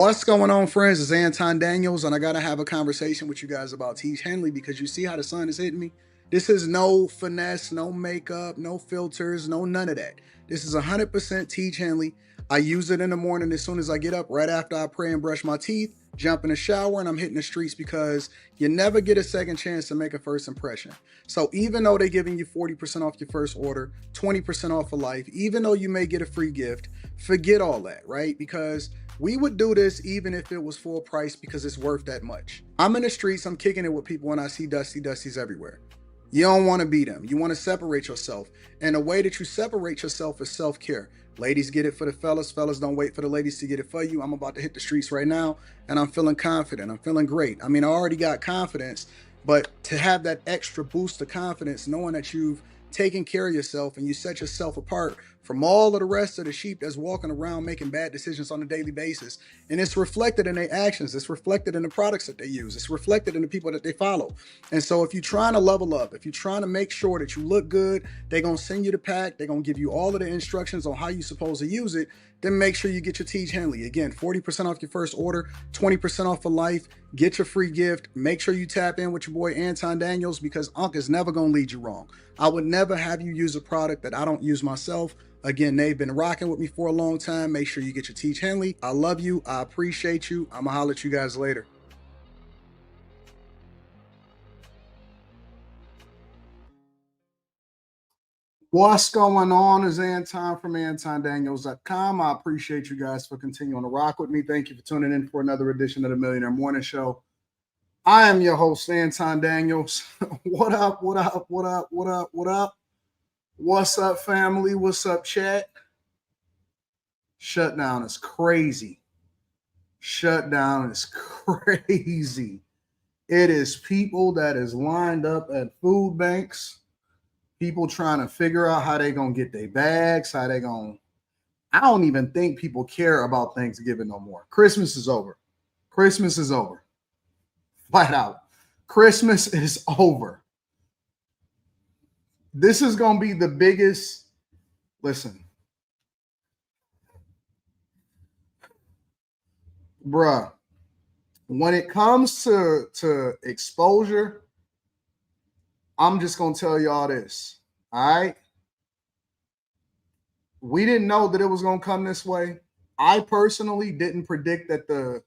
What's going on, friends? It's Anton Daniels, and I gotta have a conversation with you guys about Tiege Hanley because you see how the sun is hitting me. This is no finesse, no makeup, no filters, no none of that. This is 100% Tiege Hanley. I use it in the morning as soon as I get up, right after I pray and brush my teeth, jump in the shower, and I'm hitting the streets because you never get a second chance to make a first impression. So even though they're giving you 40% off your first order, 20% off for life, even though you may get a free gift, forget all that, right? Because we would do this even if it was full price because it's worth that much. I'm in the streets, I'm kicking it with people, and I see Dusties everywhere. You don't want to be them. You want to separate yourself. And the way that you separate yourself is self-care. Ladies get it for the fellas. Fellas don't wait for the ladies to get it for you. I'm about to hit the streets right now, and I'm feeling confident. I'm feeling great. I mean, I already got confidence, but to have that extra boost of confidence, knowing that you've taken care of yourself and you set yourself apart from all of the rest of the sheep that's walking around making bad decisions on a daily basis. And it's reflected in their actions. It's reflected in the products that they use. It's reflected in the people that they follow. And so if you're trying to level up, if you're trying to make sure that you look good, they're going to send you the pack. They're going to give you all of the instructions on how you're supposed to use it. Then make sure you get your Tiege Hanley. Again, 40% off your first order, 20% off for life. Get your free gift. Make sure you tap in with your boy Anton Daniels because Unc is never going to lead you wrong. I would never have you use a product that I don't use myself. Again, they've been rocking with me for a long time. Make sure you get your Tiege Hanley. I love you. I appreciate you. I'm going to holler at you guys later. What's going on is Anton from AntonDaniels.com. I appreciate you guys for continuing to rock with me. Thank you for tuning in for another edition of the Millionaire Morning Show. I am your host, Anton Daniels. What up, what up, what up, what up, what up? What's up, family? What's up, chat? Shutdown is crazy. Shutdown is crazy. It is people that is lined up at food banks. People trying to figure out how they gonna get their bags, how they gonna. I don't even think people care about Thanksgiving no more. Christmas is over. Christmas is over. Flat out. Christmas is over. This is gonna be the biggest. Listen, bruh. When it comes to exposure, I'm just gonna tell y'all this. All right. We didn't know that it was gonna come this way. I personally didn't predict that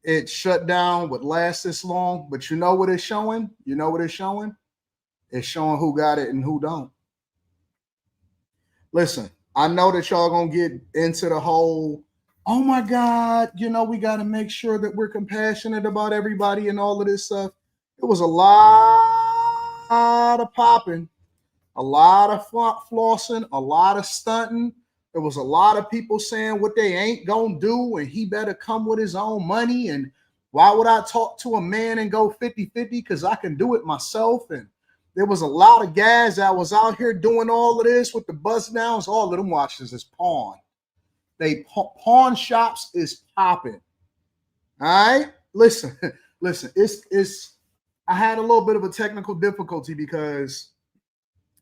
it shut down would last this long, but you know what it's showing? You know what it's showing? It's showing who got it and who don't. Listen, I know that y'all gonna get into the whole, oh my God, we gotta make sure that we're compassionate about everybody and all of this stuff. It was a lot of popping, a lot of flossing, a lot of stunting. There was a lot of people saying what they ain't gonna do, and he better come with his own money. And why would I talk to a man and go 50-50? Because I can do it myself. And there was a lot of guys that was out here doing all of this with the bust downs. All of them watches is pawn. Pawn shops is popping. All right, listen. It's. I had a little bit of a technical difficulty because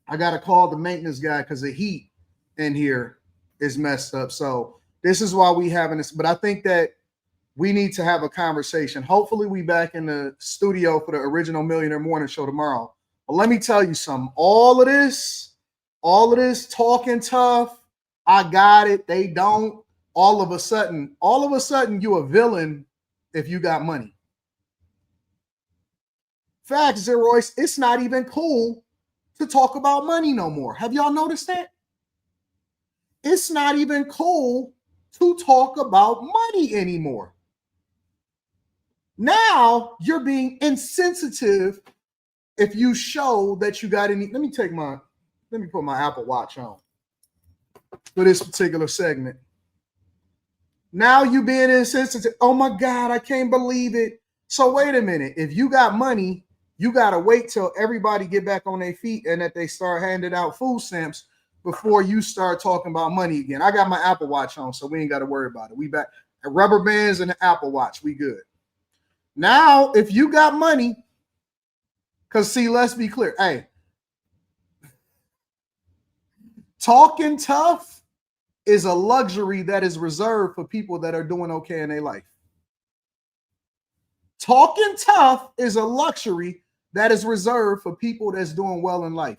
I got to call the maintenance guy because the heat in here is messed up. So this is why we having this. But I think that we need to have a conversation. Hopefully we back in the studio for the original Millionaire Morning Show tomorrow. But let me tell you something. All of this talking tough. I got it. They don't. All of a sudden, you a villain if you got money. Facts, Zeroice, it's not even cool to talk about money no more. Have y'all noticed that? It's not even cool to talk about money anymore. Now you're being insensitive if you show that you got any. Let me put my Apple Watch on for this particular segment. Now you being insensitive. Oh my God, I can't believe it. So wait a minute. If you got money, you got to wait till everybody get back on their feet and that they start handing out food stamps before you start talking about money again. I got my Apple Watch on, so we ain't got to worry about it. We back at rubber bands and the Apple Watch. We good. Now, if you got money, because see, let's be clear. Hey, talking tough is a luxury that is reserved for people that are doing okay in their life. Talking tough is a luxury that is reserved for people that's doing well in life,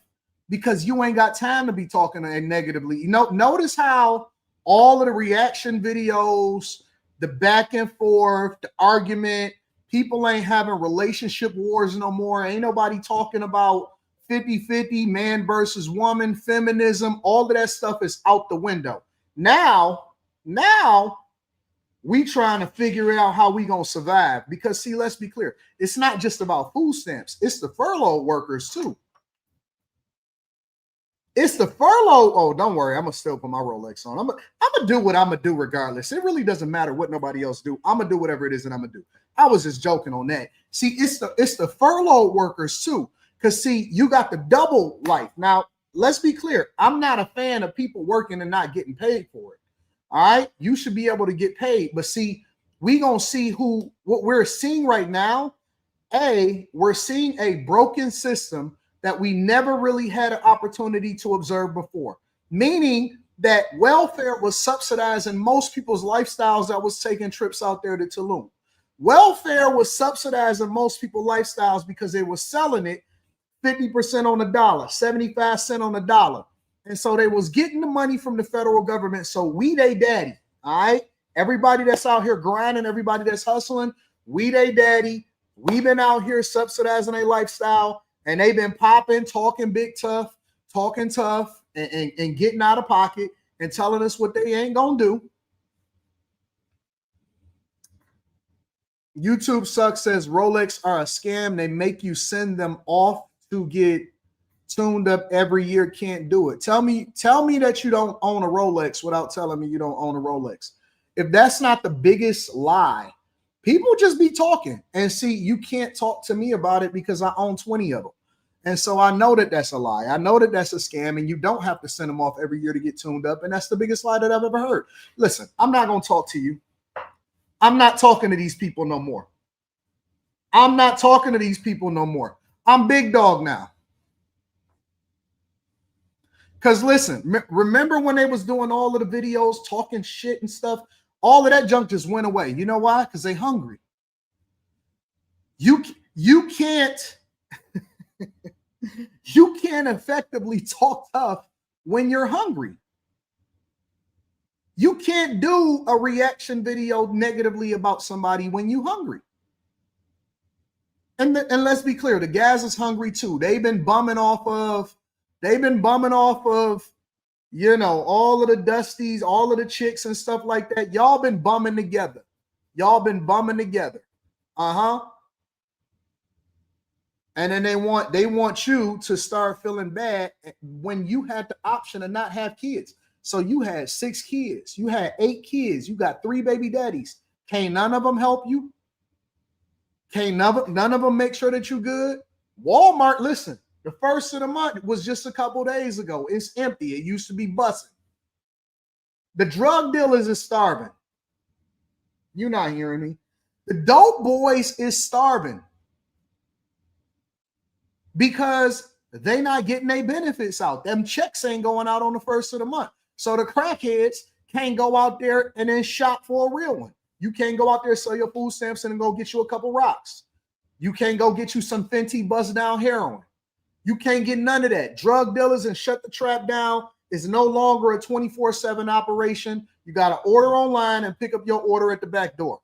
because you ain't got time to be talking negatively. You know, notice how all of the reaction videos, the back and forth, the argument, people ain't having relationship wars no more. Ain't nobody talking about 50-50, man versus woman, feminism. All of that stuff is out the window. Now we trying to figure out how we gonna survive, because see, let's be clear, it's not just about food stamps, it's the furloughed workers too. It's the furlough. Oh, don't worry, I'm gonna still put my Rolex on. I'm gonna do what I'm gonna do regardless. It really doesn't matter what nobody else do. I'm gonna do whatever it is that I'm gonna do. I was just joking on that. See, it's the furloughed workers too, because see, you got the double life. Now, let's be clear, I'm not a fan of people working and not getting paid for it. All right, you should be able to get paid, but see, we gonna see what we're seeing right now. We're seeing a broken system that we never really had an opportunity to observe before, meaning that welfare was subsidizing most people's lifestyles that was taking trips out there to Tulum. Welfare was subsidizing most people's lifestyles because they were selling it 50% on the dollar, 75 cents on the dollar. And so they was getting the money from the federal government. So we they daddy, all right? Everybody that's out here grinding, everybody that's hustling, we they daddy. We've been out here subsidizing a lifestyle, and they've been popping, talking big tough, talking tough, and getting out of pocket and telling us what they ain't gonna do. YouTube Sucks says Rolex are a scam. They make you send them off to get tuned up every year. Can't do it. Tell me that you don't own a Rolex without telling me you don't own a Rolex. If that's not the biggest lie, people just be talking. And see, you can't talk to me about it because I own 20 of them. And so I know that that's a lie. I know that that's a scam, and you don't have to send them off every year to get tuned up. And that's the biggest lie that I've ever heard. Listen, I'm not going to talk to you. I'm not talking to these people no more. I'm not talking to these people no more. I'm big dog now. Because listen, remember when they was doing all of the videos, talking shit and stuff? All of that junk just went away. You know why? Because they hungry. You can't you can't effectively talk tough when you're hungry. You can't do a reaction video negatively about somebody when you're hungry. And let's be clear, the guys is hungry too. They've been bumming off of, you know, all of the Dusties, all of the chicks and stuff like that. Y'all been bumming together. And then they want you to start feeling bad when you had the option to not have kids. So you had 6 kids, you had 8 kids, you got 3 baby daddies. Can't none of them help you? Can't none of them make sure that you're good? Walmart, listen, the first of the month was just a couple days ago. It's empty. It used to be busting. The drug dealers is starving. You're not hearing me. The dope boys is starving because they not getting their benefits out. Them checks ain't going out on the first of the month. So the crackheads can't go out there and then shop for a real one. You can't go out there, sell your food stamps, and then go get you a couple rocks. You can't go get you some Fenty buzz down heroin. You can't get none of that. Drug dealers and Shut the Trap Down is no longer a 24/7 operation. You got to order online and pick up your order at the back door.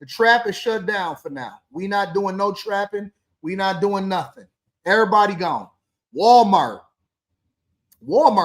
The trap is shut down for now. We not doing no trapping. We not doing nothing. Everybody gone. Walmart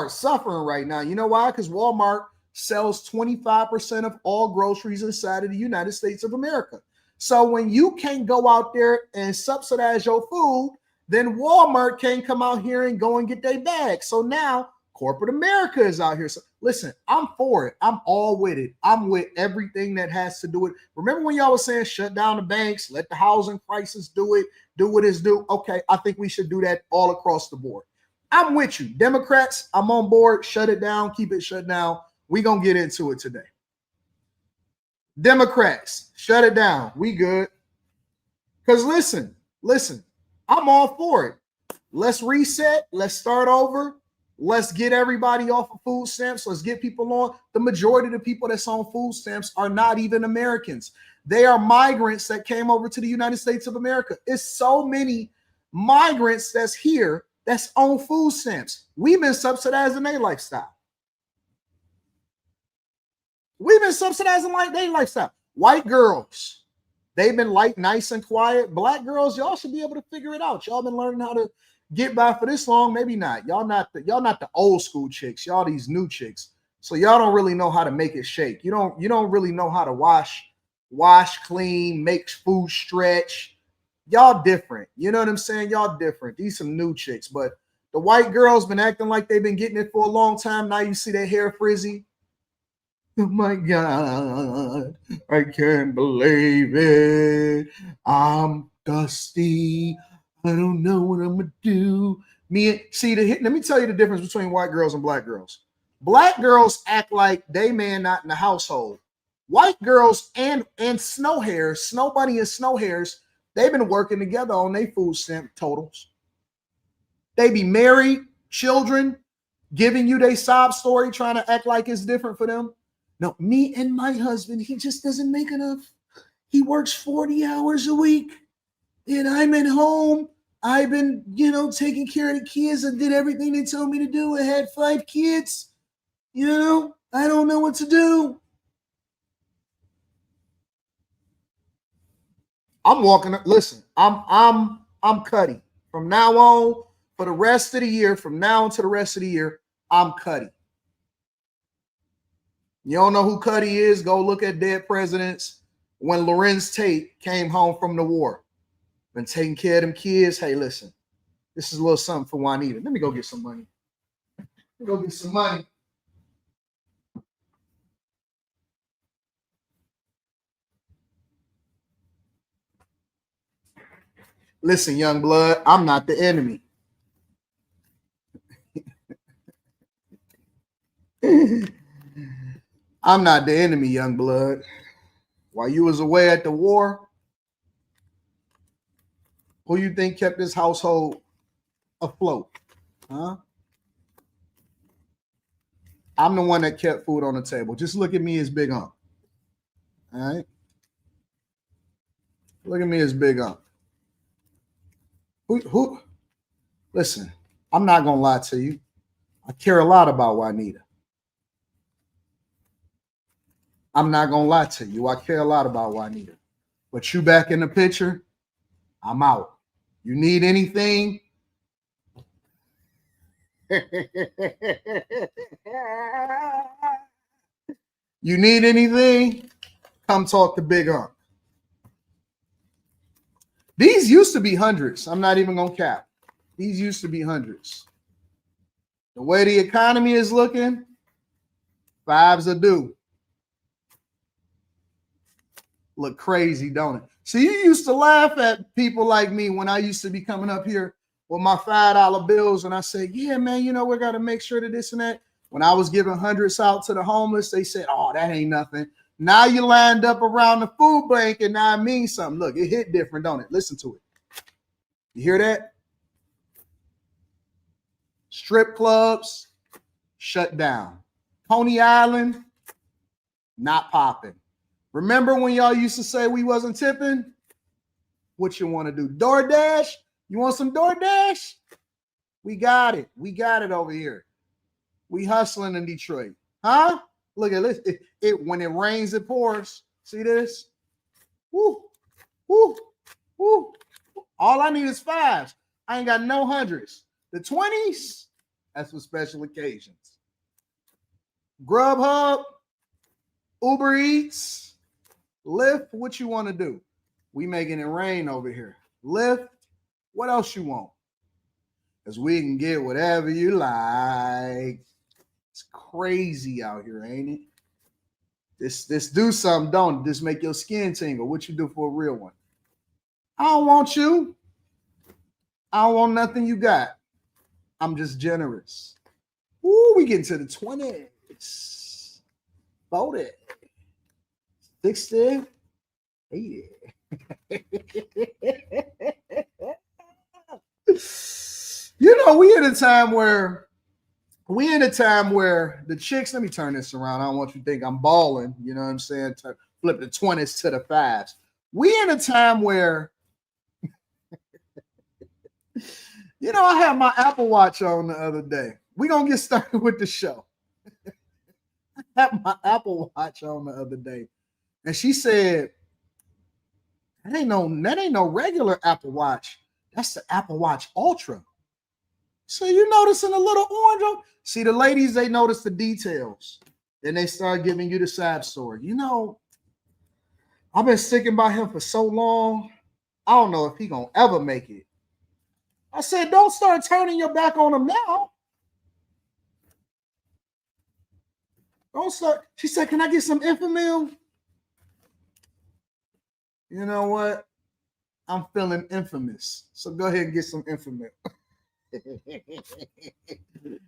suffering right now. You know why? Because Walmart sells 25% of all groceries inside of the United States of America. So when you can't go out there and subsidize your food, then Walmart can't come out here and go and get their bag. So now corporate America is out here. So listen, I'm for it. I'm all with it. I'm with everything that has to do it. Remember when y'all was saying shut down the banks, let the housing crisis do it, do what it's due? Okay, I think we should do that all across the board. I'm with you. Democrats, I'm on board. Shut it down. Keep it shut down. We're going to get into it today. Democrats, shut it down. We good. Because listen, I'm all for it. Let's reset. Let's start over. Let's get everybody off of food stamps. Let's get people on. The majority of the people that's on food stamps are not even Americans. They are migrants that came over to the United States of America. It's so many migrants that's here that's on food stamps. We've been subsidizing their lifestyle. We've been subsidizing their lifestyle. White girls, they've been nice and quiet. Black girls, y'all should be able to figure it out. Y'all been learning how to get by for this long. Maybe not. Y'all not the old school chicks. Y'all these new chicks. So y'all don't really know how to make it shake. You don't really know how to wash, clean, make food stretch. Y'all different. You know what I'm saying? Y'all different. These some new chicks, but the white girls been acting like they've been getting it for a long time. Now you see their hair frizzy. Oh my God, I can't believe it. I'm dusty. I don't know what I'm gonna do. Let me tell you the difference between white girls and black girls. Black girls act like they man not in the household. White girls and snow hairs, snow bunny and snow hairs, they've been working together on their food stamp totals. They be married, children, giving you their sob story, trying to act like it's different for them. No, me and my husband, he just doesn't make enough. He works 40 hours a week, and I'm at home. I've been, taking care of the kids. I did everything they told me to do. I had 5 kids. I don't know what to do. I'm walking. Listen, I'm Cuddy. From now on, for the rest of the year, from now on to the rest of the year, I'm Cuddy. You don't know who Cuddy is? Go look at Dead Presidents. When Lorenz Tate came home from the war, been taking care of them kids. Hey, listen, this is a little something for Juanita. Let me go get some money. Listen, young blood, I'm not the enemy. I'm not the enemy, young blood. While you was away at the war, who you think kept this household afloat? Huh? I'm the one that kept food on the table. Just look at me as Big Ump. All right? Look at me as Big Ump. Who? Listen, I'm not going to lie to you. I care a lot about Juanita. I'm not going to lie to you. I care a lot about Juanita. But you back in the picture, I'm out. You need anything? You need anything? Come talk to Big Ump. These used to be hundreds. I'm not even going to cap. These used to be hundreds. The way the economy is looking, 5s are due. Look crazy, don't it? See, you used to laugh at people like me when I used to be coming up here with my $5 bills, and I said, yeah, man, we got to make sure that this and that. When I was giving hundreds out to the homeless, they said, oh, that ain't nothing. Now you lined up around the food bank, and now I mean something. Look, it hit different, don't it? Listen to it. You hear that? Strip clubs, shut down. Coney Island, not popping. Remember when y'all used to say we wasn't tipping? What you want to do? DoorDash? You want some DoorDash? We got it. We got it over here. We hustling in Detroit. Huh? Look at this. When it rains, it pours. See this? Woo, woo, woo. All I need is 5s. I ain't got no hundreds. The 20s, that's for special occasions. Grubhub, Uber Eats, Lyft, what you want to do? We making it rain over here. Lyft, what else you want? Because we can get whatever you like. It's crazy out here, ain't it? This do something, don't it? This make your skin tingle. What you do for a real one? I don't want you. I don't want nothing you got. I'm just generous. Ooh, we get to the 20s. 40. 60. 80. We at a time where we in a time where the chicks, let me turn this around. I don't want you to think I'm balling, you know what I'm saying? Flip the 20s to the 5s. We in a time where, you know, I had my Apple Watch on the other day. We're going to get started with the show. I had my Apple Watch on the other day. And she said, that ain't no regular Apple Watch. That's the Apple Watch Ultra. So you noticing a little orange? See, the ladies, they notice the details. Then they start giving you the side story. You know, I've been sticking by him for so long. I don't know if he gonna ever make it. I said, don't start turning your back on him now. Don't start. She said, can I get some Infamil? You know what? I'm feeling infamous. So go ahead and get some Infamil.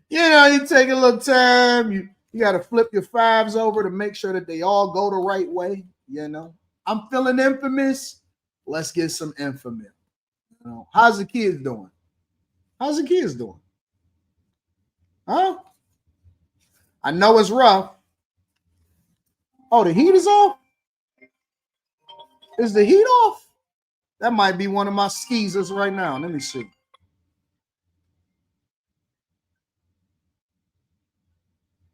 You know, you take a little time. You got to flip your 5s over to make sure that they all go the right way. You know, I'm feeling infamous. Let's get some Infamil. You know, how's the kids doing? How's the kids doing? Huh? I know it's rough. Oh, the heat is off? Is the heat off? That might be one of my skeezers right now. Let me see.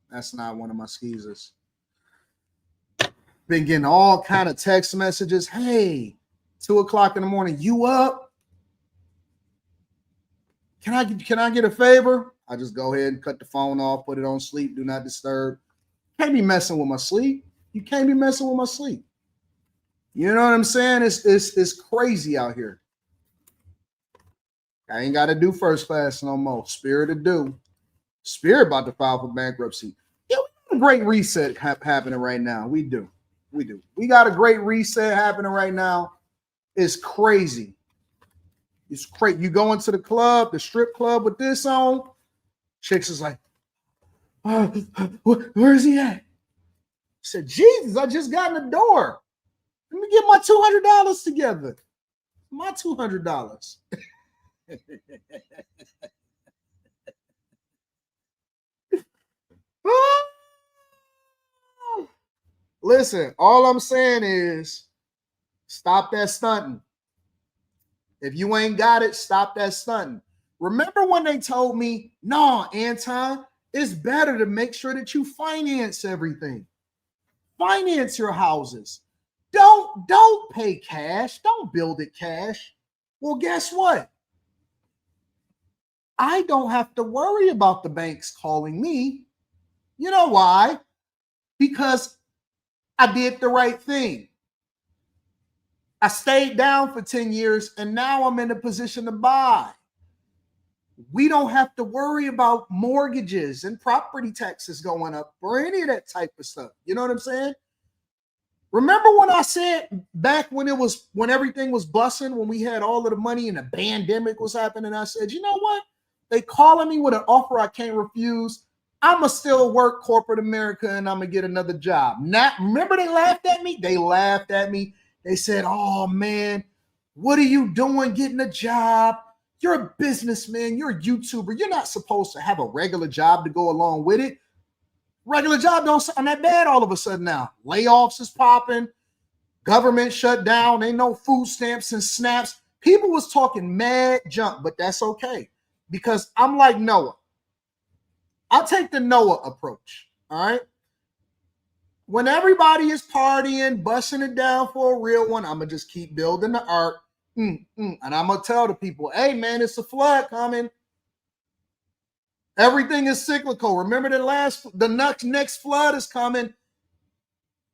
That's not one of my skeezers. Been getting all kind of text messages. Hey, 2 o'clock in the morning, you up? Can I get a favor? I just go ahead and cut the phone off, put it on sleep, do not disturb. Can't be messing with my sleep. You can't be messing with my sleep. You know what I'm saying? It's crazy out here. I ain't got to do first class no more. Spirit to do. Spirit about to file for bankruptcy. Yeah, we got a great reset happening right now. We do. We got a great reset happening right now. It's crazy. It's crazy. You go into the club, the strip club with this on, chicks is like, where is he at? I said, Jesus, I just got in the door. Let me get my $200 together. My $200. Listen, all I'm saying is stop that stunting. If you ain't got it, stop that stunting. Remember when they told me, no, Anton, it's better to make sure that you finance everything. Finance your houses. Don't pay cash. Don't build it cash. Well, guess what? I don't have to worry about the banks calling me. You know why? Because I did the right thing. I stayed down for 10 years and now I'm in a position to buy. We don't have to worry about mortgages and property taxes going up or any of that type of stuff. You know what I'm saying? Remember when I said back when everything was busting, when we had all of the money and the pandemic was happening, I said, you know what? They calling me with an offer I can't refuse. I'ma still work corporate America and I'm gonna get another job. Now, remember they laughed at me? They laughed at me. They said, oh man, what are you doing getting a job? You're a businessman, you're a YouTuber. You're not supposed to have a regular job to go along with it. Regular job don't sound that bad all of a sudden now. Layoffs is popping. Government shut down. Ain't no food stamps and snaps. People was talking mad junk, but that's okay. Because I'm like Noah. I'll take the Noah approach. All right. When everybody is partying, busting it down for a real one, I'm going to just keep building the ark. And I'm going to tell the people, hey, man, it's a flood coming. Everything is cyclical. Remember the next flood is coming.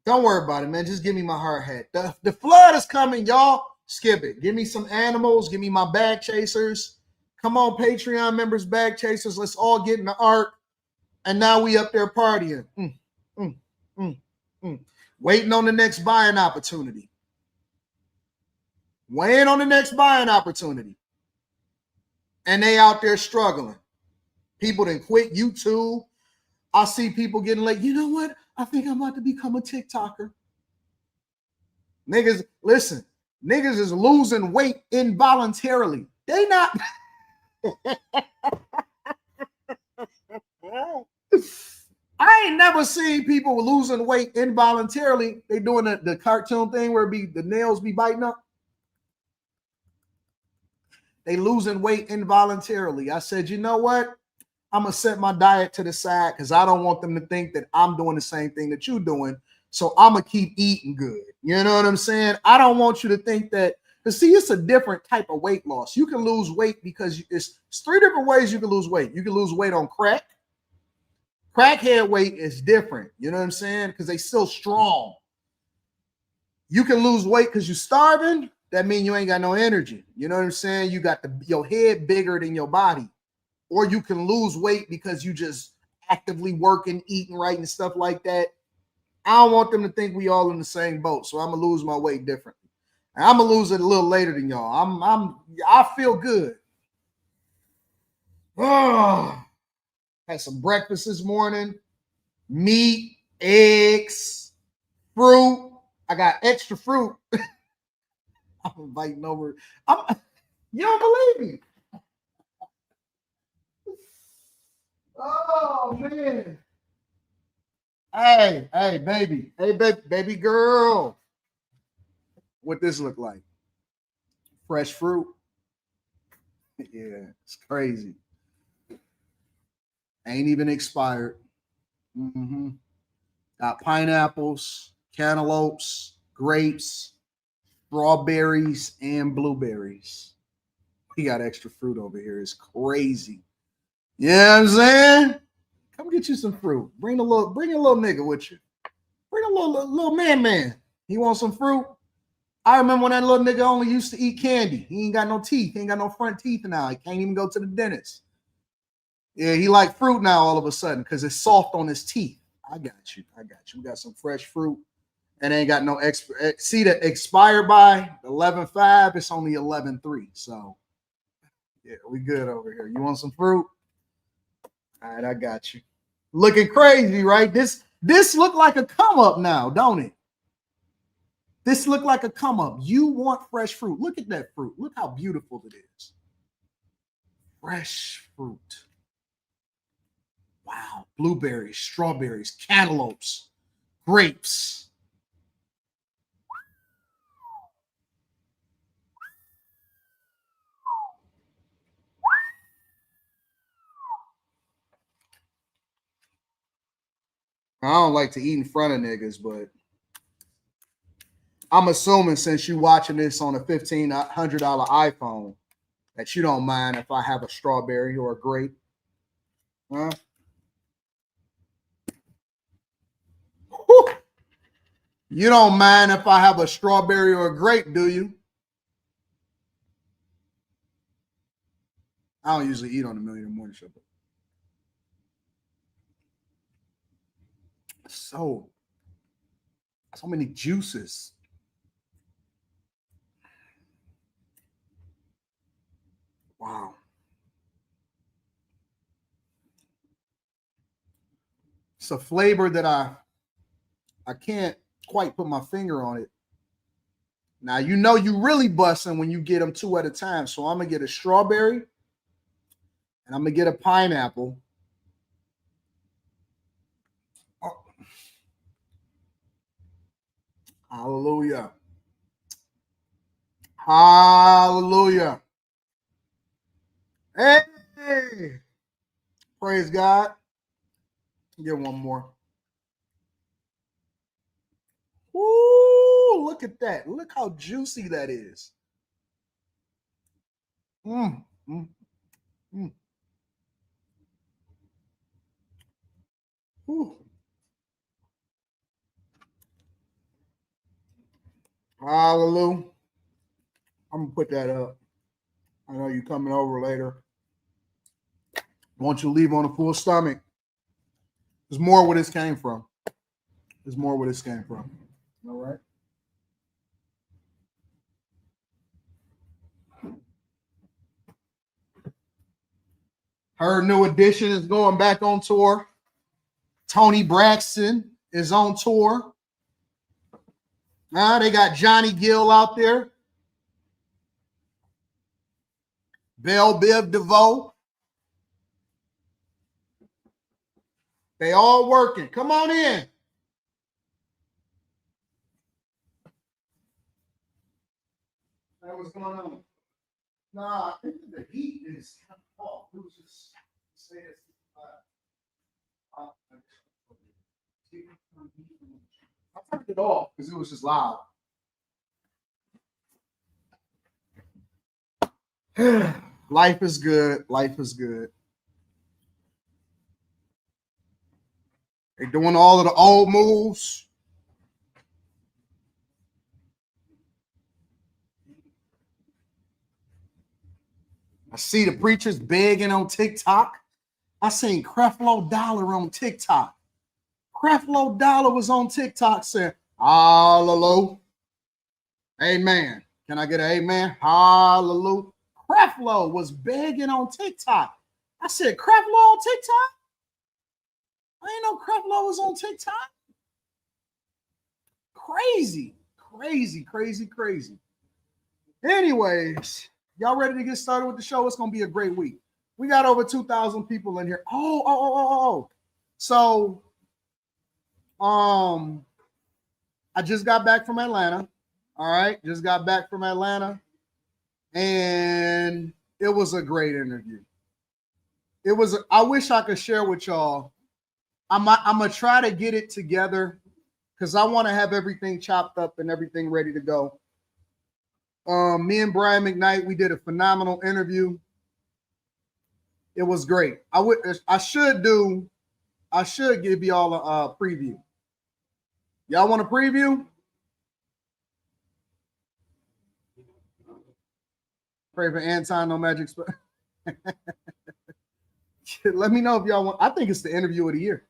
Don't worry about it, man. Just give me my hard hat. The flood is coming, y'all. Skip it. Give me some animals. Give me my bag chasers. Come on, Patreon members, bag chasers. Let's all get in the ark. And now we up there partying. Waiting on the next buying opportunity. Waiting on the next buying opportunity. And they out there struggling. People done quit YouTube. I see people getting like, you know what? I think I'm about to become a TikToker. Niggas, listen, niggas is losing weight involuntarily. They not. I ain't never seen people losing weight involuntarily. They doing the cartoon thing where the nails be biting up. They losing weight involuntarily. I said, you know what? I'm going to set my diet to the side because I don't want them to think that I'm doing the same thing that you're doing. So I'm going to keep eating good. You know what I'm saying? I don't want you to think that, because see, it's a different type of weight loss. You can lose weight because it's 3 different ways you can lose weight. You can lose weight on crack. Crackhead weight is different. You know what I'm saying? Because they still strong. You can lose weight because you're starving. That means you ain't got no energy. You know what I'm saying? You got your head bigger than your body. Or you can lose weight because you just actively working, eating right and stuff like that. I don't want them to think we all in the same boat. So I'm going to lose my weight differently. And I'm going to lose it a little later than y'all. I feel good. Oh, had some breakfast this morning. Meat, eggs, fruit. I got extra fruit. I'm inviting over. You don't believe me. Oh, man. Hey, baby. Hey, baby girl. What this look like? Fresh fruit. Yeah, it's crazy. Ain't even expired. Mm-hmm. Got pineapples, cantaloupes, grapes, strawberries, and blueberries. We got extra fruit over here. It's crazy. You know what I'm saying? Come get you some fruit. Bring a little nigga with you. Bring a little man. He want some fruit? I remember when that little nigga only used to eat candy. He ain't got no teeth. He ain't got no front teeth now. He can't even go to the dentist. Yeah, he like fruit now all of a sudden because it's soft on his teeth. I got you. We got some fresh fruit and ain't got no see that expired by 11/5. It's only 11/3. So yeah, we good over here. You want some fruit? All right, I got you. Looking crazy, right? This look like a come up now, don't it? This look like a come up. You want fresh fruit. Look at that fruit. Look how beautiful it is. Fresh fruit. Wow. Blueberries, strawberries, cantaloupes, grapes. I don't like to eat in front of niggas, but I'm assuming since you're watching this on a $1,500 iPhone that you don't mind if I have a strawberry or a grape. Huh? Whew. You don't mind if I have a strawberry or a grape, do you? I don't usually eat on the Million Morning Show. So many juices. Wow. It's a flavor that I can't quite put my finger on it. Now, you know you really busting when you get them 2 at a time. So I'm going to get a strawberry and I'm going to get a pineapple. Oh. Hallelujah. Hallelujah. Hey. Praise God. Get one more. Woo, look at that. Look how juicy that is. Mm, mm, mm. Woo. Hallelujah. I'm going to put that up. I know you're coming over later. Won't you leave on a full stomach? There's more where this came from. All right. Her New Edition is going back on tour. Tony Braxton is on tour. Now they got Johnny Gill out there. Belle Biv DeVoe. They all working. Come on in. Hey, what's going on? Nah, I think the heat is kind of off. It was just say it's I turned it off because it was just loud. Life is good. Life is good. They're doing all of the old moves. I see the preachers begging on TikTok. I seen Creflo Dollar on TikTok. Creflo Dollar was on TikTok saying, hallelujah. Amen. Can I get an amen? Hallelujah. Creflo was begging on TikTok. I said, Creflo on TikTok? I ain't know Creflo was on TikTok. Crazy, crazy, crazy, crazy. Anyways, y'all ready to get started with the show? It's going to be a great week. We got over 2,000 people in here. So, I just got back from Atlanta. All right, just got back from Atlanta, and it was a great interview. I wish I could share with y'all. I'm gonna try to get it together because I want to have everything chopped up and everything ready to go. Me and Brian McKnight, we did a phenomenal interview. It was great. I should give y'all a preview. Y'all want a preview? Pray for Anton, no magic spell. Let me know if y'all want. I think it's the interview of the year.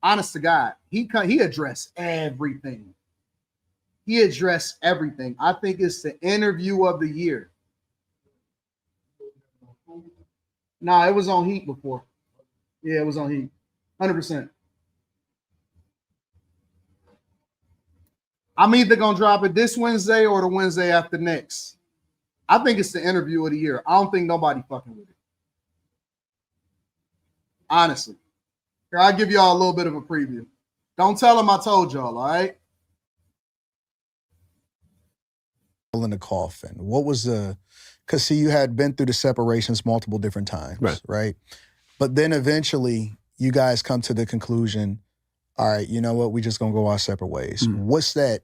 Honest to God, he addressed everything. He addressed everything. I think it's the interview of the year. Nah, it was on Heat before. Yeah, it was on Heat. 100%. I'm either gonna drop it this Wednesday or the Wednesday after next. I think it's the interview of the year. I don't think nobody fucking with it. Honestly. Here, I'll give y'all a little bit of a preview. Don't tell them I told y'all, all right? In the coffin. What was because see, you had been through the separations multiple different times, right? But then eventually you guys come to the conclusion, all right, you know what, we just gonna go our separate ways. What's that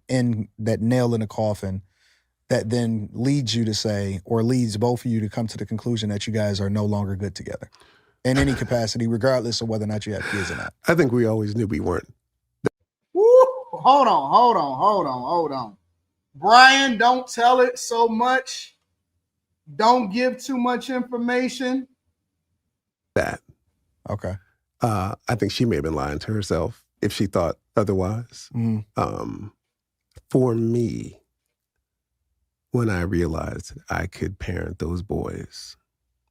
nail in the coffin that then leads you to say, or leads both of you to come to the conclusion that you guys are no longer good together in any capacity, regardless of whether or not you have kids or not? I think we always knew we weren't. Woo! Hold on. Brian, don't tell it so much. Don't give too much information. That. Okay. I think she may have been lying to herself if she thought otherwise. For me, when I realized I could parent those boys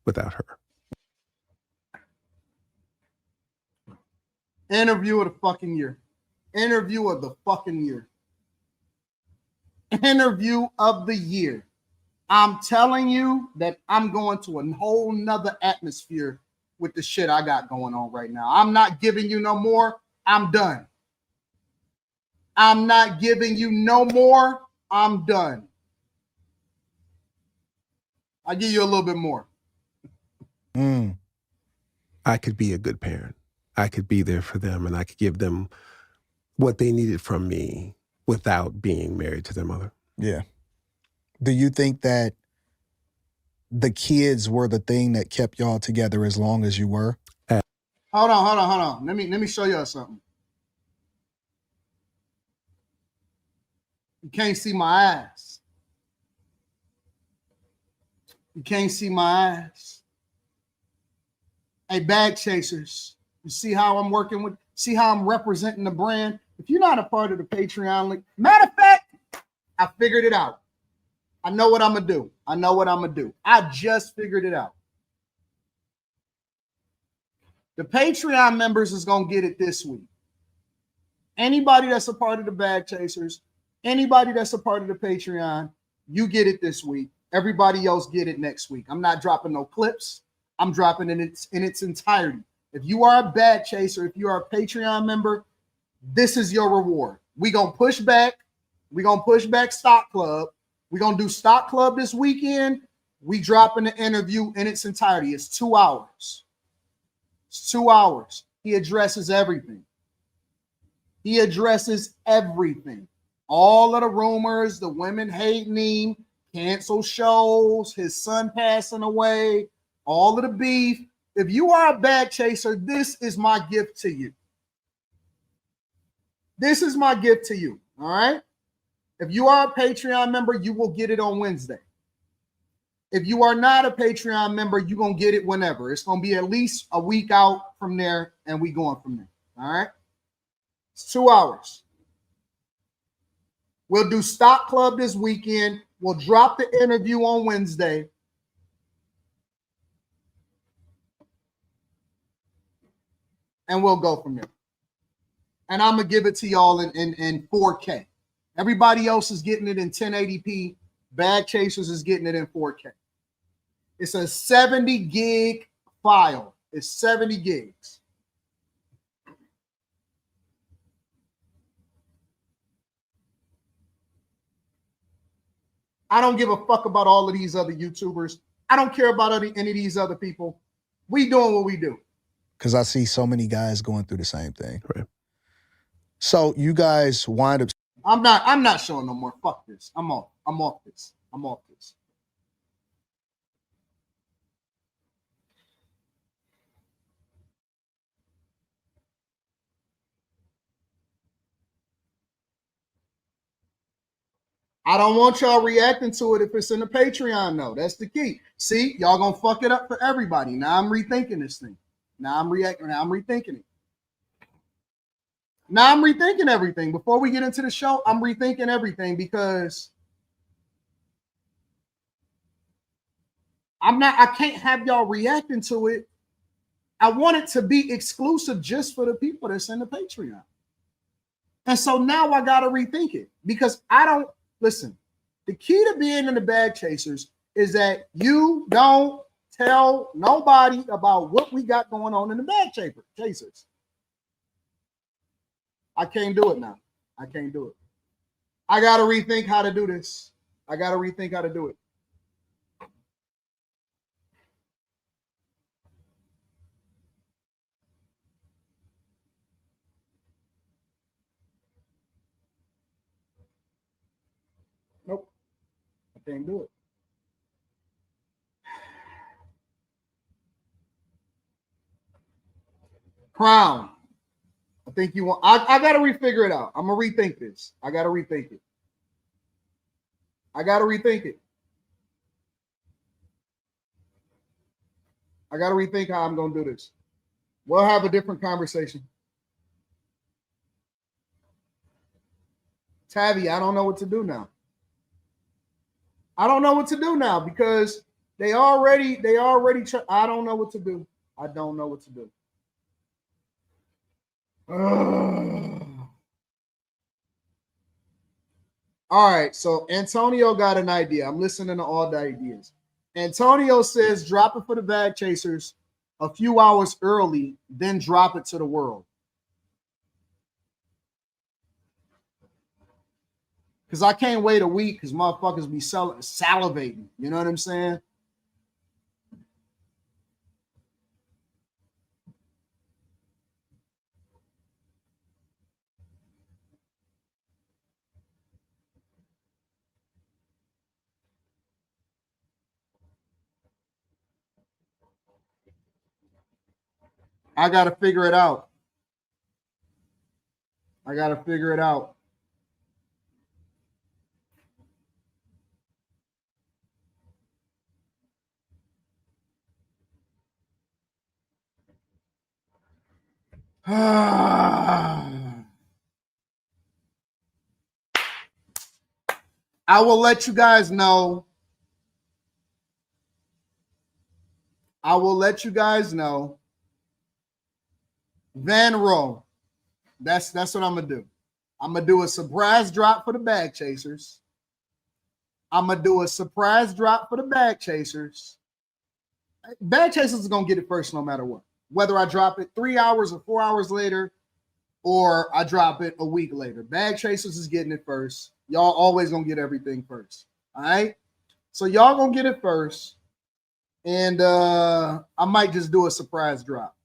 without her. Interview of the fucking year. Interview of the fucking year. Interview of the year. I'm telling you that I'm going to a whole nother atmosphere with the shit I got going on right now. I'm not giving you no more. I'm done. I'm not giving you no more. I'm done. I'll give you a little bit more. I could be a good parent. I could be there for them, and I could give them what they needed from me without being married to their mother. Yeah. Do you think that the kids were the thing that kept y'all together as long as you were? Hold on. Let me show y'all something. You can't see my eyes. You can't see my eyes. Hey, bag chasers, you see how I'm working with, see how I'm representing the brand? If you're not a part of the Patreon link, matter of fact, I figured it out. I know what I'm going to do. I just figured it out. The Patreon members is going to get it this week. Anybody that's a part of the bag chasers, anybody that's a part of the Patreon, you get it this week. Everybody else get it next week. I'm not dropping no clips. I'm dropping it in its entirety. If you are a bag chaser, if you are a Patreon member, this is your reward. We're going to push back. We're going to push back Stock Club. We're going to do Stock Club this weekend. We dropping the interview in its entirety. It's 2 hours. It's 2 hours. He addresses everything. He addresses everything. All of the rumors, the women hating him, cancel shows, his son passing away, all of the beef. If you are a bag chaser, this is my gift to you. This is my gift to you. All right. If you are a Patreon member, you will get it on Wednesday. If you are not a Patreon member, you're going to get it whenever. It's going to be at least a week out from there, and we going from there. All right. It's 2 hours. We'll do Stock Club this weekend. We'll drop the interview on Wednesday. And we'll go from there. And I'm going to give it to y'all in 4K. Everybody else is getting it in 1080p. Bag Chasers is getting it in 4K. It's a 70 gig file. It's 70 gigs. I don't give a fuck about all of these other YouTubers. I don't care about any of these other people. We doing what we do. Because I see so many guys going through the same thing. Right. So you guys wind up. I'm not showing no more. Fuck this. I'm off this. I don't want y'all reacting to it if it's in the Patreon, though. That's the key. See, y'all gonna fuck it up for everybody. Now I'm rethinking this thing. Now I'm rethinking it. Now I'm rethinking everything. Before we get into the show, I'm rethinking everything because I can't have y'all reacting to it. I want it to be exclusive just for the people that's in the Patreon. And so now I gotta rethink it because listen, the key to being in the Bag Chasers is that you don't tell nobody about what we got going on in the Bag Chasers. I can't do it now. I can't do it. I got to rethink how to do this. I got to rethink how to do it. Nope. I can't do it. Crown. I think you want. I got to refigure it out. I'm gonna rethink this. I got to rethink it. I got to rethink how I'm gonna do this. We'll have a different conversation. Tavi, I don't know what to do now. I don't know what to do now because they already. I don't know what to do. I don't know what to do. All right, so Antonio got an idea. I'm listening to all the ideas. Antonio says drop it for the Bag Chasers a few hours early, then drop it to the world. Because I can't wait a week because motherfuckers be salivating. You know what I'm saying? I got to figure it out. I will let you guys know. Van Row. That's what I'm gonna do. I'm gonna do a surprise drop for the Bag Chasers. Bag Chasers is gonna get it first no matter what. whether I drop it 3 hours or 4 hours later, or I drop it a week later. Bag Chasers is getting it first. Y'all always gonna get everything first. All right. So y'all gonna get it first. And I might just do a surprise drop.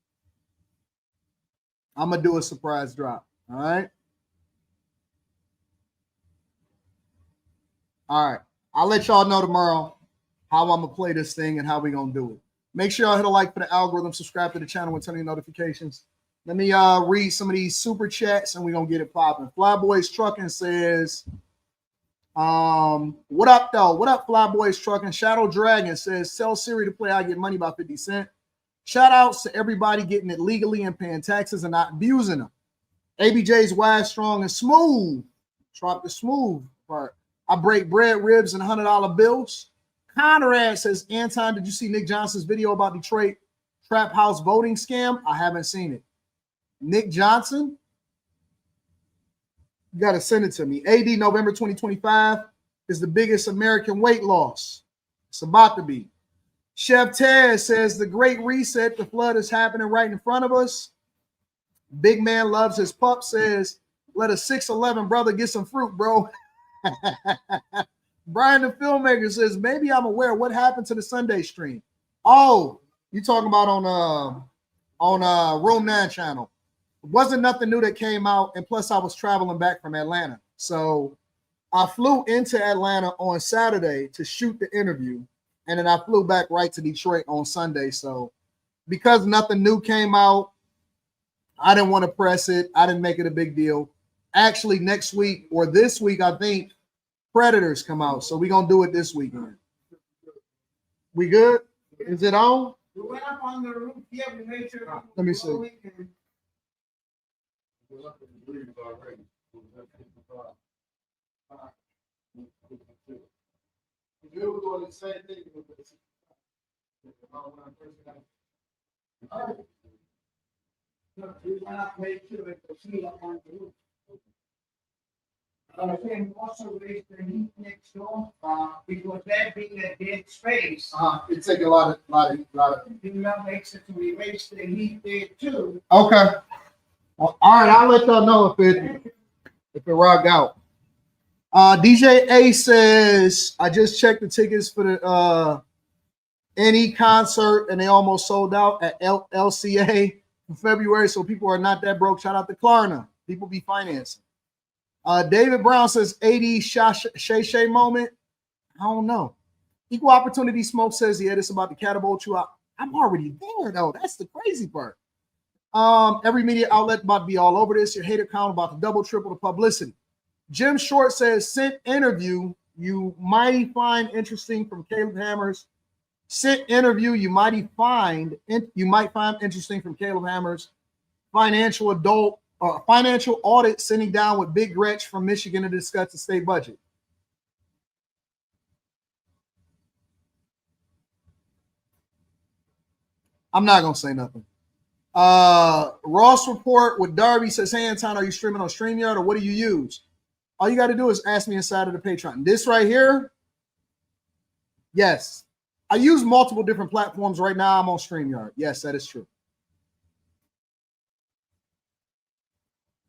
I'm gonna do a surprise drop. All right. All right. I'll let y'all know tomorrow how I'm gonna play this thing and how we gonna do it. Make sure y'all hit a like for the algorithm, subscribe to the channel and turn on notifications. Let me read some of these super chats and we're gonna get it popping. Flyboys Trucking says, what up though? What up, Flyboys Trucking? Shadow Dragon says, sell Siri to play I Get Money by 50 Cent. Shout outs to everybody getting it legally and paying taxes and not abusing them. ABJ's wise, strong, and smooth. Drop the smooth part. I break bread, ribs, and $100 bills. Conrad says, Anton, did you see Nick Johnson's video about Detroit trap house voting scam? I haven't seen it. Nick Johnson? You got to send it to me. AD November 2025 is the biggest American weight loss. It's about to be. Chef Ted says, the Great Reset, the flood is happening right in front of us. Big Man Loves His Pup says, let a 6'11 brother get some fruit, bro. Brian the Filmmaker says, maybe I'm aware what happened to the Sunday stream. Oh, you talking about on Room 9 channel. It wasn't nothing new that came out, and plus I was traveling back from Atlanta. So I flew into Atlanta on Saturday to shoot the interview, and then I flew back right to Detroit on Sunday. So because nothing new came out, I didn't want to press it. I didn't make it a big deal. Actually, next week or this week, I think Predators come out. So we're going to do it this weekend. We good? Is it on? We went up on the roof. Yeah, we made sure. Let me see. We went up, made sure it was heat up on the roof. And also raised the heat next door, because that being a dead space, It take a lot of. that makes it to erase the heat there too. Okay. Well, all right, I'll let y'all know if it rock out. DJ A says, I just checked the tickets for the NE concert and they almost sold out at LCA in February. So people are not that broke. Shout out to Klarna. People be financing. David Brown says 80 Shay Shay moment. I don't know. Equal Opportunity Smoke says, yeah, this is about to catapult you out. I'm already there though. That's the crazy part. Every media outlet about to be all over this. Your hater count about to double, triple the publicity. Jim Short says, sent interview you might find interesting from Caleb Hammers. Sent interview you might find interesting from Caleb Hammers. Financial audit sitting down with Big Gretch from Michigan to discuss the state budget. I'm not gonna say nothing. Ross Report with Darby says, hey Anton, are you streaming on StreamYard or what do you use? All you got to do is ask me inside of the Patreon. This right here, yes. I use multiple different platforms right now. I'm on StreamYard. Yes, that is true.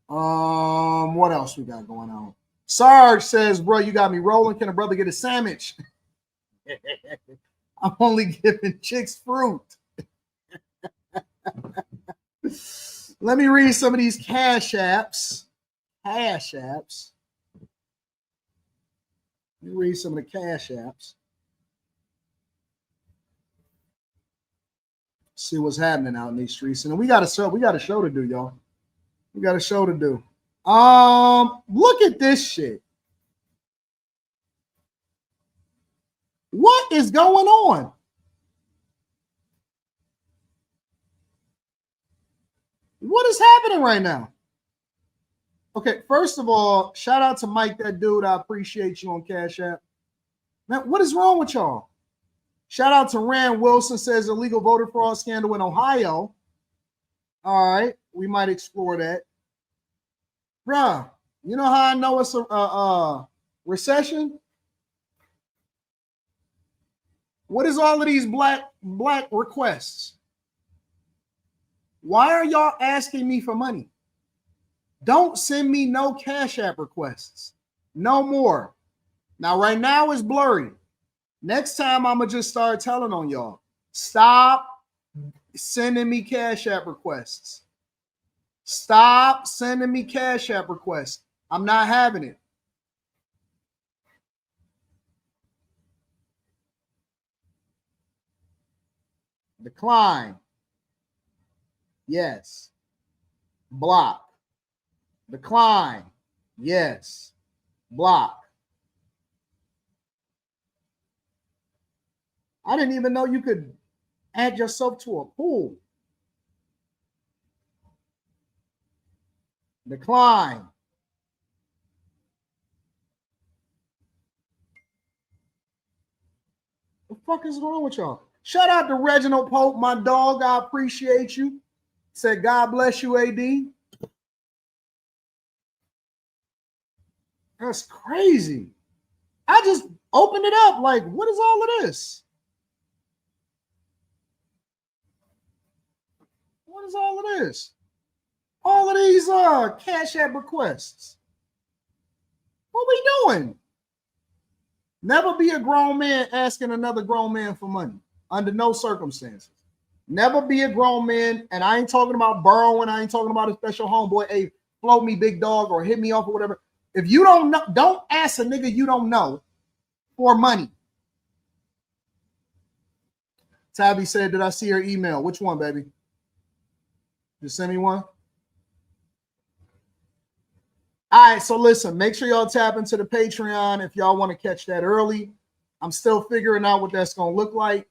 What else we got going on? Sarge says, bro, you got me rolling. Can a brother get a sandwich? I'm only giving chicks fruit. Let me read some of these cash apps. Let me read some of the cash apps. See what's happening out in these streets. And we got a show to do, y'all. We got a show to do. Look at this shit. What is going on? What is happening right now? Okay, first of all, shout out to Mike, that dude. I appreciate you on Cash App. Man, what is wrong with y'all? Shout out to Rand Wilson, says illegal voter fraud scandal in Ohio. All right, we might explore that. Bruh, you know how I know it's a recession? What is all of these black requests? Why are y'all asking me for money? Don't send me no Cash App requests. No more. Now, right now it's blurry. Next time, I'm going to just start telling on y'all. Stop sending me Cash App requests. Stop sending me Cash App requests. I'm not having it. Decline. Yes. Block. Decline. Yes. Block. I didn't even know you could add yourself to a pool. Decline. What the fuck is wrong with y'all? Shout out to Reginald Pope, my dog. I appreciate you. Said, God bless you, AD. That's crazy. I just opened it up. Like, what is all of this? What is all of this? All of these Cash App requests. What we doing? Never be a grown man asking another grown man for money under no circumstances. Never be a grown man, and I ain't talking about borrowing. I ain't talking about a special homeboy. Hey, float me, big dog, or hit me off or whatever. If you don't know, don't ask a nigga you don't know for money. Tabby said, did I see her email? Which one, baby? Just send me one. All right, so listen, make sure y'all tap into the Patreon if y'all want to catch that early. I'm still figuring out what that's going to look like.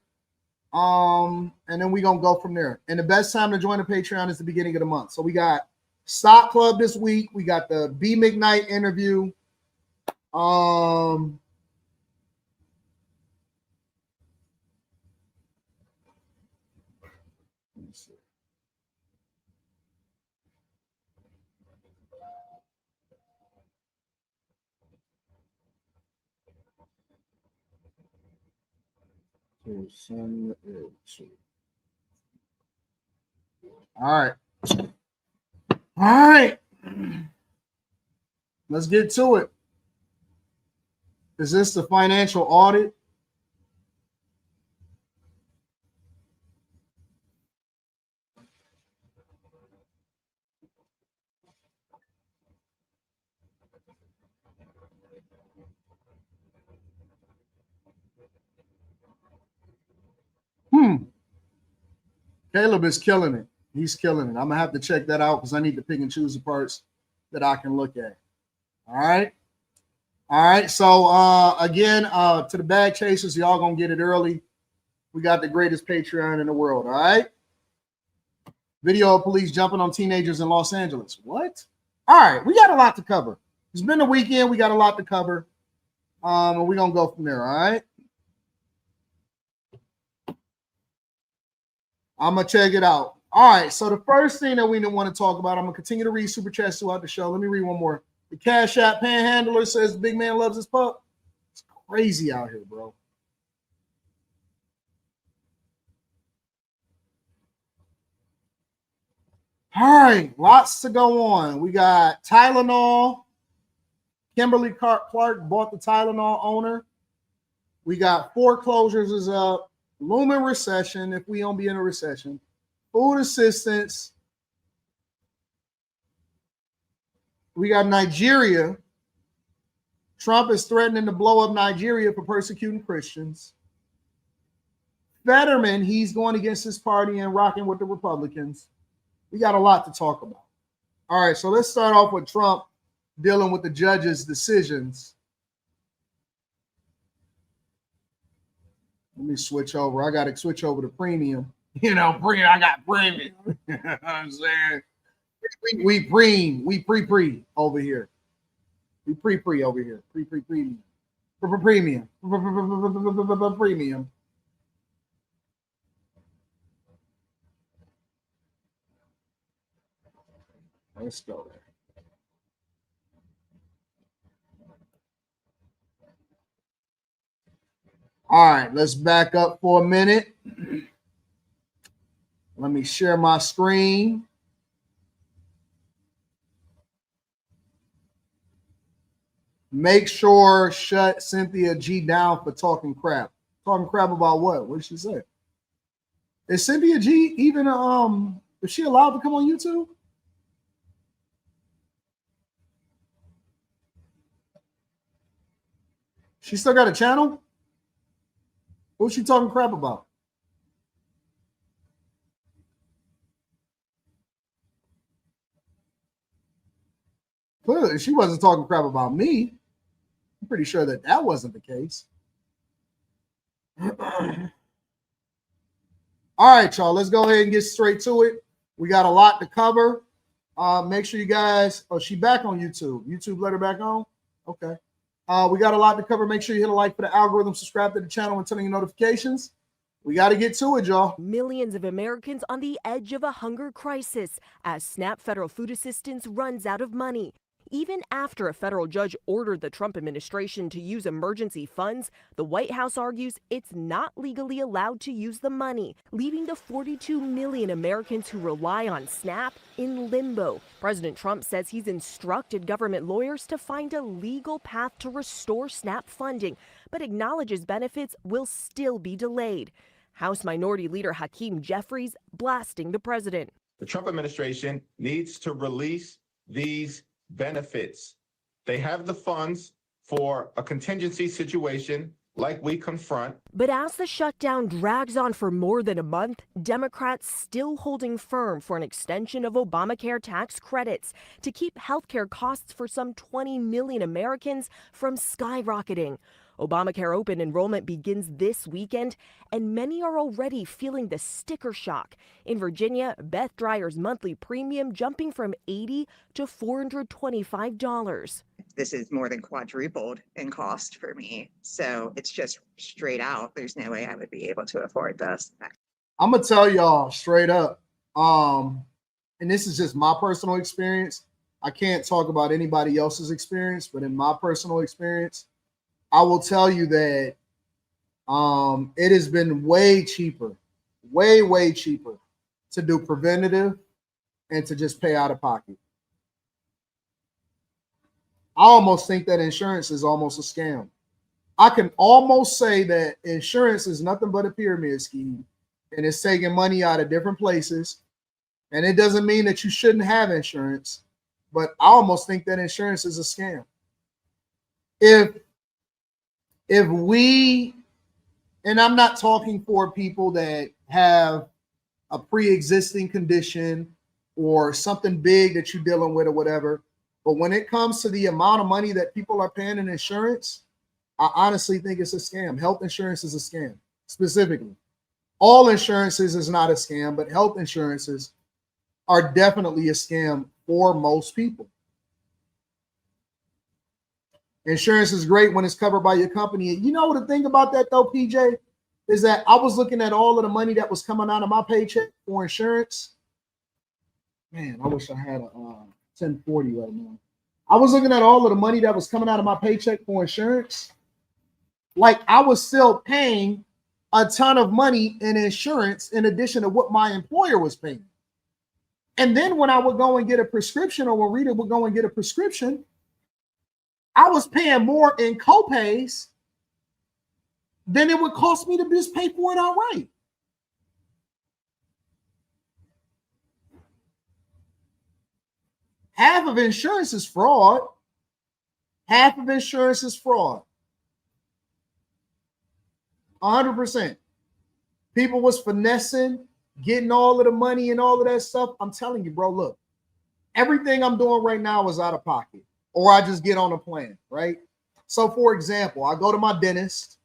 And then we're going to go from there. And the best time to join the Patreon is the beginning of the month. So we got Stock Club this week. We got the B. McKnight interview. Let me see. All right. All right. Let's get to it. Is this the financial audit? Caleb is killing it. He's killing it. I'm gonna have to check that out because I need to pick and choose the parts that I can look at. All right. All right. So again, to the bag chasers, y'all gonna get it early. We got the greatest Patreon in the world. All right. Video of police jumping on teenagers in Los Angeles. What? All right, we got a lot to cover. It's been a weekend. We got a lot to cover. And we're gonna go from there. All right. I'm gonna check it out. All right. So the first thing that we want to talk about, I'm gonna continue to read super chats throughout the show. Let me read one more. The Cash App panhandler says the big man loves his pup. It's crazy out here, bro. All right, lots to go on. We got Tylenol. Kimberly Clark bought the Tylenol owner. We got foreclosures is up. Looming recession, if we don't be in a recession. Food assistance. We got Nigeria. Trump is threatening to blow up Nigeria for persecuting Christians. Fetterman, he's going against his party and rocking with the Republicans. We got a lot to talk about. All right, so let's start off with Trump dealing with the judge's decisions. Let me switch over. I got to switch over to premium. You know, premium. I got premium. You know what I'm saying? We pre over here. We pre over here. Premium. Premium. Let's go there. All right, let's back up for a minute. Let me share my screen. Make sure shut Cynthia G down for talking crap. Talking crap about what? What did she say? Is Cynthia G even is she allowed to come on YouTube? She still got a channel? What's she talking crap about? Clearly, she wasn't talking crap about me. I'm pretty sure that wasn't the case. All right, y'all. Let's go ahead and get straight to it. We got a lot to cover. Make sure you guys. Oh, she back on YouTube. YouTube let her back on. Okay. We got a lot to cover. Make sure you hit a like for the algorithm, subscribe to the channel, and turn on your notifications. We got to get to it, y'all. Millions of Americans on the edge of a hunger crisis as SNAP federal food assistance runs out of money. Even after a federal judge ordered the Trump administration to use emergency funds, the White House argues it's not legally allowed to use the money, leaving the 42 million Americans who rely on SNAP in limbo. President Trump says he's instructed government lawyers to find a legal path to restore SNAP funding, but acknowledges benefits will still be delayed. House Minority Leader Hakeem Jeffries blasting the president. The Trump administration needs to release these benefits. They have the funds for a contingency situation like we confront. But as the shutdown drags on for more than a month, Democrats still holding firm for an extension of Obamacare tax credits to keep healthcare costs for some 20 million Americans from skyrocketing. Obamacare open enrollment begins this weekend, and many are already feeling the sticker shock. In Virginia, Beth Dryer's monthly premium jumping from $80 to $425. This is more than quadrupled in cost for me. So it's just straight out. There's no way I would be able to afford this. I'm going to tell y'all straight up. And this is just my personal experience. I can't talk about anybody else's experience, but in my personal experience, I will tell you that it has been way cheaper, way cheaper to do preventative and to just pay out of pocket. I almost think that insurance is almost a scam. I can almost say that insurance is nothing but a pyramid scheme, and it's taking money out of different places. And it doesn't mean that you shouldn't have insurance, but I almost think that insurance is a scam. If we, and I'm not talking for people that have a pre-existing condition or something big that you're dealing with or whatever, but when it comes to the amount of money that people are paying in insurance, I honestly think it's a scam. Health insurance is a scam, specifically. All insurances is not a scam, but health insurances are definitely a scam for most people. Insurance is great when it's covered by your company. You know the thing about that though, PJ, is that I was looking at all of the money that was coming out of my paycheck for insurance. Man, I wish I had a 1040 right now. I was looking at all of the money that was coming out of my paycheck for insurance. Like I was still paying a ton of money in insurance in addition to what my employer was paying. And then when I would go and get a prescription, or when Rita would go and get a prescription, I was paying more in copays than it would cost me to just pay for it outright. Half of insurance is fraud. Half of insurance is fraud. 100%. People was finessing, getting all of the money and all of that stuff. I'm telling you, bro, look, everything I'm doing right now is out of pocket, or I just get on a plan, right? So for example, I go to my dentist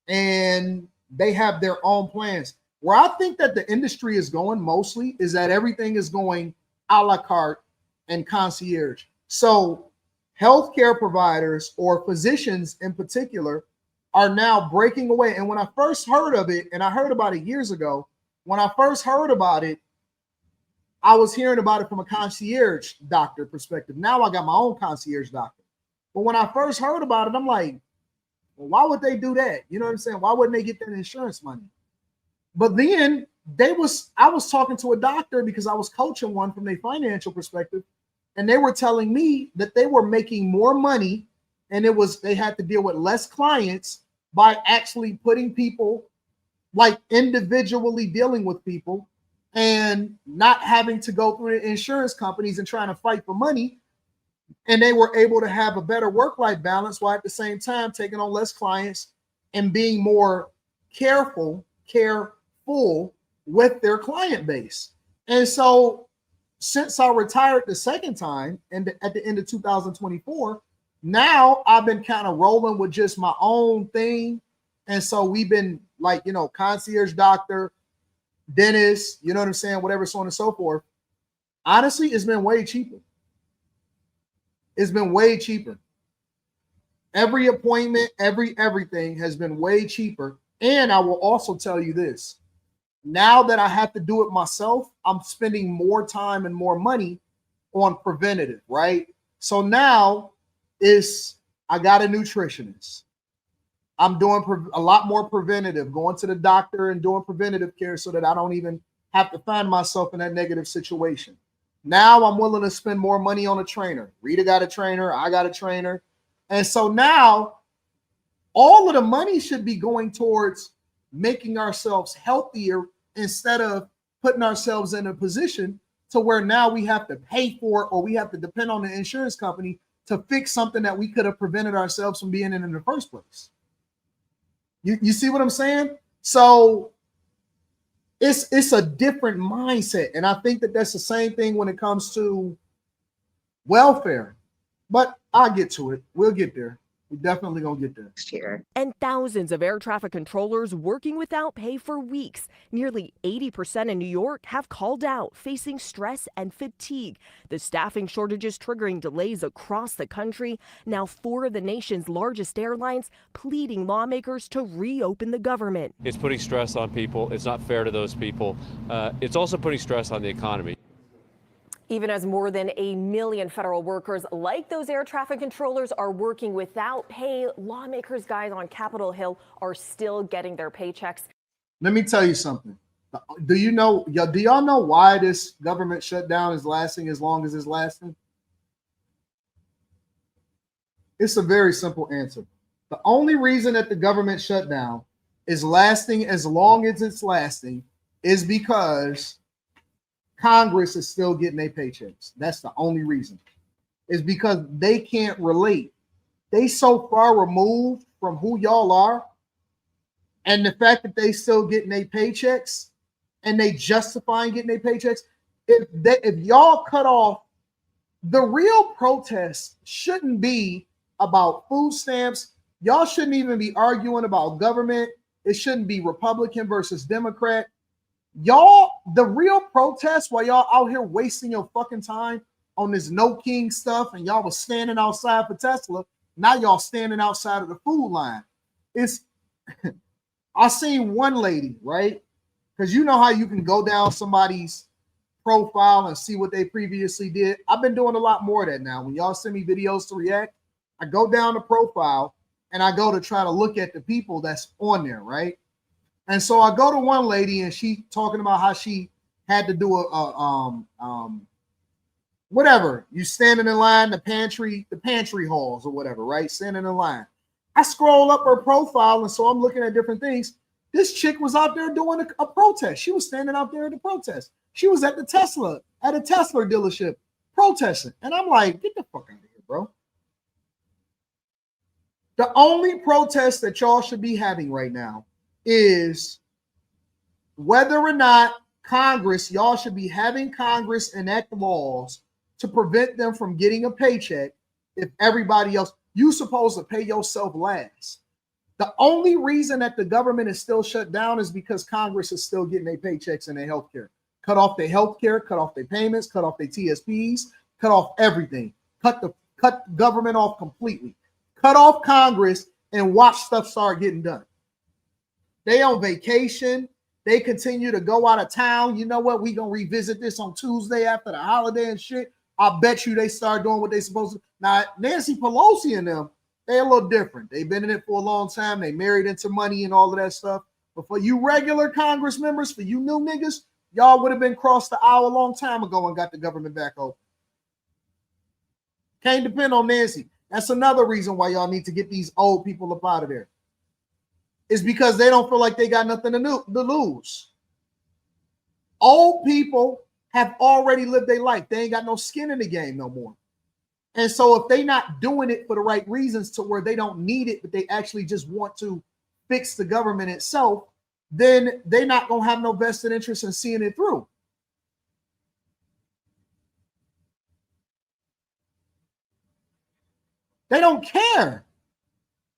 and they have their own plans. Where I think that the industry is going mostly is that everything is going a la carte and concierge. So healthcare providers or physicians in particular are now breaking away. And when I first heard of it, and I heard about it years ago, when I first heard about it, I was hearing about it from a concierge doctor perspective. Now I got my own concierge doctor. But when I first heard about it, I'm like, well, why would they do that? You know what I'm saying? Why wouldn't they get that insurance money? But then I was talking to a doctor because I was coaching one from a financial perspective, and they were telling me that they were making more money, and they had to deal with less clients by actually putting people, like individually dealing with people and not having to go through the insurance companies and trying to fight for money. And they were able to have a better work-life balance while at the same time taking on less clients and being more careful with their client base. And so since I retired the second time and at the end of 2024, now I've been kind of rolling with just my own thing. And so we've been like, concierge doctor, dentist, you know what I'm saying? Whatever, so on and so forth. Honestly, it's been way cheaper. It's been way cheaper. Every appointment, everything has been way cheaper. And I will also tell you this. Now that I have to do it myself, I'm spending more time and more money on preventative, right? So now I got a nutritionist. I'm doing a lot more preventative, going to the doctor and doing preventative care so that I don't even have to find myself in that negative situation. Now I'm willing to spend more money on a trainer. Rita got a trainer. I got a trainer. And so now all of the money should be going towards making ourselves healthier instead of putting ourselves in a position to where now we have to pay for it or we have to depend on the insurance company to fix something that we could have prevented ourselves from being in the first place. You see what I'm saying? So it's a different mindset. And I think that that's the same thing when it comes to welfare. But I'll get to it. We'll get there. We're definitely going to get there. Next year. And thousands of air traffic controllers working without pay for weeks. Nearly 80% in New York have called out, facing stress and fatigue. The staffing shortages triggering delays across the country. Now 4 of the nation's largest airlines pleading lawmakers to reopen the government. It's putting stress on people. It's not fair to those people. It's also putting stress on the economy. Even as more than 1 million federal workers like those air traffic controllers are working without pay, lawmakers, guys, on Capitol Hill are still getting their paychecks. Let me tell you something. Do y'all know why this government shutdown is lasting as long as it's lasting? It's a very simple answer. The only reason that the government shutdown is lasting as long as it's lasting is because Congress is still getting their paychecks. That's the only reason. Is because they can't relate. They so far removed from who y'all are, and the fact that they still getting their paychecks and they justifying getting their paychecks. If y'all cut off, the real protest shouldn't be about food stamps. Y'all shouldn't even be arguing about government. It shouldn't be Republican versus Democrat. Y'all, the real protest while y'all out here wasting your fucking time on this no king stuff and y'all was standing outside for Tesla, now y'all standing outside of the food line. I seen one lady, right? Because you know how you can go down somebody's profile and see what they previously did. I've been doing a lot more of that now. When y'all send me videos to react, I go down the profile and I go to try to look at the people that's on there, right? And so I go to one lady and she talking about how she had to do whatever. You standing in line, the pantry halls or whatever, right? Standing in line. I scroll up her profile and so I'm looking at different things. This chick was out there doing a protest. She was standing out there at the protest. She was at a Tesla dealership protesting. And I'm like, get the fuck out of here, bro. The only protest that y'all should be having right now is whether or not y'all should be having Congress enact laws to prevent them from getting a paycheck if everybody else, you supposed to pay yourself last. The only reason that the government is still shut down is because Congress is still getting their paychecks and their health care. Cut off their health care, cut off their payments, cut off their TSPs, cut off everything. Cut government off completely. Cut off Congress and watch stuff start getting done. They on vacation. They continue to go out of town. You know what? We going to revisit this on Tuesday after the holiday and shit. I bet you they start doing what they supposed to. Now, Nancy Pelosi and them, they a little different. They've been in it for a long time. They married into money and all of that stuff. But for you regular Congress members, for you new niggas, y'all would have been crossed the aisle a long time ago and got the government back open. Can't depend on Nancy. That's another reason why y'all need to get these old people up out of there. It's because they don't feel like they got nothing to lose. Old people have already lived their life. They ain't got no skin in the game no more. And so if they not doing it for the right reasons to where they don't need it, but they actually just want to fix the government itself, then they're not going to have no vested interest in seeing it through. They don't care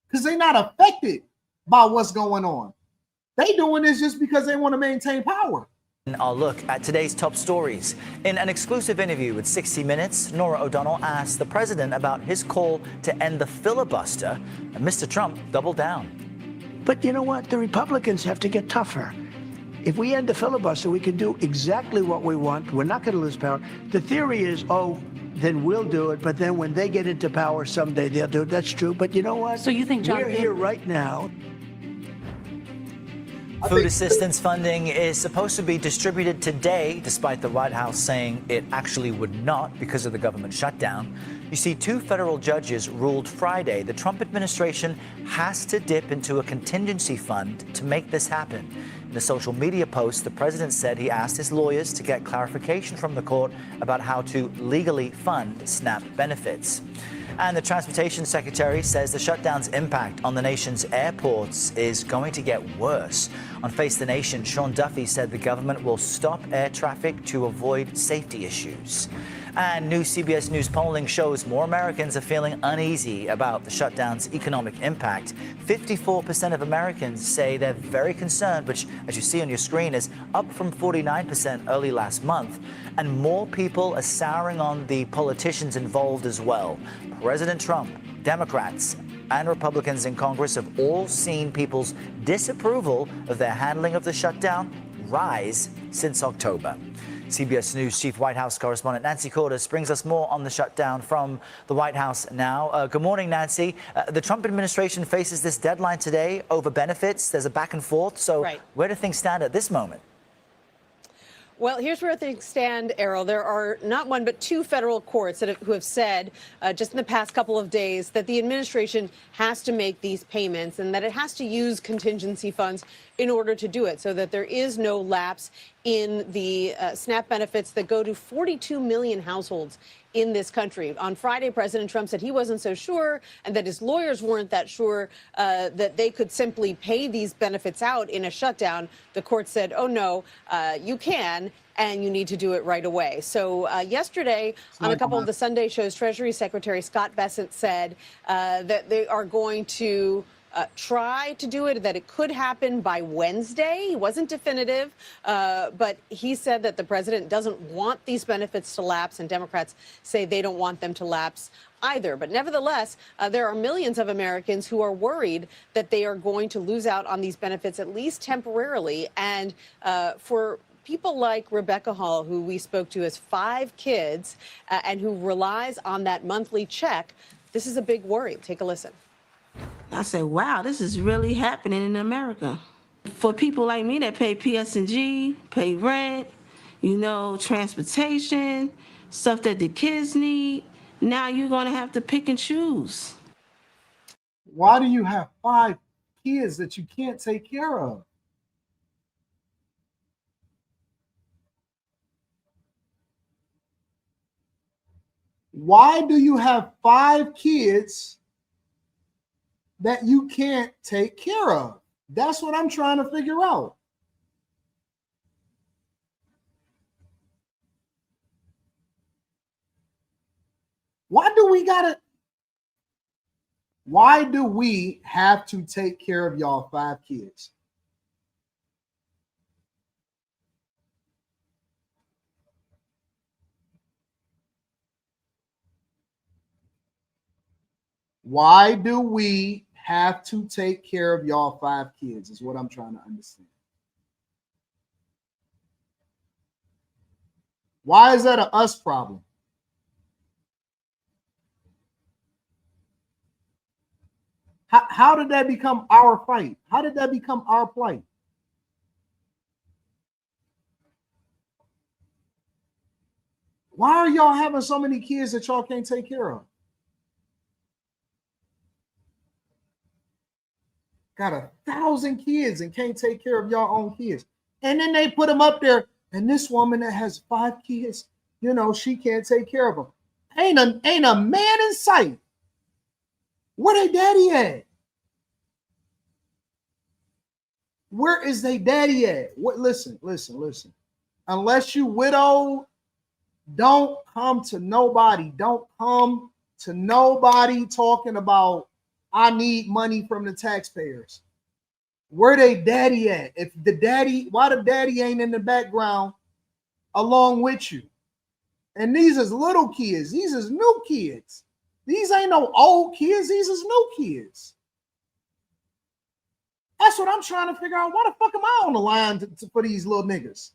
because they're not affected by what's going on. They doing this just because they want to maintain power. I'll look at today's top stories. In an exclusive interview with 60 Minutes, Norah O'Donnell asked the president about his call to end the filibuster, and Mr. Trump doubled down. But you know what? The Republicans have to get tougher. If we end the filibuster, we can do exactly what we want. We're not going to lose power. The theory is, oh, then we'll do it. But then when they get into power someday, they'll do it. That's true. But you know what? So you think John we're here right now. Food assistance funding is supposed to be distributed today, despite the White House saying it actually would not because of the government shutdown. You see, 2 federal judges ruled Friday the Trump administration has to dip into a contingency fund to make this happen. In a social media post, the president said he asked his lawyers to get clarification from the court about how to legally fund SNAP benefits. And the transportation secretary says the shutdown's impact on the nation's airports is going to get worse. On Face the Nation, Sean Duffy said the government will stop air traffic to avoid safety issues. And new CBS News polling shows more Americans are feeling uneasy about the shutdown's economic impact. 54% of Americans say they're very concerned, which, as you see on your screen, is up from 49% early last month. And more people are souring on the politicians involved as well. President Trump, Democrats, and Republicans in Congress have all seen people's disapproval of their handling of the shutdown rise since October. CBS News Chief White House Correspondent Nancy Cordes brings us more on the shutdown from the White House now. Good morning, Nancy. The Trump administration faces this deadline today over benefits. There's a back and forth. So where do things stand at this moment? Well, here's where things stand, Errol. There are not one but 2 federal courts who have said just in the past couple of days that the administration has to make these payments and that it has to use contingency funds in order to do it so that there is no lapse in the SNAP benefits that go to 42 million households in this country. On Friday, President Trump said he wasn't so sure and that his lawyers weren't that sure that they could simply pay these benefits out in a shutdown. The court said, oh, no, you can, and you need to do it right away. So yesterday, on a couple of the Sunday shows, Treasury Secretary Scott Bessent said that they are going to try to do it, that it could happen by Wednesday. He wasn't definitive, but he said that the president doesn't want these benefits to lapse, and Democrats say they don't want them to lapse either. But nevertheless, there are millions of Americans who are worried that they are going to lose out on these benefits, at least temporarily. And for people like Rebecca Hall, who we spoke to, has 5 kids and who relies on that monthly check, this is a big worry. Take a listen. I said, wow, this is really happening in America. For people like me that pay PS&G, pay rent, transportation, stuff that the kids need, now you're going to have to pick and choose. Why do you have 5 kids that you can't take care of? Why do you have 5 kids that you can't take care of? That's what I'm trying to figure out. Why do we have to take care of y'all 5 kids? Why do we have to take care of y'all 5 kids is what I'm trying to understand. Why is that a us problem? How did that become our fight? How did that become our plight? Why are y'all having so many kids that y'all can't take care of? Got 1,000 kids and can't take care of y'all own kids. And then they put them up there. And this woman that has 5 kids, you know, she can't take care of them. Ain't a man in sight. Where they daddy at? Where is they daddy at? What? Listen. Unless you widowed, don't come to nobody. Don't come to nobody talking about I need money from the taxpayers. Where they daddy at? If the daddy, why the daddy ain't in the background along with you? And these is little kids. These is new kids. These ain't no old kids. These is new kids. That's what I'm trying to figure out. Why the fuck am I on the line for these little niggas?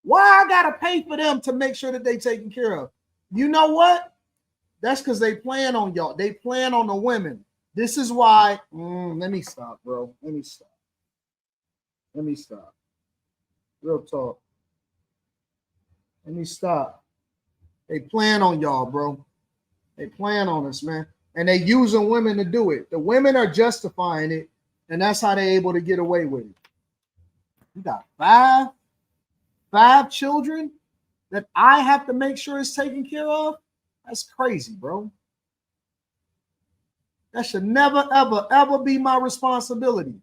Why I gotta pay for them to make sure that they taken care of? You know what? That's because they plan on y'all. They plan on the women. This is why. Let me stop, bro. Let me stop. Real talk. Let me stop. They plan on y'all, bro. They plan on us, man. And they using women to do it. The women are justifying it, and that's how they're able to get away with it. You got five children that I have to make sure is taken care of. That's crazy, bro. That should never, ever, ever be my responsibility.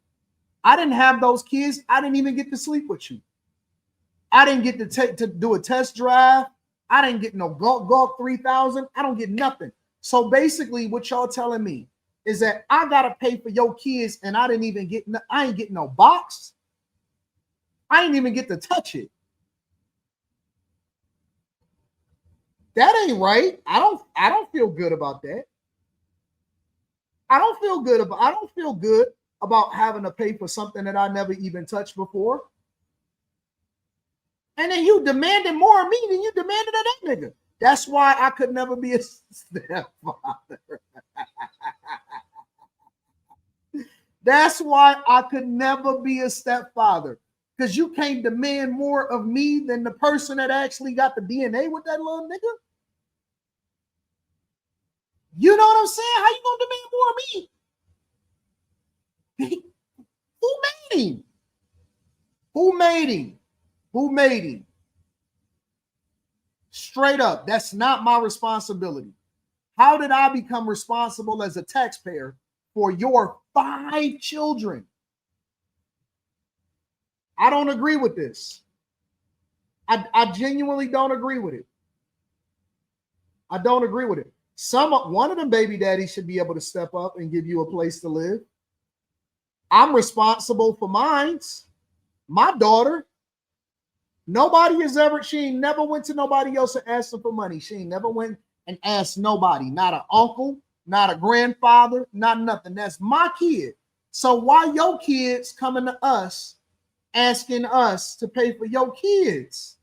I didn't have those kids. I didn't even get to sleep with you. I didn't get to do a test drive. I didn't get no Gulf 3000. I don't get nothing. So basically, what y'all telling me is that I gotta pay for your kids, and I ain't getting no box. I ain't even get to touch it. That ain't right. I don't feel good about that. I don't feel good about having to pay for something that I never even touched before. And then you demanded more of me than you demanded of that nigga. That's why I could never be a stepfather. That's why I could never be a stepfather. Because you can't demand more of me than the person that actually got the DNA with that little nigga. You know what I'm saying? How you gonna demand more of me? Who made him? Who made him? Who made him? Straight up, that's not my responsibility. How did I become responsible as a taxpayer for your 5 children? I don't agree with this. I genuinely don't agree with it. I don't agree with it. One of them baby daddies should be able to step up and give you a place to live. I'm responsible for mine. My daughter, she ain't never went to nobody else and asked them for money. She ain't never went and asked nobody, not an uncle, not a grandfather, not nothing. That's my kid. So why your kids coming to us asking us to pay for your kids?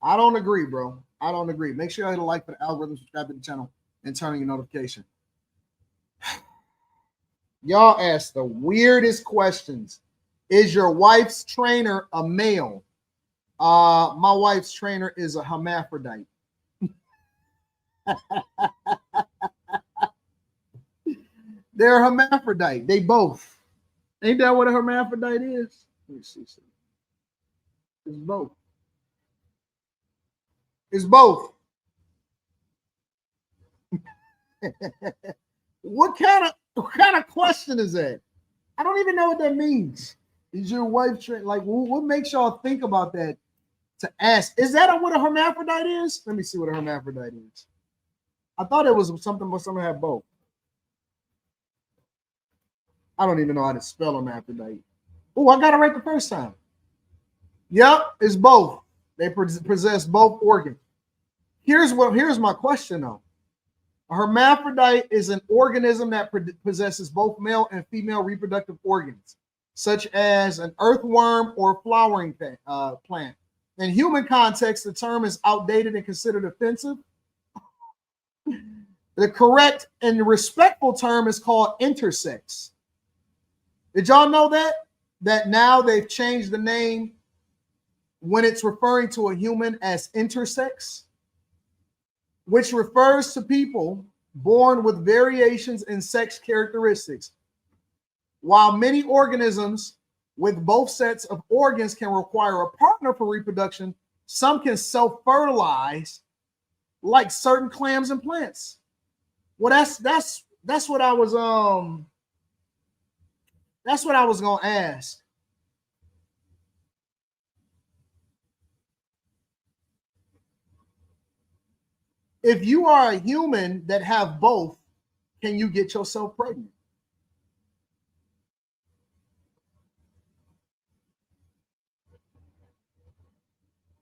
I don't agree, bro. I don't agree. Make sure you hit a like for the algorithm, subscribe to the channel, and turn on your notification. Y'all ask the weirdest questions. Is your wife's trainer a male? My wife's trainer is a hermaphrodite. They're hermaphrodite. They both. Ain't that what a hermaphrodite is? Let me see. It's both. It's both. What kind of question is that? I don't even know what that means. Is your wife trained? Like, what makes y'all think about that to ask? Is that what a hermaphrodite is? Let me see what a hermaphrodite is. I thought it was something, but someone had both. I don't even know how to spell hermaphrodite. Oh, I got it right the first time. Yep, it's both. They possess both organs. Here's my question though. A hermaphrodite is an organism that possesses both male and female reproductive organs, such as an earthworm or flowering plant. In human context, the term is outdated and considered offensive. The correct and respectful term is called intersex. Did y'all know that? That now they've changed the name when it's referring to a human as intersex, which refers to people born with variations in sex characteristics. While many organisms with both sets of organs can require a partner for reproduction, some can self-fertilize, like certain clams and plants. Well, that's what I was gonna ask. If you are a human that have both, can you get yourself pregnant?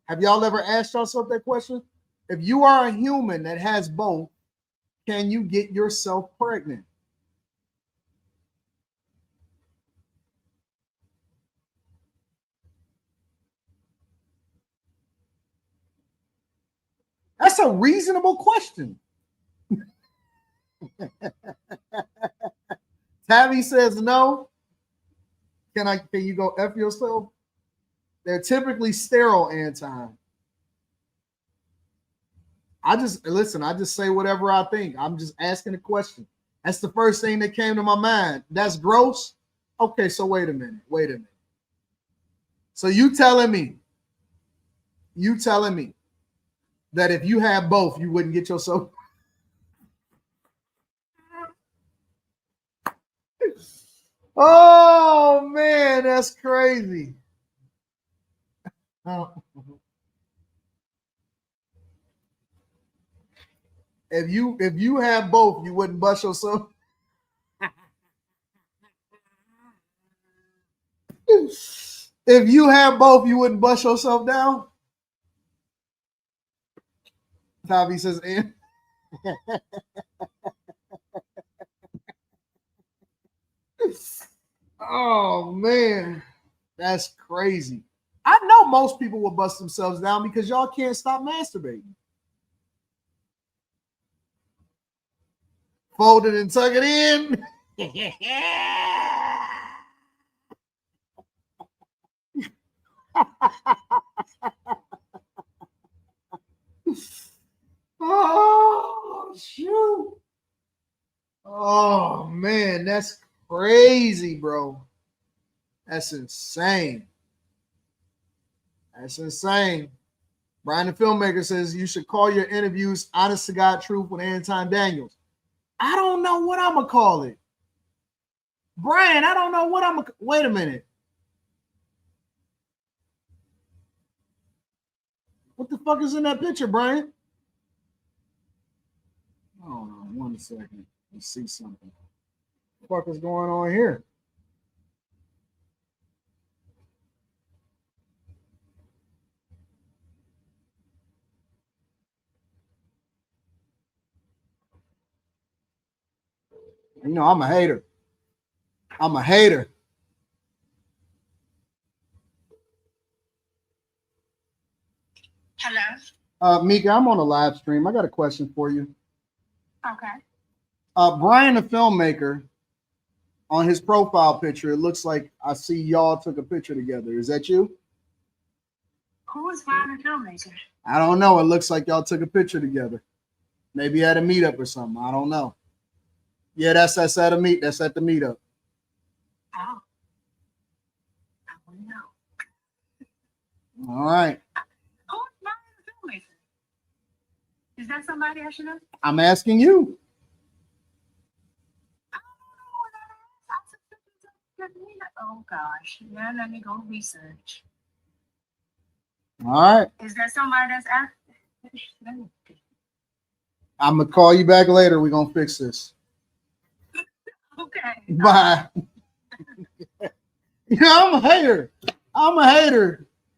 Have y'all ever asked yourself that question? If you are a human that has both, can you get yourself pregnant? That's a reasonable question. Tabby says no. Can you go F yourself? They're typically sterile, Anton. I just say whatever I think. I'm just asking a question. That's the first thing that came to my mind. That's gross. Okay, so wait a minute. So you telling me that if you had both, you wouldn't get yourself. Oh man, that's crazy. If you have both, you wouldn't bust yourself. If you have both, you wouldn't bust yourself down. Tavi says, oh man, that's crazy. I know most people will bust themselves down because y'all can't stop masturbating. Fold it and tuck it in. Oh shoot. Oh man, that's crazy, bro. That's insane. That's insane. Brian the Filmmaker says you should call your interviews Honest to God Truth with Anton Daniels. I don't know what I'm gonna call it. Brian, I don't know what I'm gonna. Wait a minute. What the fuck is in that picture, Brian? Hold on 1 second. Let's see something. What the fuck is going on here? You know, I'm a hater. Hello. Mika, I'm on a live stream. I got a question for you. Okay. Brian, the filmmaker, on his profile picture, it looks like I see y'all took a picture together. Is that you? Who is Brian the Filmmaker? I don't know. It looks like y'all took a picture together. Maybe at a meetup or something. I don't know. Yeah, that's at the meetup. Oh. I don't know. All right. Who is Brian the Filmmaker? Is that somebody I should know? I'm asking you. I don't know. Oh gosh. Now let me go research. All right. Is that somebody that's after? I'm gonna call you back later. We're gonna fix this. Okay. Bye. Yeah, I'm a hater.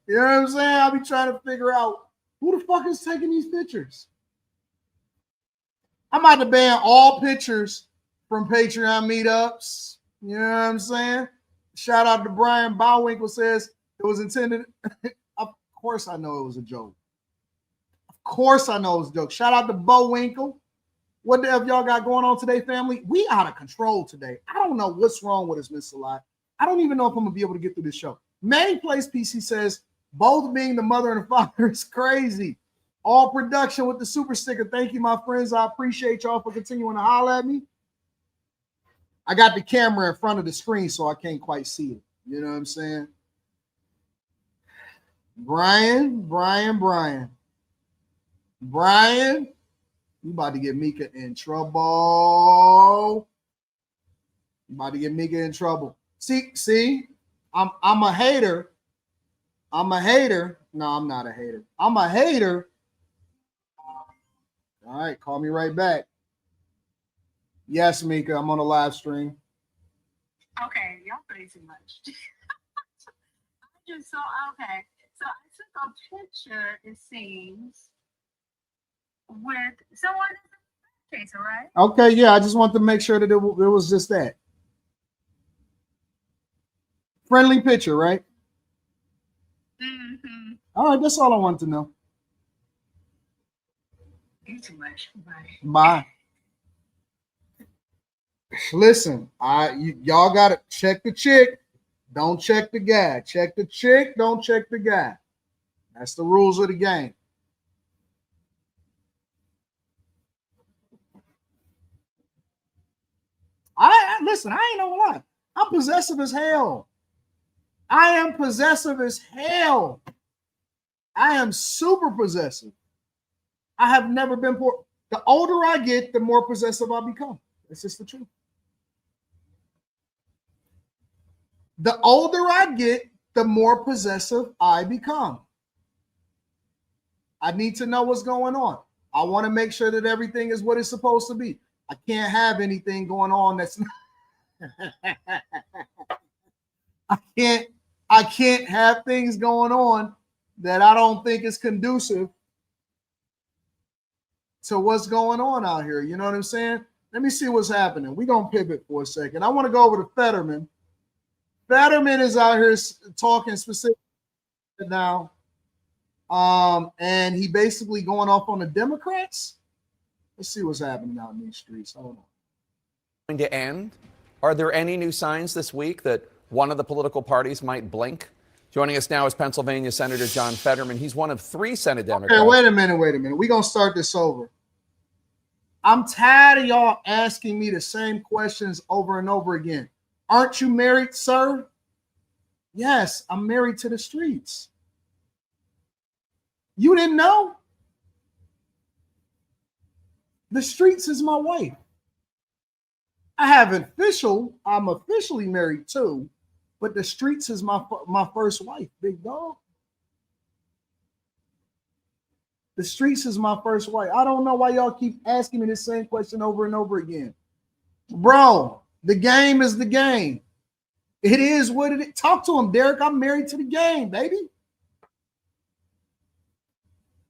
You know what I'm saying? I'll be trying to figure out who the fuck is taking these pictures. I'm about to ban all pictures from Patreon meetups. You know what I'm saying? Shout out to Brian Bowwinkle says it was intended. Of course I know it was a joke. Shout out to Bowwinkle. What the F y'all got going on today, family? We out of control today. I don't know what's wrong with us, Miss Salat. I don't even know if I'm going to be able to get through this show. Manny Plays PC says, Both being the mother and the father is crazy. All production with the super sticker. Thank you, my friends. I appreciate y'all for continuing to holler at me. I got the camera in front of the screen, so I can't quite see it. You know what I'm saying? Brian, you about to get Mika in trouble. You about to get Mika in trouble. See, I'm a hater. I'm a hater. No, I'm not a hater. I'm a hater. All right, call me right back. Yes, Mika, I'm on a live stream. Okay, y'all play too much. Just so okay. So I took a picture, it seems, with someone in the case, all right? Okay, yeah, I just want to make sure that it was just that. Friendly picture, right? Mm-hmm. All right, that's all I wanted to know. You too much. Bye. Listen, y'all gotta check the chick. Don't check the guy. Check the chick. Don't check the guy. That's the rules of the game. Listen, I ain't gonna lie. I'm possessive as hell. I am possessive as hell. I am super possessive. I have never been poor. The older I get, the more possessive I become. That's just the truth. The older I get, the more possessive I become. I need to know what's going on. I want to make sure that everything is what it's supposed to be. I can't have anything going on that's not. I can't have things going on that I don't think is conducive to what's going on out here. You know what I'm saying? Let me see what's happening. We're going to pivot for a second. I want to go over to Fetterman. Fetterman is out here talking specifically now. And he basically going off on the Democrats. Let's see what's happening out in these streets. Hold on. Going to end? Are there any new signs this week that one of the political parties might blink? Joining us now is Pennsylvania Senator John Fetterman. He's one of 3 Senate Democrats. Okay, wait a minute. We're going to start this over. I'm tired of y'all asking me the same questions over and over again. Aren't you married, sir? Yes, I'm married to the streets. You didn't know? The streets is my wife. I'm officially married too, but the streets is my first wife, big dog. The streets is my first wife. I don't know why y'all keep asking me the same question over and over again. Bro, the game is the game. It is what it is. Talk to him, Derek. I'm married to the game, baby.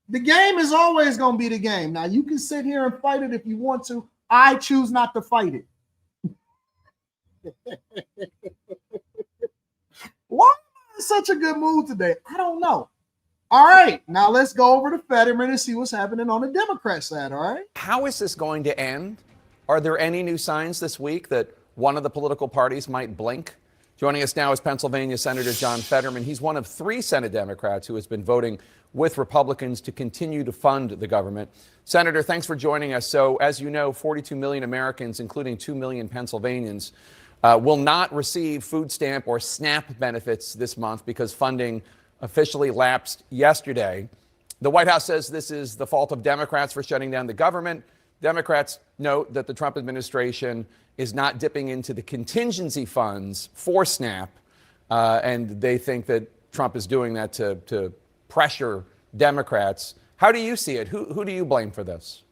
The game is always going to be the game. Now, you can sit here and fight it if you want to. I choose not to fight it. Why am I in such a good mood today? I don't know. All right, now let's go over to Fetterman and see what's happening on the Democrat side, all right? How is this going to end? Are there any new signs this week that one of the political parties might blink? Joining us now is Pennsylvania Senator John Fetterman. He's one of 3 Senate Democrats who has been voting with Republicans to continue to fund the government. Senator, thanks for joining us. So, as you know, 42 million Americans, including 2 million Pennsylvanians, will not receive food stamp or SNAP benefits this month because funding officially lapsed yesterday. The White House says this is the fault of Democrats for shutting down the government. Democrats note that the Trump administration is not dipping into the contingency funds for SNAP, and they think that Trump is doing that to pressure Democrats. How do you see it? Who do you blame for this?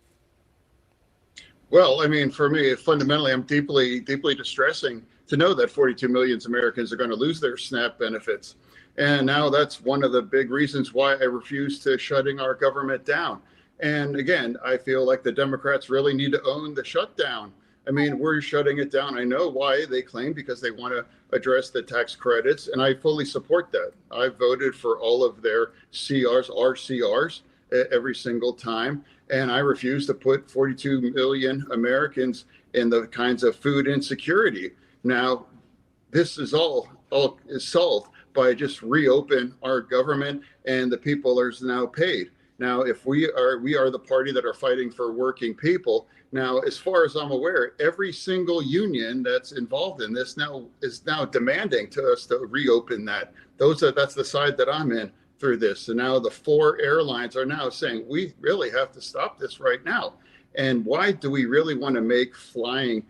Well, I mean, for me, fundamentally, I'm deeply distressing to know that 42 million Americans are going to lose their SNAP benefits. And now that's one of the big reasons why I refuse to shutting our government down. And again, I feel like the Democrats really need to own the shutdown. I mean, we're shutting it down. I know why they claim, because they want to address the tax credits, and I fully support that. I voted for all of their RCRs every single time, and I refuse to put 42 million Americans in the kinds of food insecurity. Now, this is all is solved by just reopen our government, and the people are now paid. Now, if we are the party that are fighting for working people. Now, as far as I'm aware, every single union that's involved in this is now demanding to us to reopen that. That's the side that I'm in through this. And now the 4 airlines are now saying we really have to stop this right now. And why do we really want to make flying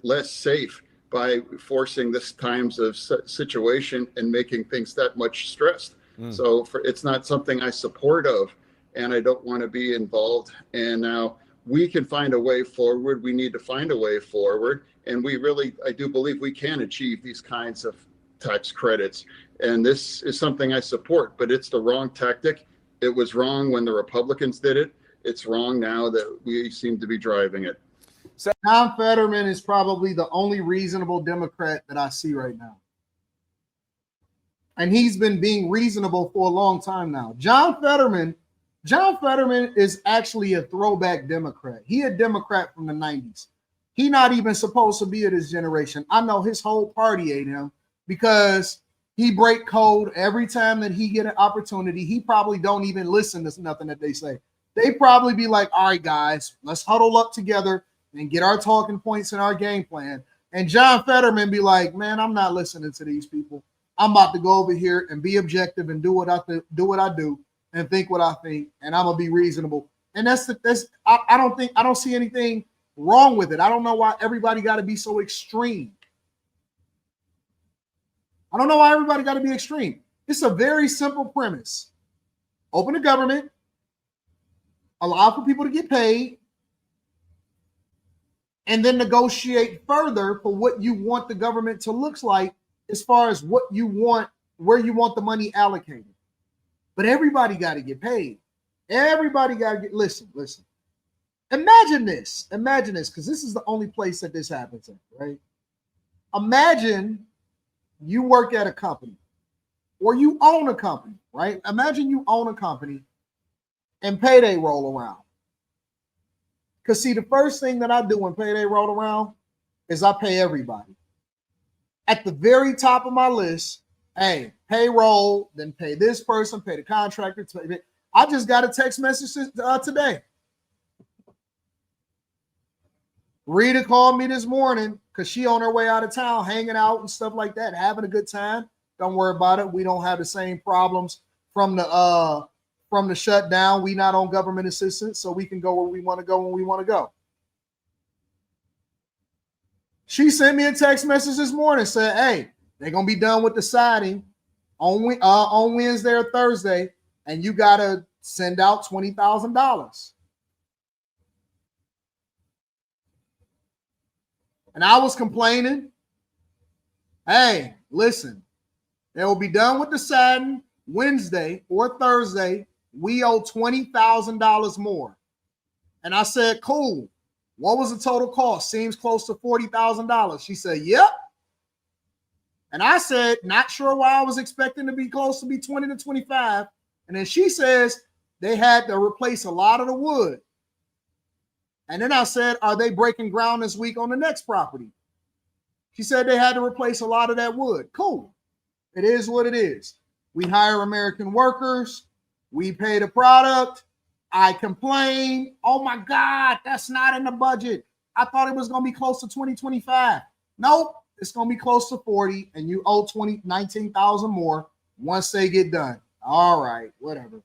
less safe by forcing this times of situation and making things that much stressed? So it's not something I support of, and I don't want to be involved. And now we can find a way forward. We need to find a way forward. And I do believe we can achieve these kinds of tax credits. And this is something I support, but it's the wrong tactic. It was wrong when the Republicans did it. It's wrong now that we seem to be driving it. John Fetterman is probably the only reasonable Democrat that I see right now. And he's been being reasonable for a long time now. John Fetterman is actually a throwback Democrat. He a Democrat from the 90s. He not even supposed to be of this generation. I know his whole party ate him because he break code every time that he get an opportunity. He probably don't even listen to nothing that they say. They probably be like, all right, guys, let's huddle up together and get our talking points and our game plan. And John Fetterman be like, man, I'm not listening to these people. I'm about to go over here and be objective and do what I do and think what I think, and I'm gonna be reasonable. And I don't see anything wrong with it. I don't know why everybody got to be so extreme. I don't know why everybody got to be extreme. It's a very simple premise. Open the government, allow for people to get paid, and then negotiate further for what you want the government to look like as far as what you want, where you want the money allocated. But everybody got to get paid. Everybody got to get, listen. Imagine this, because this is the only place that this happens in, right? Imagine you work at a company or you own a company, right? Imagine you own a company and payday roll around. Because see, the first thing that I do when payday roll around is I pay everybody. At the very top of my list, hey, payroll, then pay this person, pay the contractor. I just got a text message today. Rita called me this morning because she on her way out of town, hanging out and stuff like that, having a good time. Don't worry about it. We don't have the same problems from the shutdown. We not on government assistance, so we can go where we want to go when we want to go. She sent me a text message this morning, said, hey, they're going to be done with the siding on Wednesday or Thursday, and you got to send out $20,000. And I was complaining, hey, listen, they will be done with the siding Wednesday or Thursday. We owe $20,000 more. And I said, cool. What was the total cost? Seems close to $40,000. She said, yep. And I said, not sure why I was expecting to be close to be 20 to 25. And then she says they had to replace a lot of the wood. And then I said, are they breaking ground this week on the next property? She said they had to replace a lot of that wood. Cool. It is what it is. We hire American workers. We pay the product. I complain. Oh my God, that's not in the budget. I thought it was going to be close to 2025. Nope, it's going to be close to 40, and you owe 19,000 more once they get done. All right, whatever.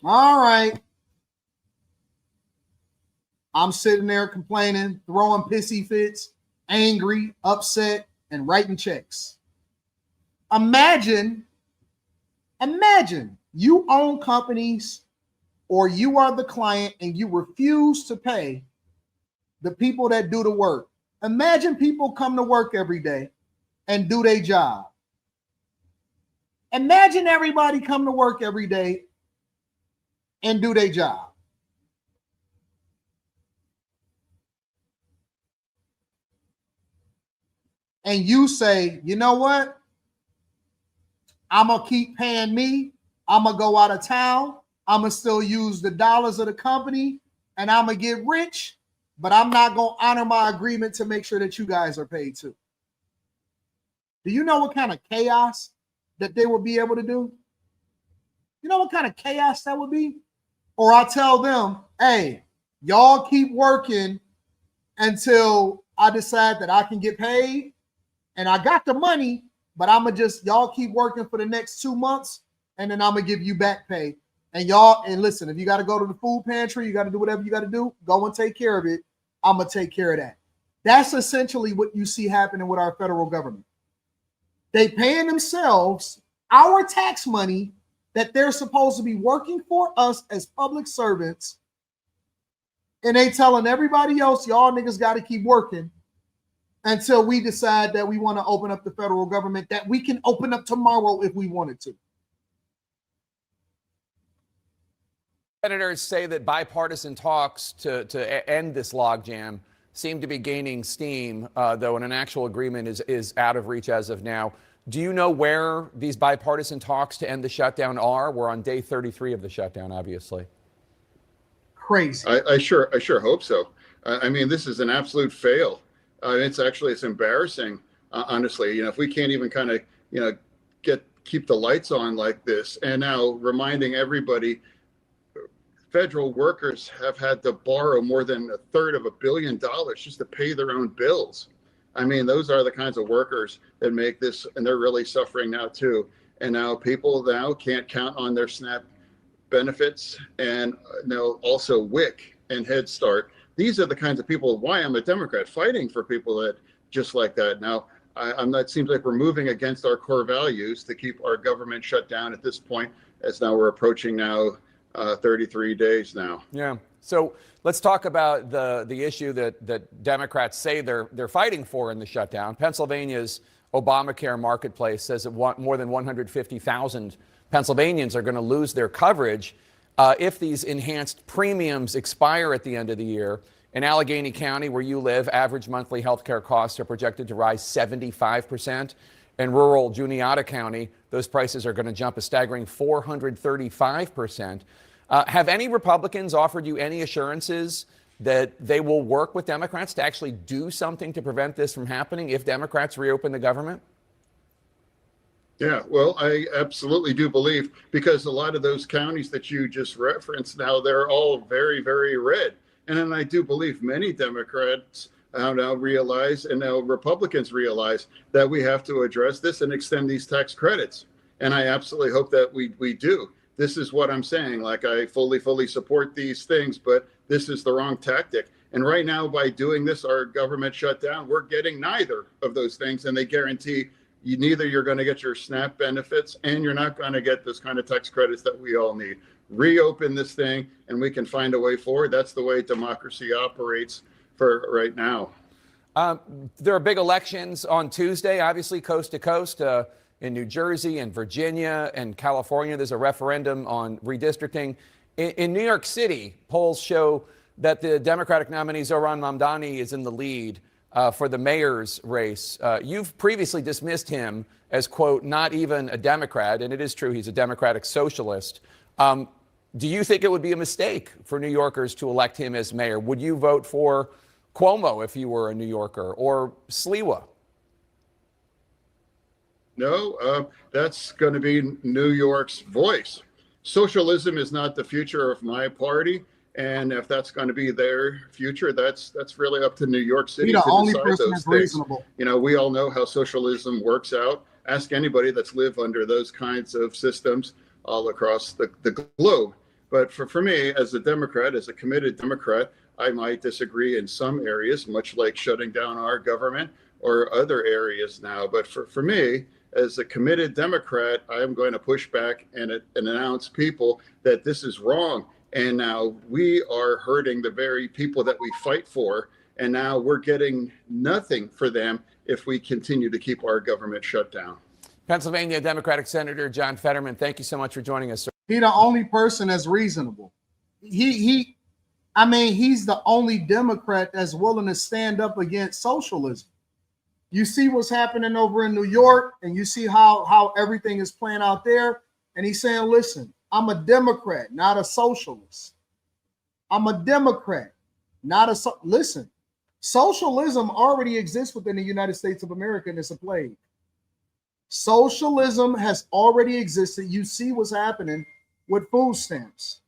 All right. I'm sitting there complaining, throwing pissy fits, angry, upset, and writing checks. Imagine you own companies or you are the client and you refuse to pay the people that do the work. Imagine people come to work every day and do their job. Imagine everybody come to work every day and do their job. And you say, you know what? I'm going to keep paying me. I'm going to go out of town. I'm going to still use the dollars of the company and I'm going to get rich, but I'm not going to honor my agreement to make sure that you guys are paid too. Do you know what kind of chaos that they would be able to do? You know what kind of chaos that would be? Or I tell them, hey, y'all keep working until I decide that I can get paid and I got the money, but y'all keep working for the next 2 months and then I'm gonna give you back pay. And listen, if you got to go to the food pantry, you got to do whatever you got to do, go and take care of it. I'm gonna take care of that. That's essentially what you see happening with our federal government. They paying themselves our tax money that they're supposed to be working for us as public servants. And they telling everybody else, y'all niggas got to keep working until we decide that we want to open up the federal government, that we can open up tomorrow if we wanted to. Senators say that bipartisan talks to end this logjam seem to be gaining steam, though an actual agreement is out of reach as of now. Do you know where these bipartisan talks to end the shutdown are? We're on day 33 of the shutdown, obviously. Crazy. I sure hope so. I mean, this is an absolute fail. It's embarrassing, honestly. If we can't even kind of, keep the lights on like this, and now reminding everybody, federal workers have had to borrow more than $1/3 billion just to pay their own bills. I mean, those are the kinds of workers that make this, and they're really suffering now too. And now people can't count on their SNAP benefits, and now also WIC and Head Start. These are the kinds of people, why I'm a Democrat, fighting for people that just like that. Now, it seems like we're moving against our core values to keep our government shut down at this point, as now we're approaching 33 days now. Yeah. So let's talk about the issue that Democrats say they're fighting for in the shutdown. Pennsylvania's Obamacare marketplace says that more than 150,000 Pennsylvanians are going to lose their coverage if these enhanced premiums expire at the end of the year. In Allegheny County, where you live, average monthly health care costs are projected to rise 75%. In rural Juniata County, those prices are going to jump a staggering 435%. Have any Republicans offered you any assurances that they will work with Democrats to actually do something to prevent this from happening if Democrats reopen the government? Yeah, well, I absolutely do believe, because a lot of those counties that you just referenced now, they're all very, very red. And then I do believe many Democrats now realize, and now Republicans realize, that we have to address this and extend these tax credits. And I absolutely hope that we do. This is what I'm saying. Like, I fully support these things, but this is the wrong tactic. And right now, by doing this, our government shut down, we're getting neither of those things. And they guarantee neither you're going to get your SNAP benefits and you're not going to get this kind of tax credits that we all need. Reopen this thing and we can find a way forward. That's the way democracy operates for right now. There are big elections on Tuesday, obviously coast to coast. In New Jersey and Virginia and California, there's a referendum on redistricting. In New York City, polls show that the Democratic nominee Zohran Mamdani is in the lead for the mayor's race. You've previously dismissed him as, quote, not even a Democrat, and it is true he's a Democratic socialist. Do you think it would be a mistake for New Yorkers to elect him as mayor? Would you vote for Cuomo if you were a New Yorker, or Sliwa? No, that's going to be New York's voice. Socialism is not the future of my party. And if that's going to be their future, that's really up to New York City to decide those things. Reasonable. We all know how socialism works out. Ask anybody that's lived under those kinds of systems all across the globe. But for me, as a Democrat, as a committed Democrat, I might disagree in some areas, much like shutting down our government or other areas now. But for me, as a committed Democrat, I'm going to push back and announce people that this is wrong. And now we are hurting the very people that we fight for. And now we're getting nothing for them if we continue to keep our government shut down. Pennsylvania Democratic Senator John Fetterman, thank you so much for joining us, sir. He's the only person that's reasonable. He's the only Democrat that's willing to stand up against socialism. You see what's happening over in New York, and you see how everything is playing out there. And he's saying, listen, I'm a Democrat, not a socialist. I'm a Democrat, not a listen. Socialism already exists within the United States of America, and it's a plague. Socialism has already existed. You see what's happening with food stamps.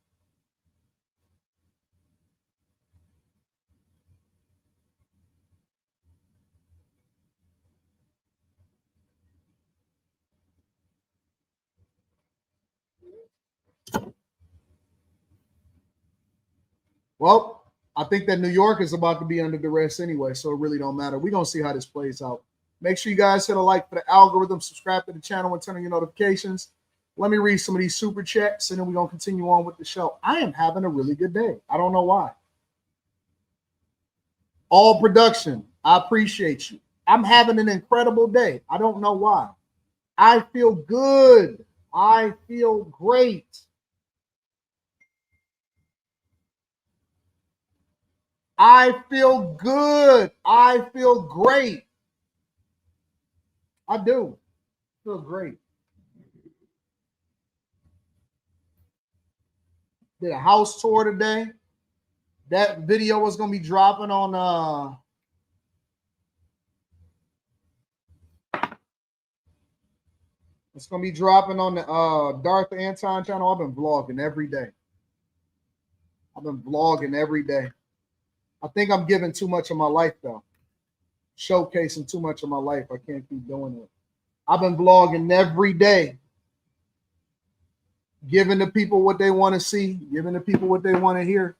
Well, I think that New York is about to be under duress anyway, so it really don't matter. We're going to see how this plays out. Make sure you guys hit a like for the algorithm, subscribe to the channel, and turn on your notifications. Let me read some of these super chats, and then we're going to continue on with the show. I am having a really good day. I don't know why. All production, I appreciate you. I'm having an incredible day. I don't know why. I feel good. I feel great. I feel good. I feel great. I do. Feel great. Did a house tour today. That video is going to be dropping on it's going to be dropping on the Darth Anton channel. I've been vlogging every day. I think I'm giving too much of my life, though. Showcasing too much of my life. I can't keep doing it. I've been vlogging every day. Giving the people what they want to see. Giving the people what they want to hear.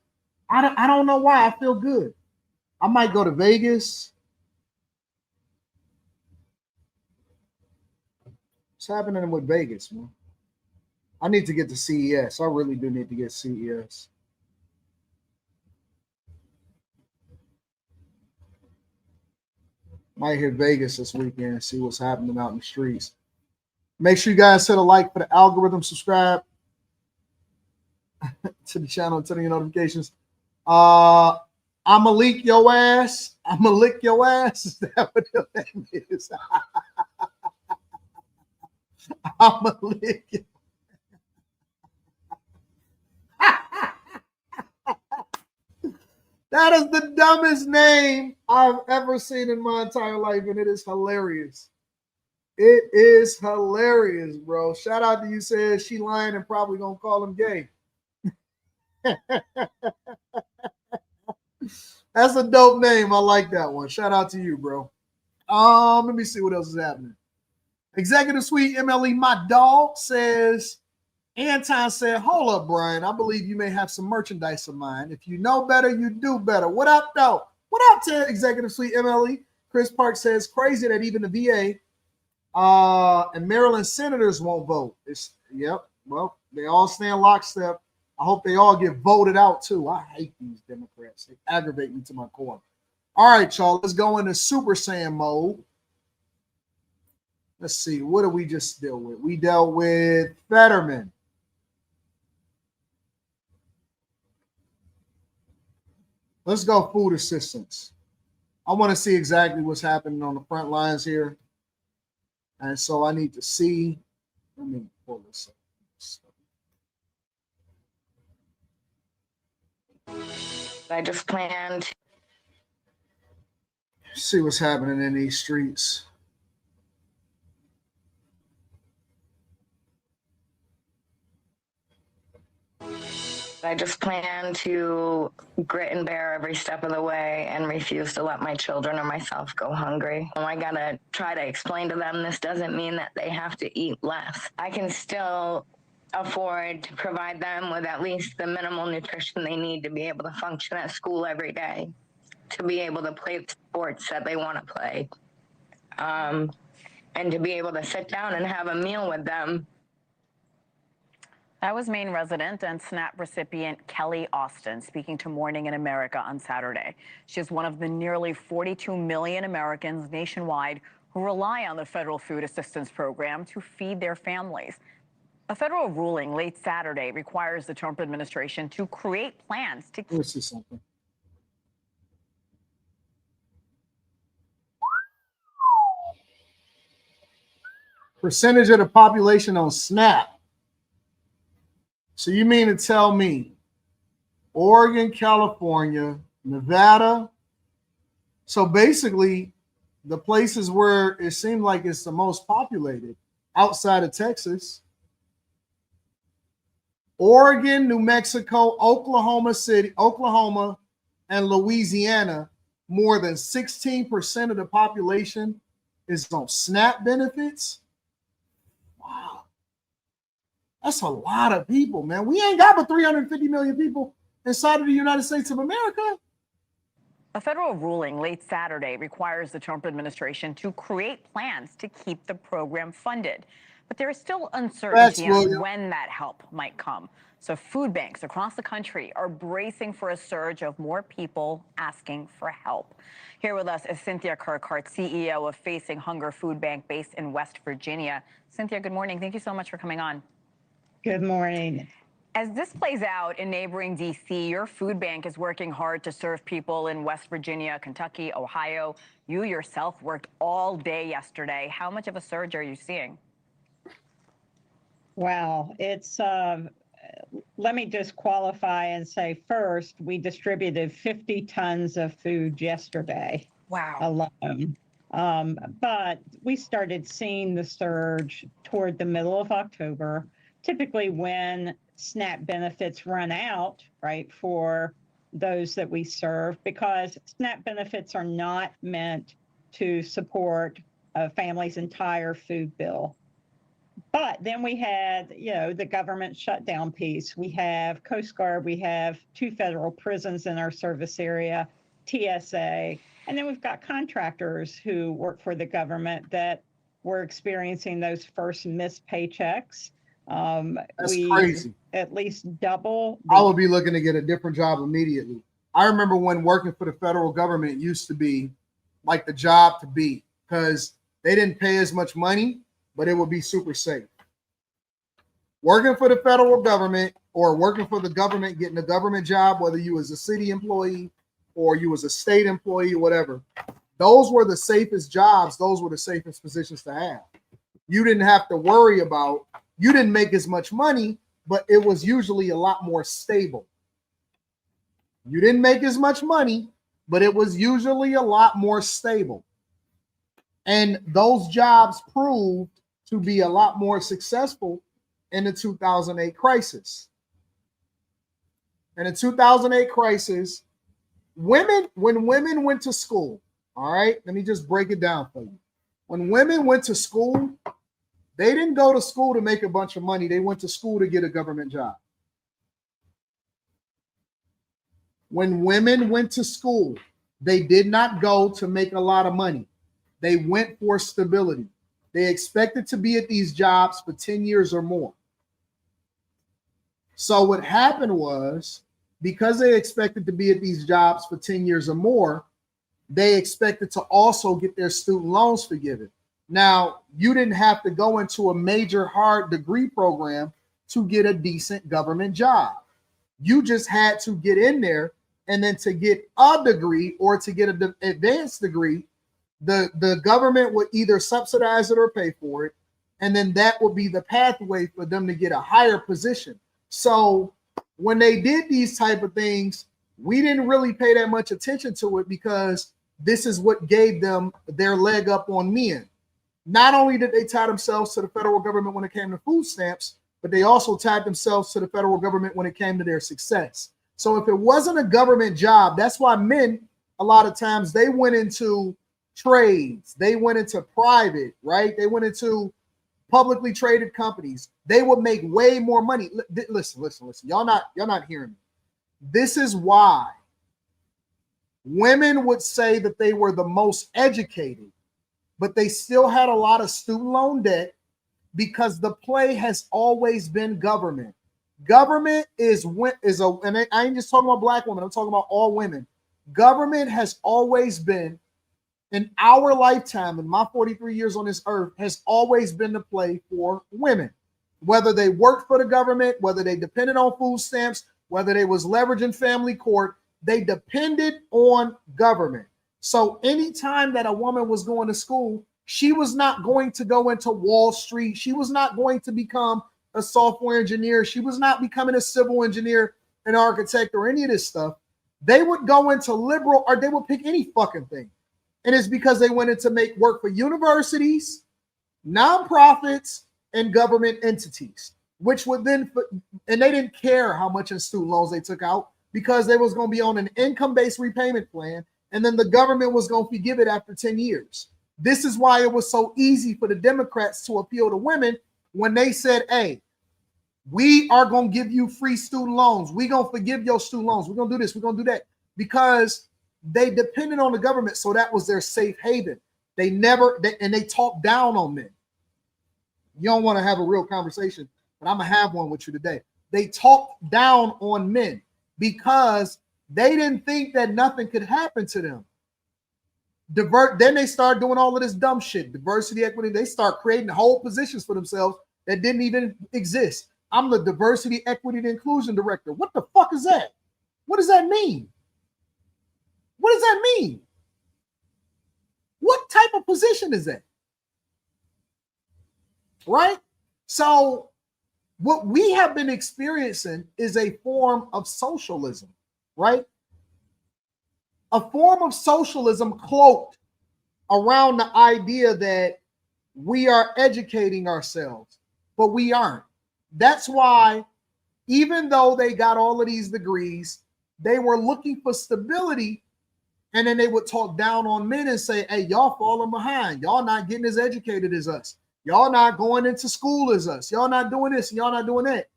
I don't know why. I feel good. I might go to Vegas. What's happening with Vegas, man? I need to get to CES. I really do need to get CES. Might hit Vegas this weekend and see what's happening out in the streets. Make sure you guys hit a like for the algorithm, subscribe to the channel, and turn on your notifications. I'ma leak your ass. I'ma lick your ass. Is that what your name is? I'ma lick you. That is the dumbest name I've ever seen in my entire life, and it is hilarious. It is hilarious, bro. Shout out to you, says she lying and probably gonna call him gay. That's a dope name. I like that one. Shout out to you, bro. Let me see what else is happening. Executive Suite MLE, my dog, says, Anton said, hold up, Brian. I believe you may have some merchandise of mine. If you know better, you do better. What up, though? What up to Executive Suite MLE? Chris Park says, crazy that even the VA and Maryland senators won't vote. Yep. Well, they all stand lockstep. I hope they all get voted out, too. I hate these Democrats. They aggravate me to my core. All right, y'all. Let's go into Super Saiyan mode. Let's see. What did we just deal with? We dealt with Fetterman. Let's go food assistance. I want to see exactly what's happening on the front lines here. And so I need to see. Let me pull this up. I just planned. See what's happening in these streets. I just plan to grit and bear every step of the way and refuse to let my children or myself go hungry. I gotta try to explain to them this doesn't mean that they have to eat less. I can still afford to provide them with at least the minimal nutrition they need to be able to function at school every day, to be able to play the sports that they want to play, and to be able to sit down and have a meal with them. That was Maine resident and SNAP recipient Kelly Austin speaking to Morning in America on Saturday. She is one of the nearly 42 million Americans nationwide who rely on the federal food assistance program to feed their families. A federal ruling late Saturday requires the Trump administration to create plans to... Let me see something. Percentage of the population on SNAP. So you mean to tell me Oregon, California, Nevada. So basically, the places where it seemed like it's the most populated outside of Texas. Oregon, New Mexico, Oklahoma City, Oklahoma, and Louisiana, more than 16% of the population is on SNAP benefits. Wow. That's a lot of people, man. We ain't got but 350 million people inside of the United States of America. A federal ruling late Saturday requires the Trump administration to create plans to keep the program funded. But there is still uncertainty on when that help might come. So food banks across the country are bracing for a surge of more people asking for help. Here with us is Cynthia Kirkhart, CEO of Facing Hunger Food Bank based in West Virginia. Cynthia, good morning. Thank you so much for coming on. Good morning. As this plays out in neighboring D.C., your food bank is working hard to serve people in West Virginia, Kentucky, Ohio. You yourself worked all day yesterday. How much of a surge are you seeing? Wow, it's, let me just qualify and say first, we distributed 50 tons of food yesterday. Wow. Alone. But we started seeing the surge toward the middle of October, typically when SNAP benefits run out, right, for those that we serve, because SNAP benefits are not meant to support a family's entire food bill. But then we had, you know, the government shutdown piece. We have Coast Guard, we have 2 federal prisons in our service area, TSA, and then we've got contractors who work for the government that were experiencing those first missed paychecks. That's crazy. At least double. I would be looking to get a different job immediately. I remember when working for the federal government used to be like the job to be, because they didn't pay as much money, but it would be super safe. Working for the federal government or working for the government, getting a government job, whether you was a city employee or you was a state employee, whatever, those were the safest jobs. Those were the safest positions to have. You didn't have to worry about, you didn't make as much money, but it was usually a lot more stable. You didn't make as much money, but it was usually a lot more stable. And those jobs proved to be a lot more successful in the 2008 crisis. In the 2008 crisis, when women went to school, all right, let me just break it down for you. When women went to school, they didn't go to school to make a bunch of money. They went to school to get a government job. When women went to school, they did not go to make a lot of money. They went for stability. They expected to be at these jobs for 10 years or more. So what happened was, because they expected to be at these jobs for 10 years or more, they expected to also get their student loans forgiven. Now, you didn't have to go into a major hard degree program to get a decent government job. You just had to get in there, and then to get a degree or to get an advanced degree, the government would either subsidize it or pay for it, and then that would be the pathway for them to get a higher position. So when they did these type of things, we didn't really pay that much attention to it because this is what gave them their leg up on men. Not only did they tie themselves to the federal government when it came to food stamps, but they also tied themselves to the federal government when it came to their success. So if it wasn't a government job, that's why men, a lot of times, they went into trades, they went into private, right? They went into publicly traded companies. They would make way more money. Listen. Y'all not hearing me. This is why women would say that they were the most educated, but they still had a lot of student loan debt because the play has always been government. Government and I ain't just talking about black women, I'm talking about all women. Government has always been, in our lifetime, in my 43 years on this earth, has always been the play for women. Whether they worked for the government, whether they depended on food stamps, whether they was leveraging family court, they depended on government. So anytime that a woman was going to school, she was not going to go into Wall Street. She was not going to become a software engineer. She was not becoming a civil engineer, an architect, or any of this stuff. They would go into liberal, or they would pick any fucking thing. And it's because they wanted to make work for universities, nonprofits, and government entities, which would then, and they didn't care how much in student loans they took out because they was going to be on an income-based repayment plan, and then the government was going to forgive it after 10 years. This is why it was so easy for the Democrats to appeal to women when they said, hey, we are going to give you free student loans. We're going to forgive your student loans. We're going to do this. We're going to do that. Because they depended on the government, so that was their safe haven. They talked down on men. You don't want to have a real conversation, but I'm going to have one with you today. They talked down on men because they didn't think that nothing could happen to them. Then they start doing all of this dumb shit, diversity, equity. They start creating whole positions for themselves that didn't even exist. I'm the diversity, equity, and inclusion director. What the fuck is that? What does that mean? What does that mean? What type of position is that? Right? So what we have been experiencing is a form of socialism, right? A form of socialism cloaked around the idea that we are educating ourselves, but we aren't. That's why, even though they got all of these degrees, they were looking for stability, and then they would talk down on men and say, hey, y'all falling behind. Y'all not getting as educated as us. Y'all not going into school as us. Y'all not doing this, and y'all not doing that.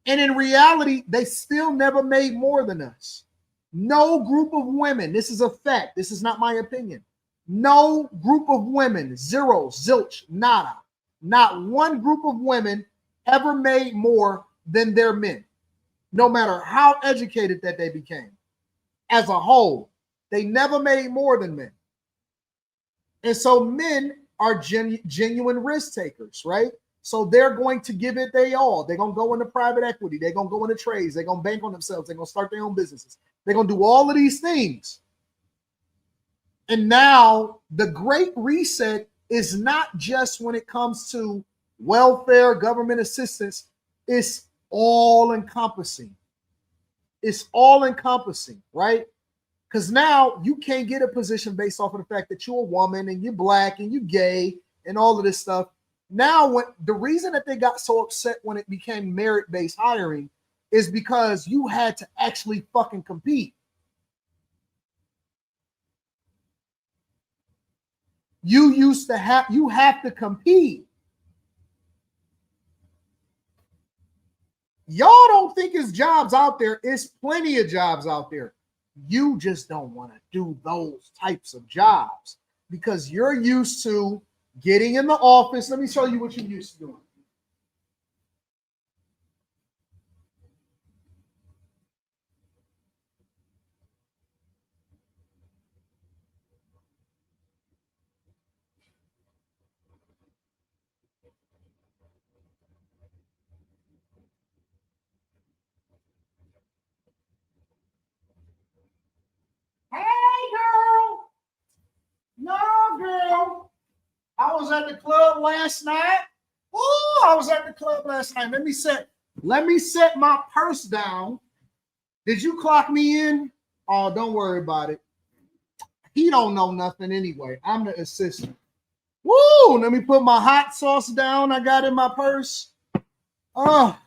And in reality, they still never made more than us. No group of women, this is a fact, this is not my opinion. No group of women, zero, zilch, nada, not one group of women ever made more than their men, no matter how educated that they became. As a whole, they never made more than men. And so men are genuine risk takers, right? So they're going to give it their all. They're going to go into private equity. They're going to go into trades. They're going to bank on themselves. They're going to start their own businesses. They're going to do all of these things. And now the Great Reset is not just when it comes to welfare, government assistance. It's all encompassing. It's all encompassing, right? Because now you can't get a position based off of the fact that you're a woman and you're black and you're gay and all of this stuff. Now, the reason that they got so upset when it became merit-based hiring is because you had to actually fucking compete. You have to compete. Y'all don't think it's jobs out there. It's plenty of jobs out there. You just don't want to do those types of jobs because you're used to getting in the office. Let me show you what you're used to doing. Hey, girl. No, girl. I was at the club last night. Oh, I was at the club last night. Let me set my purse down. Did you clock me in? Oh, don't worry about it. He don't know nothing anyway. I'm the assistant. Woo! Let me put my hot sauce down I got in my purse. Oh,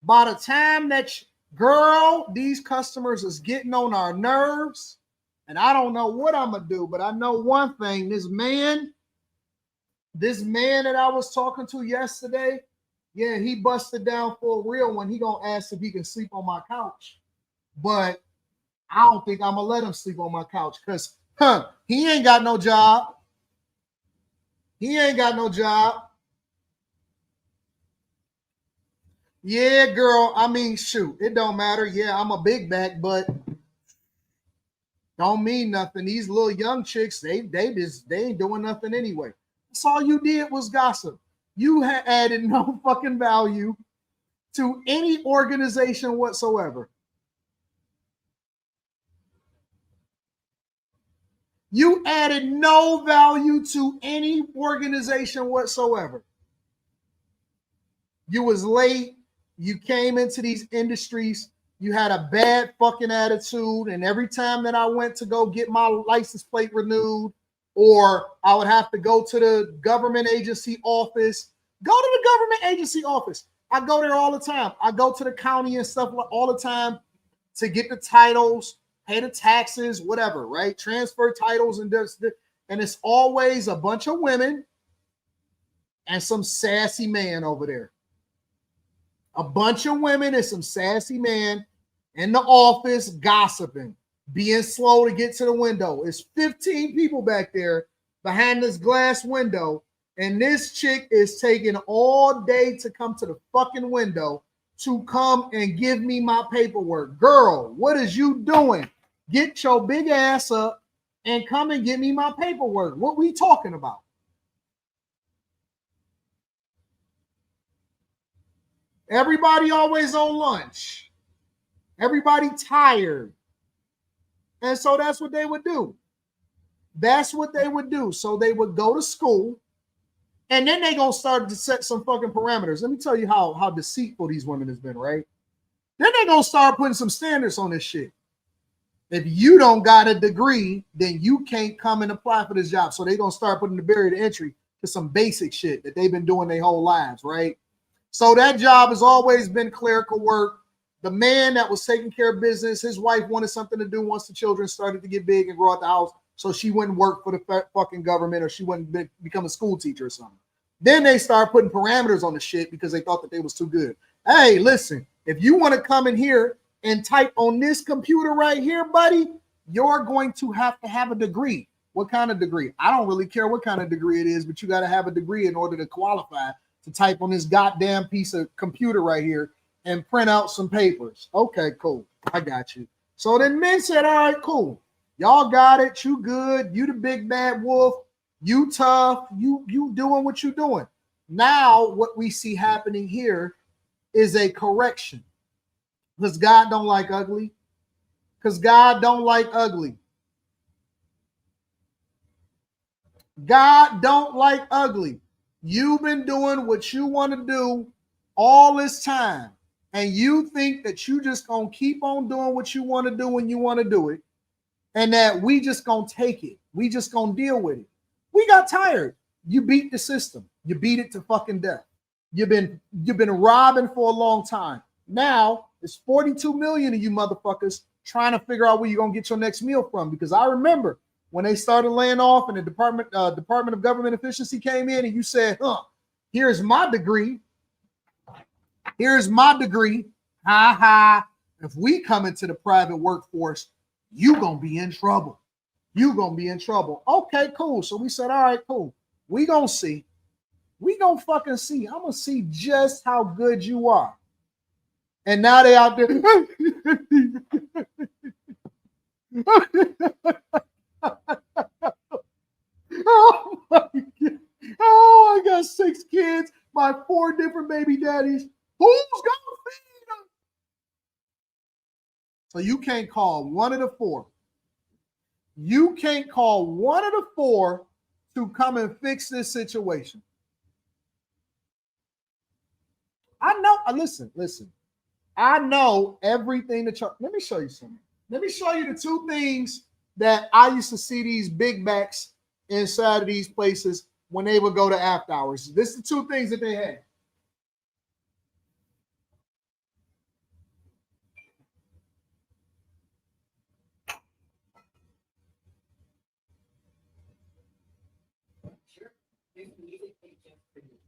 by the time that girl, these customers is getting on our nerves, and I don't know what I'm gonna do, but I know one thing: this man that I was talking to yesterday, yeah, he busted down for a real one. He gonna ask if he can sleep on my couch, but I don't think I'm gonna let him sleep on my couch because he ain't got no job. He ain't got no job. Yeah, girl. I mean, shoot, it don't matter. Yeah, I'm a big back, but don't mean nothing. These little young chicks, they ain't doing nothing anyway. That's all you did was gossip. You added no fucking value to any organization whatsoever. You added no value to any organization whatsoever. You was late. You came into these industries You had a bad fucking attitude. And every time that I went to go get my license plate renewed, or I would have to go to the government agency office, go to the government agency office. I go there all the time. I go to the county and stuff all the time to get the titles, pay the taxes, whatever, right? Transfer titles and it's always a bunch of women and some sassy man over there. A bunch of women and some sassy man in the office gossiping, being slow to get to the window. It's 15 people back there behind this glass window, and this chick is taking all day to come to the fucking window to come and give me my paperwork. Girl, what is you doing? Get your big ass up and come and get me my paperwork. What we talking about? Everybody always on lunch. Everybody tired. And so that's what they would do. That's what they would do. So they would go to school, and then they gonna start to set some fucking parameters. Let me tell you how deceitful these women has been, right? Then they gonna start putting some standards on this shit. If you don't got a degree, then you can't come and apply for this job. So they gonna start putting the barrier to entry to some basic shit that they've been doing their whole lives, right? So that job has always been clerical work. The man that was taking care of business, his wife wanted something to do once the children started to get big and grow out the house, so she wouldn't work for the fucking government, or she wouldn't become a school teacher or something. Then they start putting parameters on the shit because they thought that they was too good. Hey, listen, if you want to come in here and type on this computer right here, buddy, you're going to have a degree. What kind of degree? I don't really care what kind of degree it is, but you got to have a degree in order to qualify to type on this goddamn piece of computer right here and print out some papers. Okay, cool. I got you. So then men said, all right, cool. Y'all got it. You good. You the big bad wolf. You tough. You doing what you doing. Now what we see happening here is a correction. Because God don't like ugly. Because God don't like ugly. God don't like ugly. You've been doing what you want to do all this time, and you think that you just gonna keep on doing what you want to do when you want to do it, and that we just gonna take it. We just gonna deal with it. We got tired. You beat the system. You beat it to fucking death. You've been robbing for a long time. Now it's 42 million of you motherfuckers trying to figure out where you're gonna get your next meal from. Because I remember when they started laying off and the Department of Government Efficiency came in and you said, here's my degree. Here's my degree. Ha ha. If we come into the private workforce, you gonna be in trouble. You gonna be in trouble. Okay, cool. So we said, all right, cool. We gonna see. We gonna fucking see. I'm gonna see just how good you are. And now they out there. Oh my God. Oh, I got 6 kids, my 4 different baby daddies. Who's gonna feed them? So you can't call one of the 4. You can't call one of the 4 to come and fix this situation. I know. Listen. I know everything that let me show you something. Let me show you the 2 things that I used to see these big backs inside of these places when they would go to after hours. This is the 2 things that they had.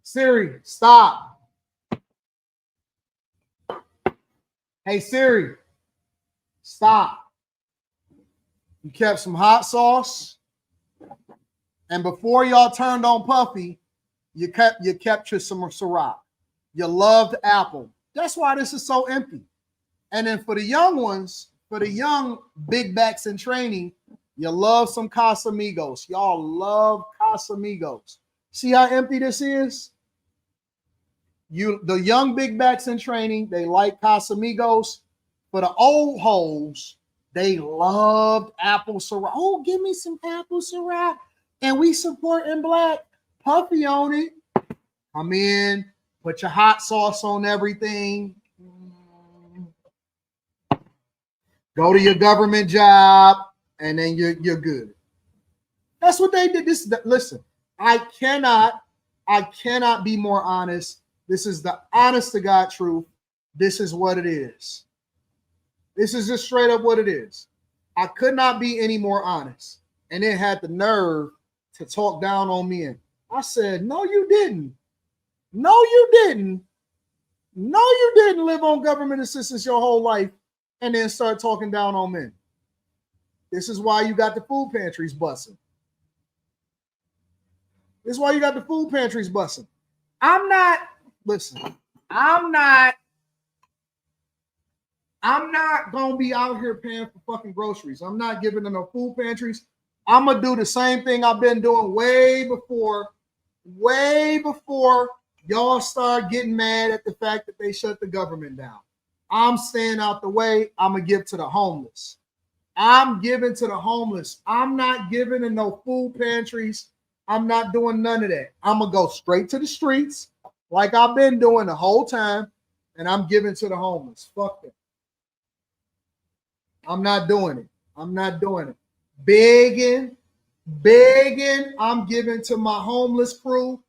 Siri, stop. Hey, Siri, stop. You kept some hot sauce, and before y'all turned on Puffy, you captured some Ciroc. You loved Apple. That's why this is so empty. And then for the young ones, for the young big backs in training, you love some Casamigos. Y'all love Casamigos. See how empty this is? The young big backs in training, they like Casamigos. For the old hoes, they loved Apple Ciroc. Oh, give me some Apple Ciroc. And we supporting Black. Puffy on it. Come in, put your hot sauce on everything. Go to your government job, and then you're good. That's what they did. Listen, I cannot be more honest. This is the honest to God truth. This is what it is. This is just straight up what it is. I could not be any more honest. And it had the nerve to talk down on me. And I said, no, you didn't. No, you didn't. No, you didn't live on government assistance your whole life and then start talking down on men. This is why you got the food pantries busting. This is why you got the food pantries busting. I'm not gonna be out here paying for fucking groceries. I'm not giving them no food pantries. I'm gonna do the same thing I've been doing way before y'all start getting mad at the fact that they shut the government down. I'm staying out the way. I'm gonna give to the homeless. I'm giving to the homeless. I'm not giving to no food pantries. I'm not doing none of that. I'm gonna go straight to the streets like I've been doing the whole time, and I'm giving to the homeless. Fuck that. I'm not doing it. I'm not doing it. Begging, I'm giving to my homeless crew,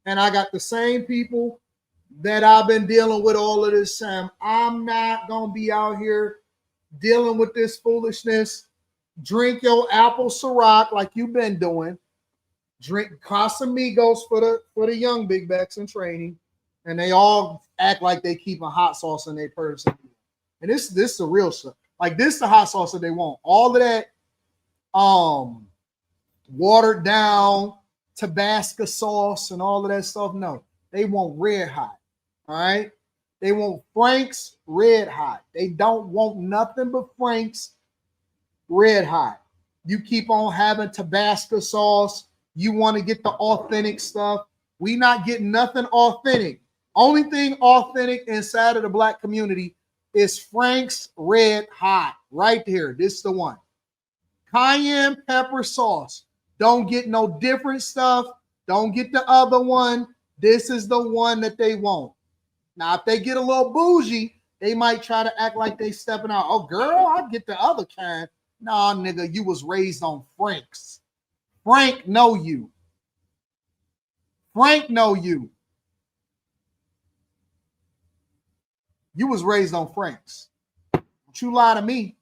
and I got the same people that I've been dealing with all of this time. I'm not gonna be out here dealing with this foolishness. Drink your apple Ciroc like you've been doing. Drink Casamigos for the young big backs in training, and they all act like they keep a hot sauce in their purse. And this is the real stuff. Like this is the hot sauce that they want. All of that watered down Tabasco sauce and all of that stuff. No, they want red hot. All right. They want Frank's red hot. They don't want nothing but Frank's red hot. You keep on having Tabasco sauce. You want to get the authentic stuff. We not getting nothing authentic. Only thing authentic inside of the black community is Frank's red hot right here. This is the one. Cayenne pepper sauce. Don't get no different stuff. Don't get the other one. This is the one that they want. Now, if they get a little bougie, they might try to act like they stepping out. Oh, girl, I'll get the other kind. Nah, nigga, you was raised on Frank's. Frank know you. Frank know you. You was raised on Frank's. Don't you lie to me.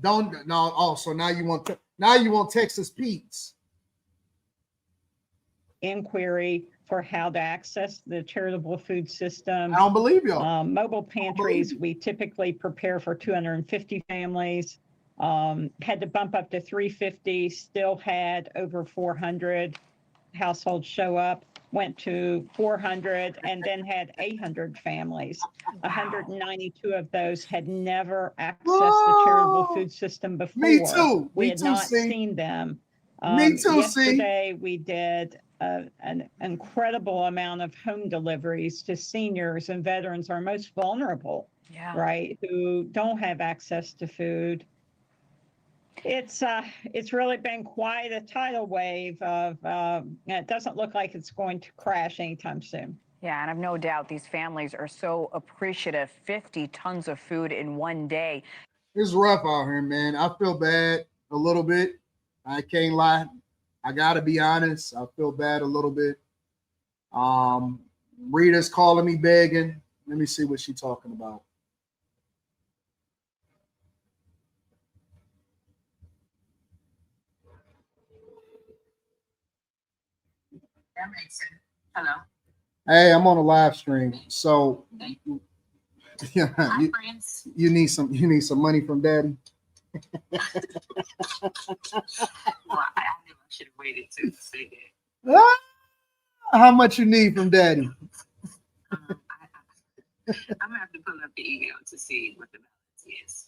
Don't no. Oh, so now you want Texas Pete's. Inquiry for how to access the charitable food system. I don't believe y'all. Mobile pantries, we typically prepare for 250 families. Had to bump up to 350, still had over 400 households show up, went to 400, and then had 800 families. 192 of those had never accessed the charitable food system before. Me too. We Me had too, not see? seen them. Me too, yesterday, we did an incredible amount of home deliveries to seniors and veterans, our most vulnerable, right, who don't have access to food. It's really been quite a tidal wave of, it doesn't look like it's going to crash anytime soon. Yeah, and I've no doubt these families are so appreciative. 50 tons of food in one day. It's rough out here, man. I feel bad a little bit. I can't lie. I gotta be honest. I feel bad a little bit. Rita's calling me begging. Let me see what she's talking about. That makes sense. Hello. Hey, I'm on a live stream. So yeah, you need some money from daddy. Well, I knew I should have waited to say that. How much you need from daddy? I'm gonna have to pull up the email to see what the balance is.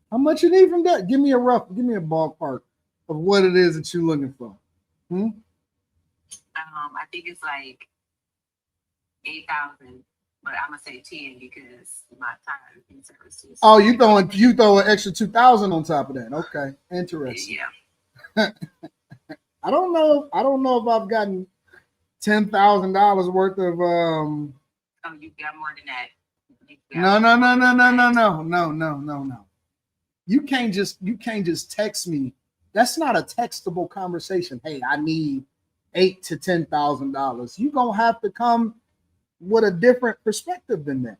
How much you need from daddy? Give me a ballpark of what it is that you're looking for. I think it's like 8,000, but I'm gonna say 10 because my time in services. Oh, you throw an extra 2,000 on top of that. Okay, interesting. Yeah. I don't know if I've gotten $10,000 worth of Oh, you got more than that. No. You can't just text me. That's not a textable conversation. Hey, I need $8,000 to $10,000. You're gonna have to come with a different perspective than that.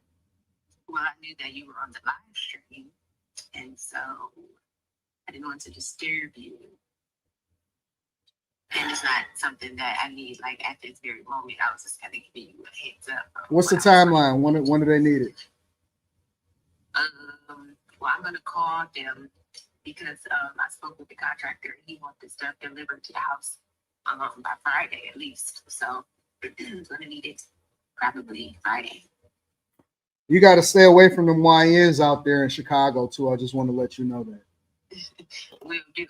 Well, I knew that you were on the live stream, and so I didn't want to disturb you. And it's not something that I need like at this very moment. I was just kind of giving you a heads up. What's the timeline? When do they need it? Well, I'm gonna call them because I spoke with the contractor. He wants the stuff delivered to the house by Friday at least. So I'm gonna need it probably Friday. You got to stay away from them YNs out there in Chicago too. I just want to let you know that. Will do.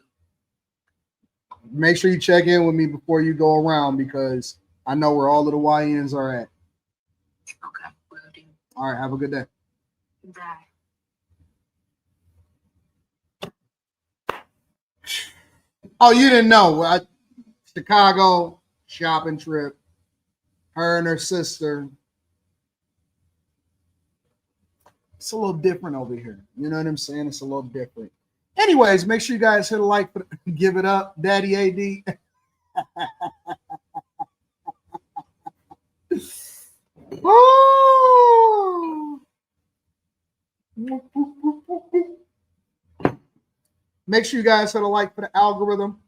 Make sure you check in with me before you go around because I know where all of the YNs are at. Okay, will do. All right, have a good day. Bye. Oh, you didn't know. Chicago shopping trip. Her and her sister. It's a little different over here. You know what I'm saying? It's a little different. Anyways, make sure you guys hit a like, give it up, Daddy AD. Oh. Make sure you guys hit a like for the algorithm,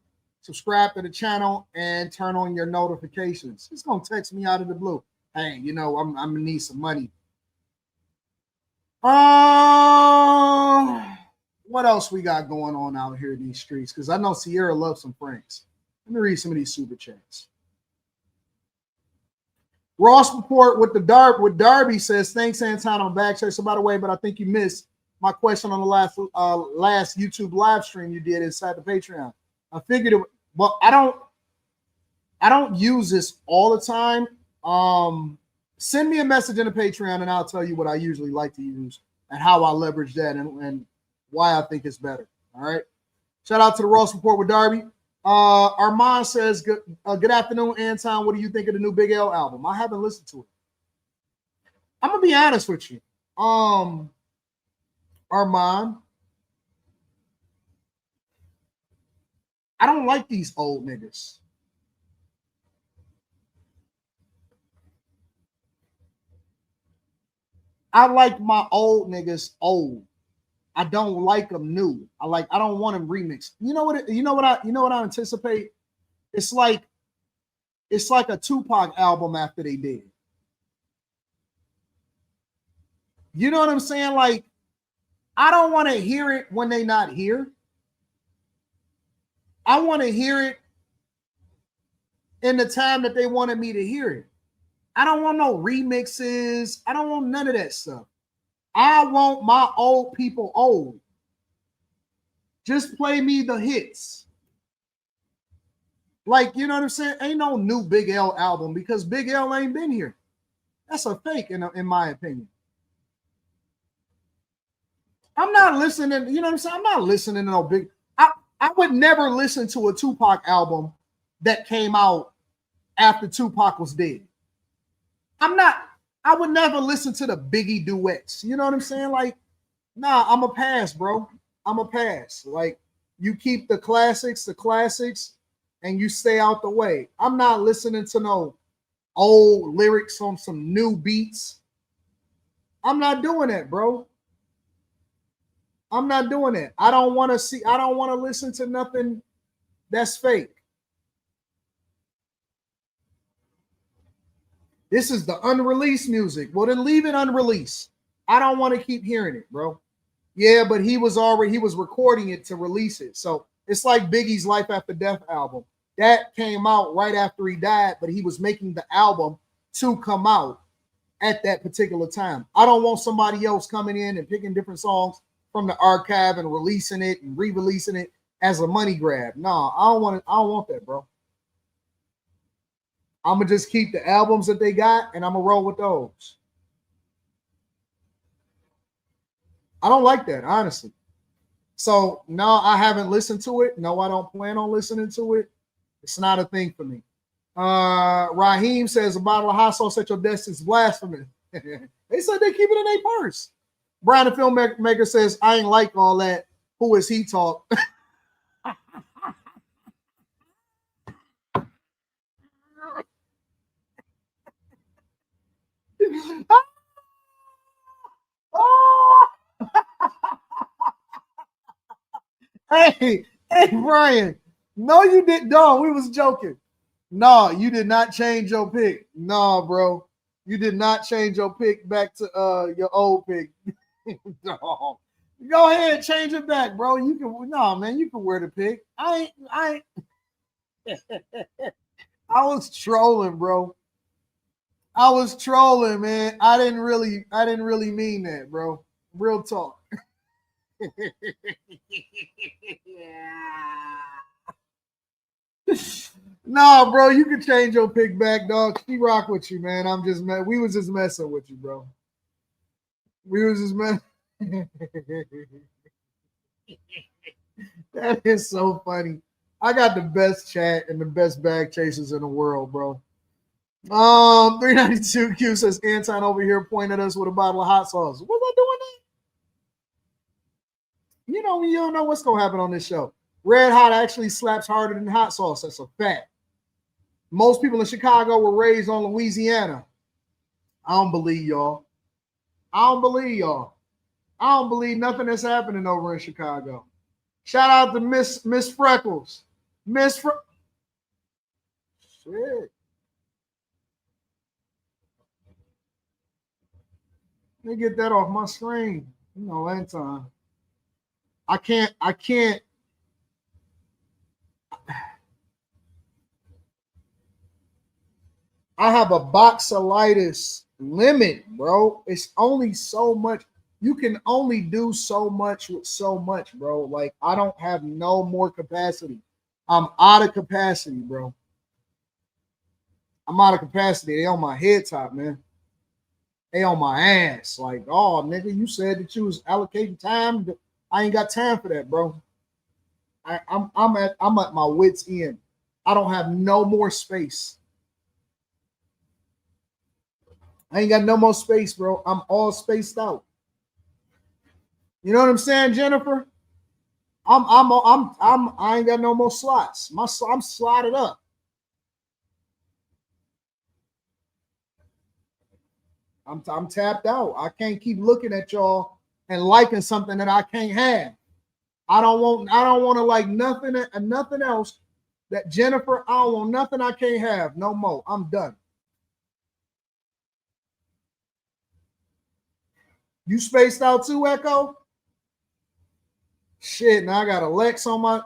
subscribe to the channel, and turn on your notifications. It's gonna text me out of the blue. Hey, you know I'm gonna need some money. What else we got going on out here in these streets? Because I know Sierra loves some pranks. Let me read some of these super chats. Ross report with Darby says, thanks, Anton, on Backcheck. So by the way, but I think you missed my question on the last YouTube live stream you did inside the Patreon. I figured it. Well, I don't use this all the time. Send me a message in the Patreon and I'll tell you what I usually like to use and how I leverage that and why I think it's better. All right. Shout out to the Ross report with Darby. Armand says, good afternoon, Anton. What do you think of the new Big L album? I haven't listened to it. I'm gonna be honest with you. Armand, I don't like these old niggas. I like my old niggas old. I don't like them new. I don't want them remixed. You know what I anticipate? It's like a Tupac album after they did. You know what I'm saying? Like, I don't want to hear it when they not here. I want to hear it in the time that they wanted me to hear it. I don't want no remixes. I don't want none of that stuff. I want my old people old. Just play me the hits. Like, you know what I'm saying? Ain't no new Big L album because Big L ain't been here. That's a fake, in my opinion. I'm not listening, you know what I'm saying? I'm not listening to no big. I would never listen to a Tupac album that came out after Tupac was dead. I would never listen to the Biggie duets. You know what I'm saying? Like, nah, I'm a pass, bro. I'm a pass. Like, you keep the classics, and you stay out the way. I'm not listening to no old lyrics on some new beats. I'm not doing that, bro. I'm not doing that. I don't want to listen to nothing that's fake. This is the unreleased music. Well, then leave it unreleased. I don't want to keep hearing it, bro. Yeah, but he was recording it to release it. So it's like Biggie's Life After Death album. That came out right after he died, but he was making the album to come out at that particular time. I don't want somebody else coming in and picking different songs from the archive and releasing it and re-releasing it as a money grab. No, I don't want that, bro. I'm gonna just keep the albums that they got and I'm gonna roll with those. I don't like that, honestly. So no, I haven't listened to it. No, I don't plan on listening to it. It's not a thing for me. Raheem says a bottle of hot sauce at your desk is blasphemous. They said they keep it in their purse. Brian, the filmmaker, says, I ain't like all that. Who is he talk? Hey, Brian. No, you didn't. No, we was joking. No, you did not change your pick. No, bro. You did not change your pick back to your old pick. No. Go ahead, change it back, bro. You can man, you can wear the pick. I was trolling, bro. I was trolling, man. I didn't really mean that, bro. Real talk. No, bro, you can change your pick back, dog. She rock with you, man. We was just messing with you, bro. We was just messing. That is so funny. I got the best chat and the best bag chasers in the world, bro. 392Q says Anton over here pointed us with a bottle of hot sauce. Was I doing that? You know, you don't know what's gonna happen on this show. Red hot actually slaps harder than hot sauce. That's a fact. Most people in Chicago were raised on Louisiana. I don't believe y'all. I don't believe nothing that's happening over in Chicago. Shout out to Miss Freckles. Shit. Let me get that off my screen. You know, Anton. I can't. I have a boxolitis limit, bro. It's only so much. You can only do so much with so much, bro. Like, I don't have no more capacity. I'm out of capacity, bro. I'm out of capacity. They on my head top, man. They on my ass. Like, oh, nigga, you said that you was allocating time. I ain't got time for that, bro. I'm at my wit's end. I don't have no more space. I ain't got no more space, bro. I'm all spaced out. You know what I'm saying, Jennifer? I ain't got no more slots. I'm slotted up. I'm tapped out. I can't keep looking at y'all and liking something that I can't have. I don't want to like nothing else that Jennifer, I don't want nothing I can't have no more. I'm done. You spaced out too, Echo? Shit, now I got a Lex on my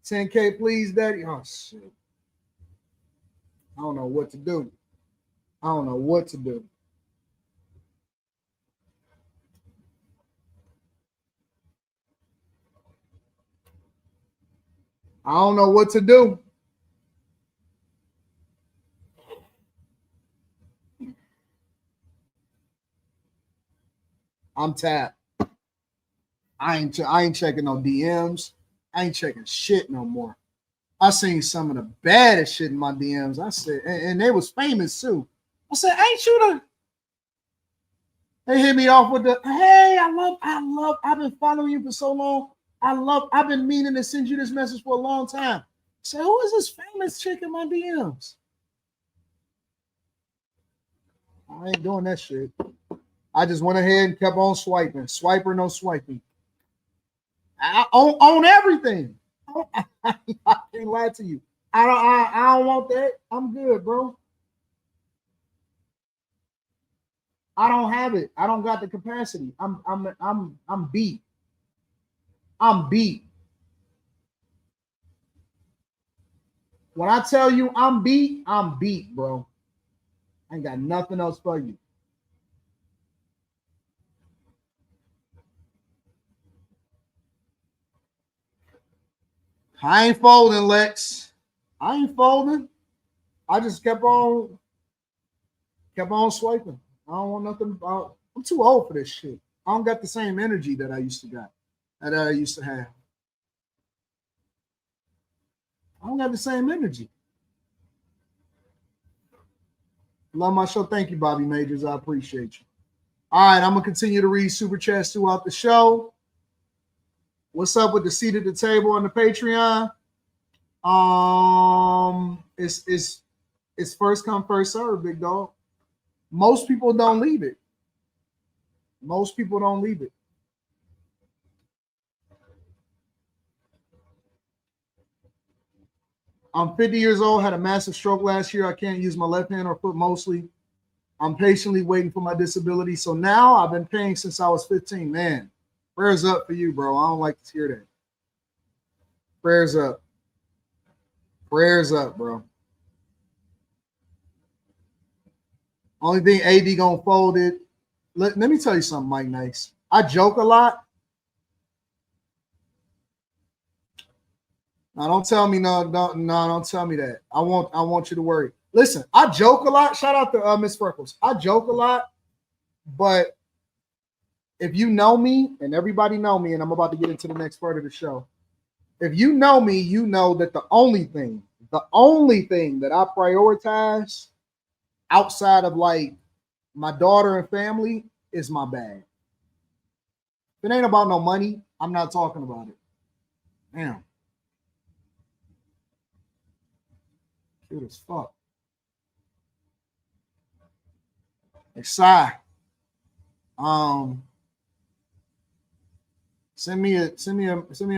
10K, please, Daddy. Oh shit. I don't know what to do. I don't know what to do. I don't know what to do. I'm tapped. I ain't checking no DMs. I ain't checking shit no more. I seen some of the baddest shit in my DMs. I said, and they was famous too. I said, ain't you the? They hit me off with the, hey, I've been following you for so long. I've been meaning to send you this message for a long time. I said, who is this famous chick in my DMs? I ain't doing that shit. I just went ahead and kept on swiping. Swiper, no swiping. I own everything. I can't lie to you. I don't want that. I'm good, bro. I don't have it. I don't got the capacity. I'm beat. I'm beat. When I tell you I'm beat, bro. I ain't got nothing else for you. I ain't folding, Lex. I ain't folding. I just kept on swiping. I don't want nothing. I'm too old for this shit. I don't got the same energy that I used to have. I don't got the same energy. Love my show. Thank you, Bobby Majors. I appreciate you. All right, I'm gonna continue to read super chats throughout the show. What's up with the seat at the table on the Patreon? It's first come, first serve, big dog. Most people don't leave it. Most people don't leave it. I'm 50 years old, had a massive stroke last year. I can't use my left hand or foot mostly. I'm patiently waiting for my disability. So now I've been paying since I was 15. Man, prayers up for you, bro. I don't like to hear that. Prayers up. Prayers up, bro. Only thing AD gonna fold it. Let me tell you something, Mike Nice. I joke a lot. No, don't tell me don't tell me that. I want you to worry. Listen, I joke a lot. Shout out to Miss Freckles. I joke a lot, but if you know me, and everybody know me, and I'm about to get into the next part of the show. If you know me, you know that the only thing that I prioritize outside of like my daughter and family is my bag. If it ain't about no money, I'm not talking about it. Damn. Cute as fuck. Hey, Sai. Send me a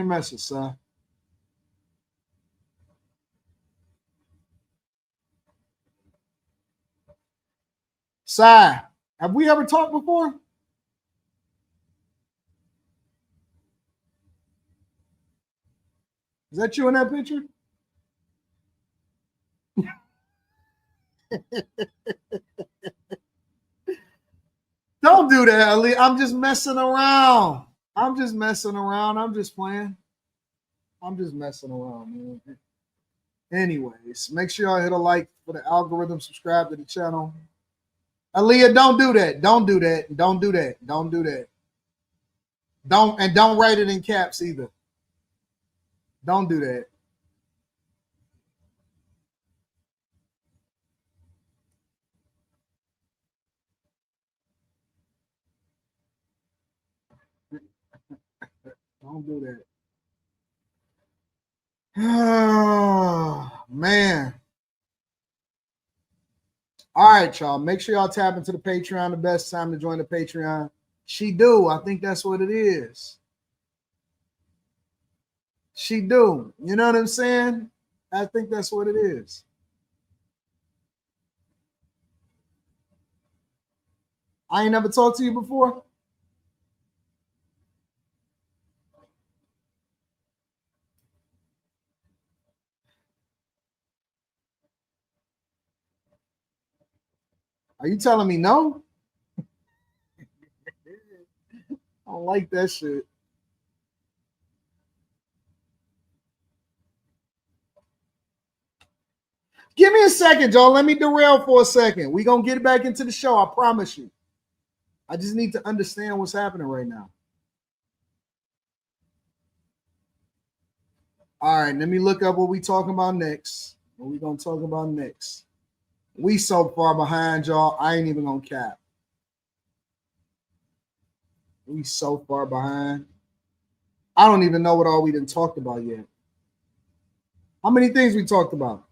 message, Sai. Sai, have we ever talked before? Is that you in that picture? Don't do that, Ali. I'm just messing around. I'm just messing around. I'm just playing. I'm just messing around, man. Anyways, make sure y'all hit a like for the algorithm, subscribe to the channel. Aaliyah, don't do that. Don't do that. Don't do that. Don't do that. Don't write it in caps either. Don't do that. Don't do that. Oh, man. All right, y'all. Make sure y'all tap into the Patreon. The best time to join the Patreon. She do. I think that's what it is. She do. You know what I'm saying? I think that's what it is. I ain't never talked to you before. Are you telling me no? I don't like that shit. Give me a second, y'all. Let me derail for a second. We're going to get back into the show. I promise you. I just need to understand what's happening right now. All right, let me look up what we talking about next. What we going to talk about next? We so far behind, y'all. I ain't even going to cap. We so far behind. I don't even know what all we done talked about yet. How many things we talked about?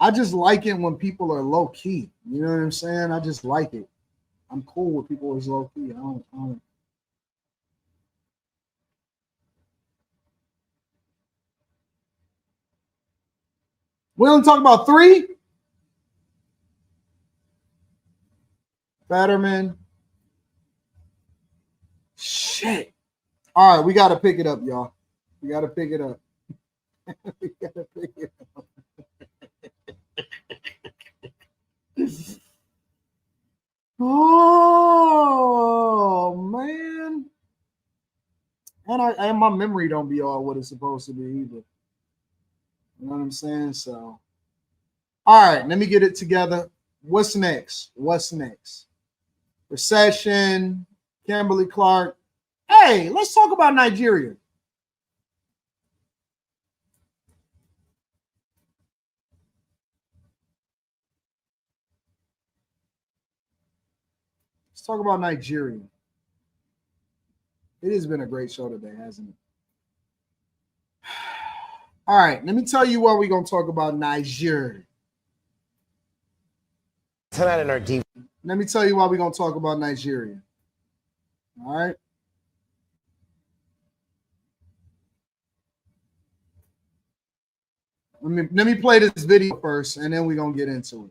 I just like it when people are low key. You know what I'm saying? I just like it. I'm cool with people who's low key. I don't. We only talk about 3. Fetterman. Shit. All right, we got to pick it up, y'all. We got to pick it up. We got to pick it up. Oh man. And my memory don't be all what it's supposed to be either. You know what I'm saying? So all right, let me get it together. What's next? What's next? Recession, Kimberly Clark. Hey, let's talk about Nigeria. Let's talk about Nigeria. It has been a great show today, hasn't it? All right, let me tell you why we're going to talk about Nigeria. Tonight in our deep. Let me tell you why we're going to talk about Nigeria. All right. Let me play this video first, and then we're going to get into it.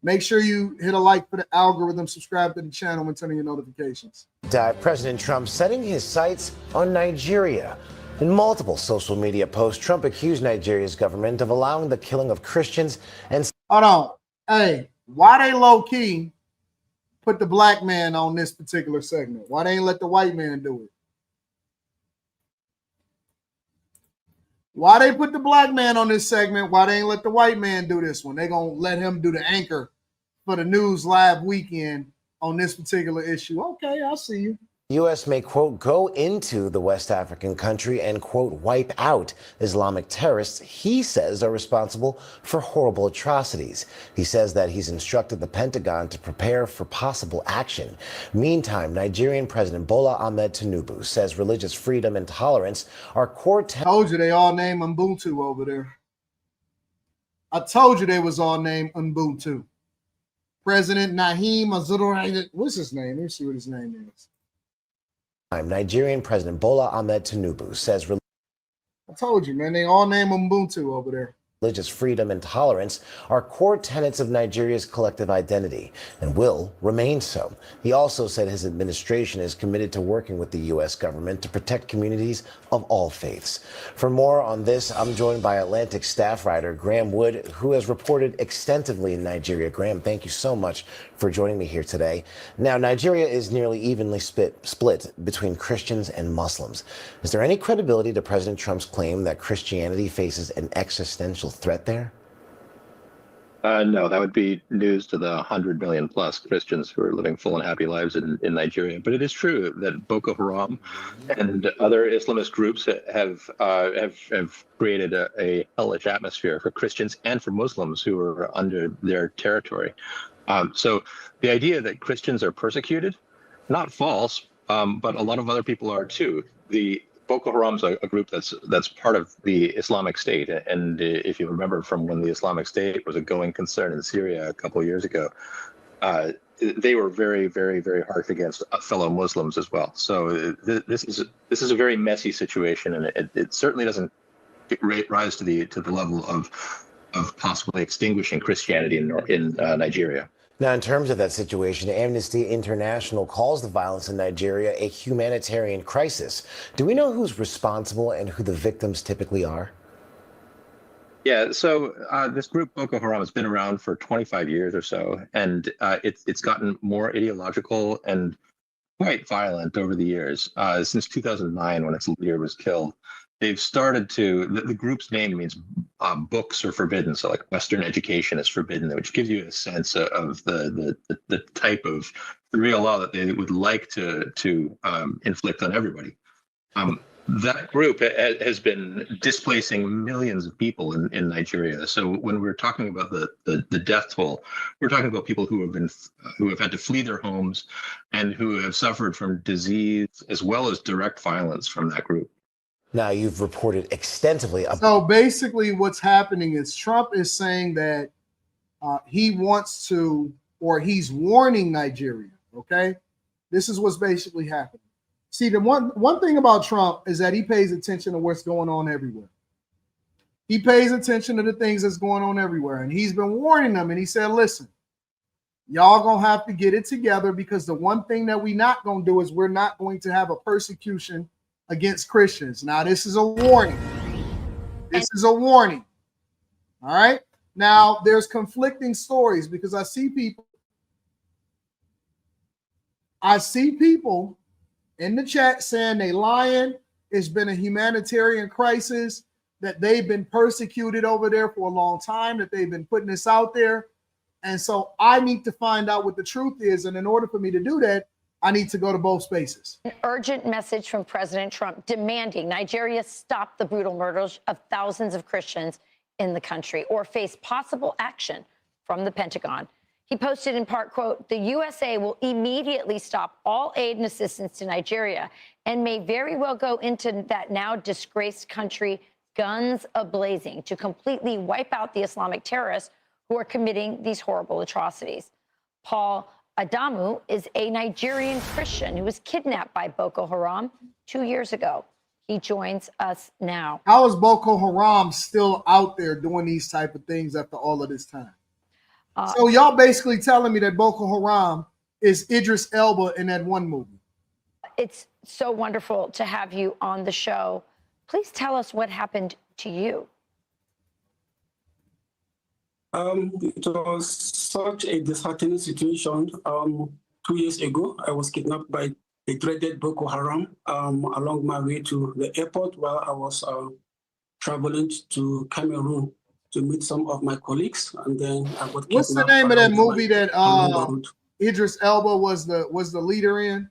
Make sure you hit a like for the algorithm, subscribe to the channel, and turn on your notifications. President Trump setting his sights on Nigeria. In multiple social media posts, Trump accused Nigeria's government of allowing the killing of Christians and... Hold on. Hey, why they low-key put the black man on this particular segment? Why they ain't let the white man do it? Why they put the black man on this segment? Why they ain't let the white man do this one? They gonna let him do the anchor for the News Live weekend on this particular issue. Okay, I see you. U.S. may, quote, go into the West African country and, quote, wipe out Islamic terrorists he says are responsible for horrible atrocities. He says that he's instructed the Pentagon to prepare for possible action. Meantime, Nigerian President Bola Ahmed Tinubu says religious freedom and tolerance are core... Told you they all named Ubuntu over there. I told you they was all named Ubuntu. President Naheem Azurah, what's his name? Let me see what his name is. Nigerian President Bola Ahmed Tinubu says... I told you, man, they all name Ubuntu over there. Religious freedom and tolerance are core tenets of Nigeria's collective identity and will remain so. He also said his administration is committed to working with the U.S. government to protect communities of all faiths. For more on this, I'm joined by Atlantic staff writer Graham Wood, who has reported extensively in Nigeria. Graham, thank you so much for joining me here today. Now, Nigeria is nearly evenly split between Christians and Muslims. Is there any credibility to President Trump's claim that Christianity faces an existential threat there? No, that would be news to the 100 million plus Christians who are living full and happy lives in Nigeria. But it is true that Boko Haram and other Islamist groups have created a hellish atmosphere for Christians and for Muslims who are under their territory. So the idea that Christians are persecuted, not false, but a lot of other people are too. The Boko Haram's a group that's part of the Islamic State, and if you remember from when the Islamic State was a going concern in Syria a couple of years ago, they were very, very, very harsh against fellow Muslims as well. So this is a very messy situation, and it certainly doesn't rise to the level of possibly extinguishing Christianity in Nigeria. Now, in terms of that situation, Amnesty International calls the violence in Nigeria a humanitarian crisis. Do we know who's responsible and who the victims typically are? Yeah, so this group Boko Haram has been around for 25 years or so, and it's gotten more ideological and quite violent over the years. Since 2009, when its leader was killed, they've started to, the group's name means books are forbidden. So like Western education is forbidden, which gives you a sense of the type of real law that they would like to inflict on everybody. That group has been displacing millions of people in Nigeria. So when we're talking about the death toll, we're talking about people who have had to flee their homes and who have suffered from disease as well as direct violence from that group. Now, you've reported extensively. So basically what's happening is Trump is saying that he wants to, or he's warning Nigeria, okay? This is what's basically happening. See, the one thing about Trump is that he pays attention to what's going on everywhere. He pays attention to the things that's going on everywhere. And he's been warning them. And he said, listen, y'all going to have to get it together, because the one thing that we're not going to do is we're not going to have a persecution against Christians. Now, this is a warning. This is a warning. All right. Now, there's conflicting stories, because I see people in the chat saying they lying. It's been a humanitarian crisis, that they've been persecuted over there for a long time, that they've been putting this out there. And so I need to find out what the truth is. And in order for me to do that, I need to go to both spaces. An urgent message from President Trump demanding Nigeria stop the brutal murders of thousands of Christians in the country or face possible action from the Pentagon. He posted in part, quote, the USA will immediately stop all aid and assistance to Nigeria and may very well go into that now disgraced country guns a-blazing to completely wipe out the Islamic terrorists who are committing these horrible atrocities. Paul Adamu is a Nigerian Christian who was kidnapped by Boko Haram 2 years ago. He joins us now. How is Boko Haram still out there doing these type of things after all of this time? So y'all basically telling me that Boko Haram is Idris Elba in that one movie. It's so wonderful to have you on the show. Please tell us what happened to you. It was such a disheartening situation. 2 years ago, I was kidnapped by the dreaded Boko Haram along my way to the airport while I was traveling to Cameroon to meet some of my colleagues, and then I got What's the kidnapped name of that along movie the that route. Idris Elba was the leader in?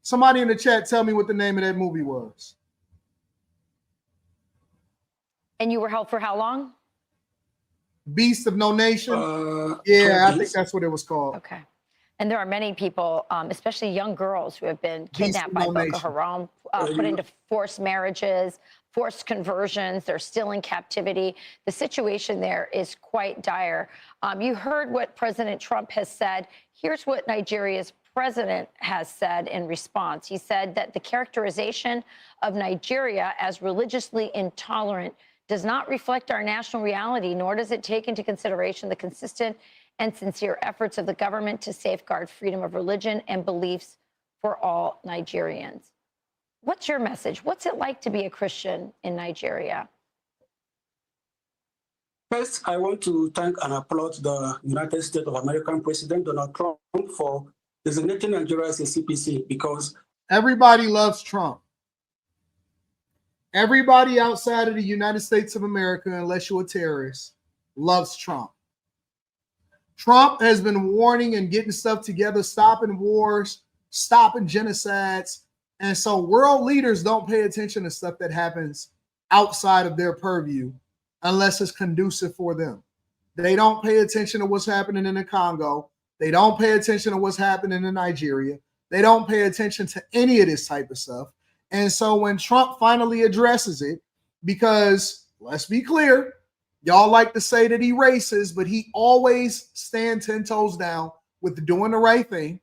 Somebody in the chat tell me what the name of that movie was. And you were held for how long? Beast of No Nation. Yeah, I think that's what it was called. Okay. And there are many people, especially young girls, who have been kidnapped by Boko Haram, put into forced marriages, forced conversions. They're still in captivity. The situation there is quite dire. You heard what President Trump has said. Here's what Nigeria's president has said in response. He said that the characterization of Nigeria as religiously intolerant does not reflect our national reality, nor does it take into consideration the consistent and sincere efforts of the government to safeguard freedom of religion and beliefs for all Nigerians. What's your message? What's it like to be a Christian in Nigeria? First, I want to thank and applaud the United States of American President Donald Trump for designating Nigeria as a CPC, because everybody loves Trump. Everybody outside of the United States of America, unless you're a terrorist, loves Trump. Trump has been warning and getting stuff together, stopping wars, stopping genocides. And so world leaders don't pay attention to stuff that happens outside of their purview unless it's conducive for them. They don't pay attention to what's happening in the Congo. They don't pay attention to what's happening in Nigeria. They don't pay attention to any of this type of stuff. And so when Trump finally addresses it, because let's be clear, y'all like to say that he racist, but he always stands 10 toes down with doing the right thing.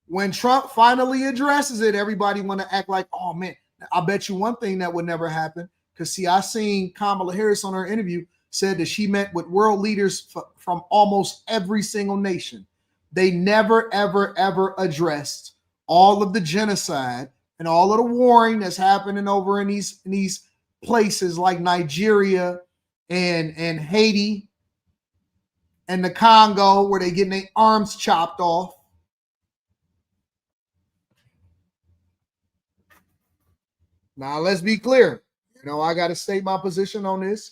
When Trump finally addresses it, everybody want to act like, oh man, I bet you one thing that would never happen. Because see, I seen Kamala Harris on her interview said that she met with world leaders from almost every single nation. They never, ever, ever addressed all of the genocide and all of the warring that's happening over in these places like Nigeria and Haiti and the Congo, where they getting their arms chopped off. Now, let's be clear. You know, I got to state my position on this,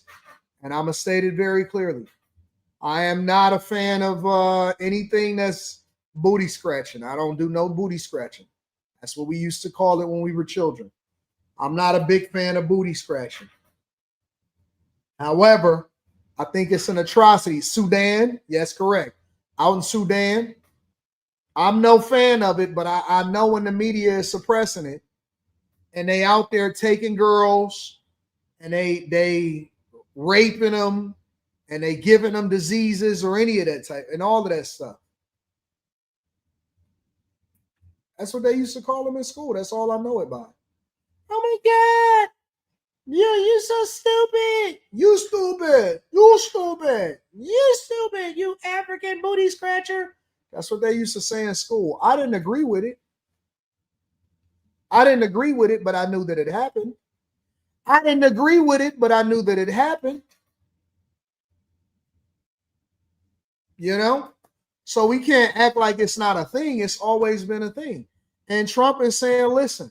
and I'm going to state it very clearly. I am not a fan of anything that's booty scratching. I don't do no booty scratching. That's what we used to call it when we were children. I'm not a big fan of booty scratching. However, I think it's an atrocity. Sudan, yes, correct. Out in Sudan, I'm no fan of it, but I know when the media is suppressing it, and they out there taking girls, and they raping them, and they giving them diseases or any of that type, and all of that stuff. That's what they used to call them in school. That's all I know it by. Oh my God. You so stupid. You stupid. You stupid. You stupid. You African booty scratcher. That's what they used to say in school. I didn't agree with it. I didn't agree with it, but I knew that it happened. I didn't agree with it, but I knew that it happened. You know? So we can't act like it's not a thing. It's always been a thing. And Trump is saying, listen,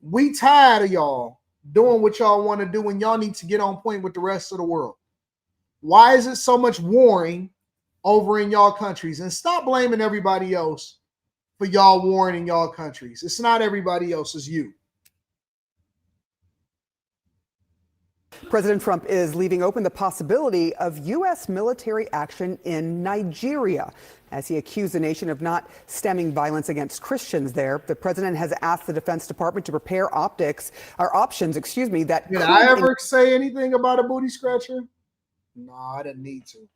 we tired of y'all doing what y'all want to do, and y'all need to get on point with the rest of the world. Why is it so much warring over in y'all countries? And stop blaming everybody else for y'all warring in y'all countries. It's not everybody else, it's you. President Trump is leaving open the possibility of U.S. military action in Nigeria as he accused the nation of not stemming violence against Christians there. The president has asked the Defense Department to prepare options, that Did I ever say anything about a booty scratcher? No, I didn't need to.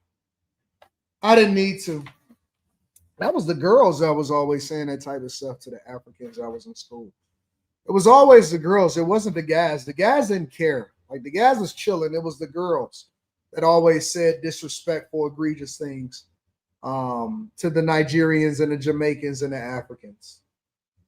That was the girls that was always saying that type of stuff to the Africans I was in school. It was always the girls. It wasn't the guys. The guys didn't care. Like, the guys was chilling. It was the girls that always said disrespectful, egregious things to the Nigerians and the Jamaicans and the Africans.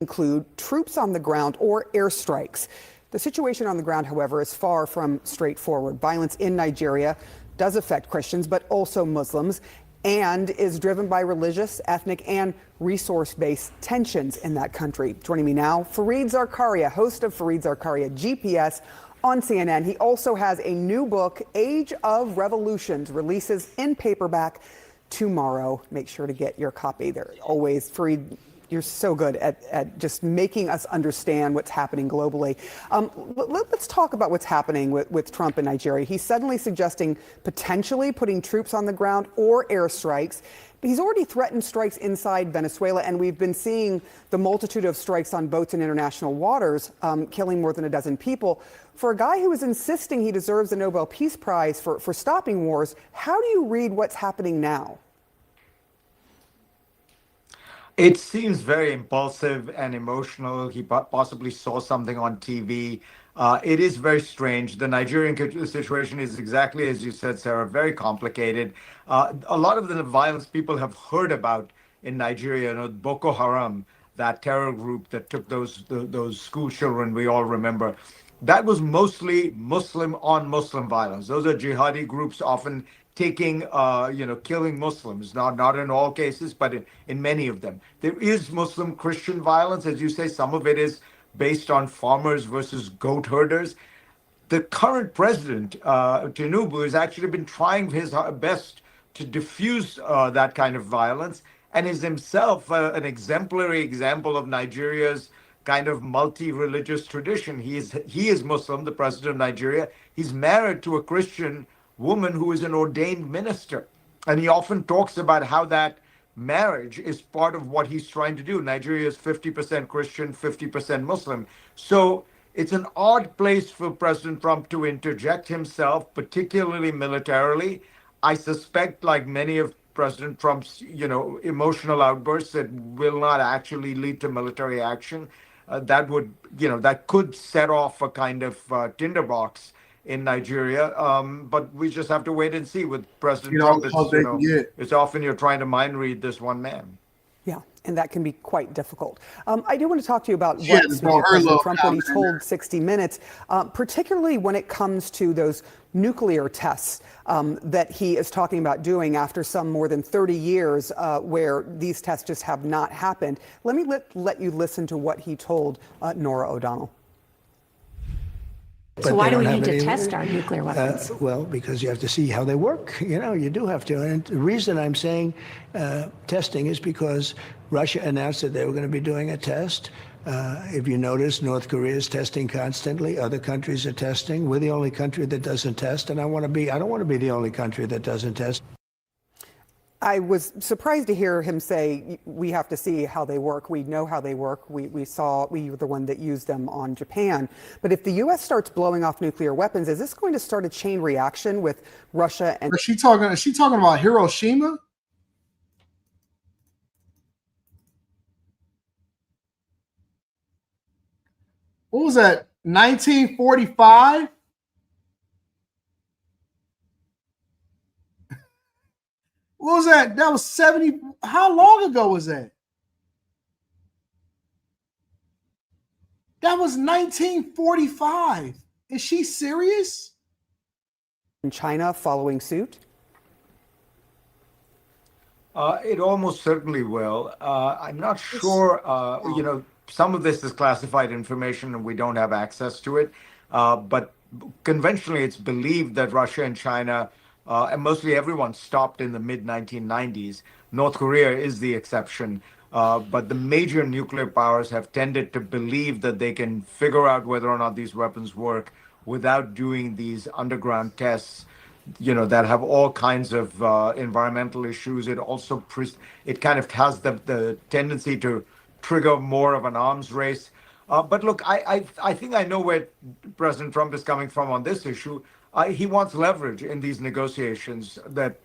Include troops on the ground or airstrikes. The situation on the ground, however, is far from straightforward. Violence in Nigeria does affect Christians, but also Muslims, and is driven by religious, ethnic, and resource-based tensions in that country. Joining me now, Fareed Zakaria, host of Fareed Zakaria GPS on CNN. He also has a new book, Age of Revolutions, releases in paperback tomorrow. Make sure to get your copy. There always, Fareed, you're so good at just making us understand what's happening globally. Let's talk about what's happening with Trump in Nigeria. He's suddenly suggesting potentially putting troops on the ground or airstrikes. But he's already threatened strikes inside Venezuela, and we've been seeing the multitude of strikes on boats in international waters, killing more than a dozen people. For a guy who is insisting he deserves a Nobel Peace Prize for stopping wars, how do you read what's happening now? It seems very impulsive and emotional. He possibly saw something on TV. It is very strange. The Nigerian situation is exactly as you said, Sarah, very complicated. A lot of the violence people have heard about in Nigeria, Boko Haram, that terror group that took those school children we all remember, that was mostly Muslim on Muslim violence. Those are jihadi groups often taking, killing Muslims, not in all cases, but in many of them. There is Muslim Christian violence. As you say, some of it is based on farmers versus goat herders. The current president, Tinubu, has actually been trying his best to diffuse that kind of violence, and is himself an exemplary example of Nigeria's kind of multi-religious tradition. He is Muslim, the president of Nigeria. He's married to a Christian woman who is an ordained minister. And he often talks about how that marriage is part of what he's trying to do. Nigeria is 50% Christian, 50% Muslim. So it's an odd place for President Trump to interject himself, particularly militarily. I suspect, like many of President Trump's, emotional outbursts, that will not actually lead to military action. That could set off a kind of tinderbox in Nigeria, but we just have to wait and see with President Trump. It's often you're trying to mind read this one man. Yeah, and that can be quite difficult. I do want to talk to you about President Trump, what he told 60 Minutes, particularly when it comes to those nuclear tests that he is talking about doing after some more than 30 years where these tests just have not happened. Let me let you listen to what he told Norah O'Donnell. So why do we need to test our nuclear weapons? Well, because you have to see how they work. You do have to. And the reason I'm saying testing is because Russia announced that they were going to be doing a test. If you notice, North Korea is testing constantly. Other countries are testing. We're the only country that doesn't test, and I don't want to be the only country that doesn't test. I was surprised to hear him say, we have to see how they work. We know how they work. We were the one that used them on Japan. But if the U.S. starts blowing off nuclear weapons, is this going to start a chain reaction with Russia? And is she talking about Hiroshima? What was that, 1945? What was that? That was 70. How long ago was that? That was 1945. Is she serious? China following suit? It almost certainly will. I'm not sure, some of this is classified information and we don't have access to it. But conventionally, it's believed that Russia and China and mostly everyone stopped in the mid-1990s. North Korea is the exception. But the major nuclear powers have tended to believe that they can figure out whether or not these weapons work without doing these underground tests, that have all kinds of environmental issues. It also it kind of has the tendency to trigger more of an arms race. But look, I think I know where President Trump is coming from on this issue. He wants leverage in these negotiations that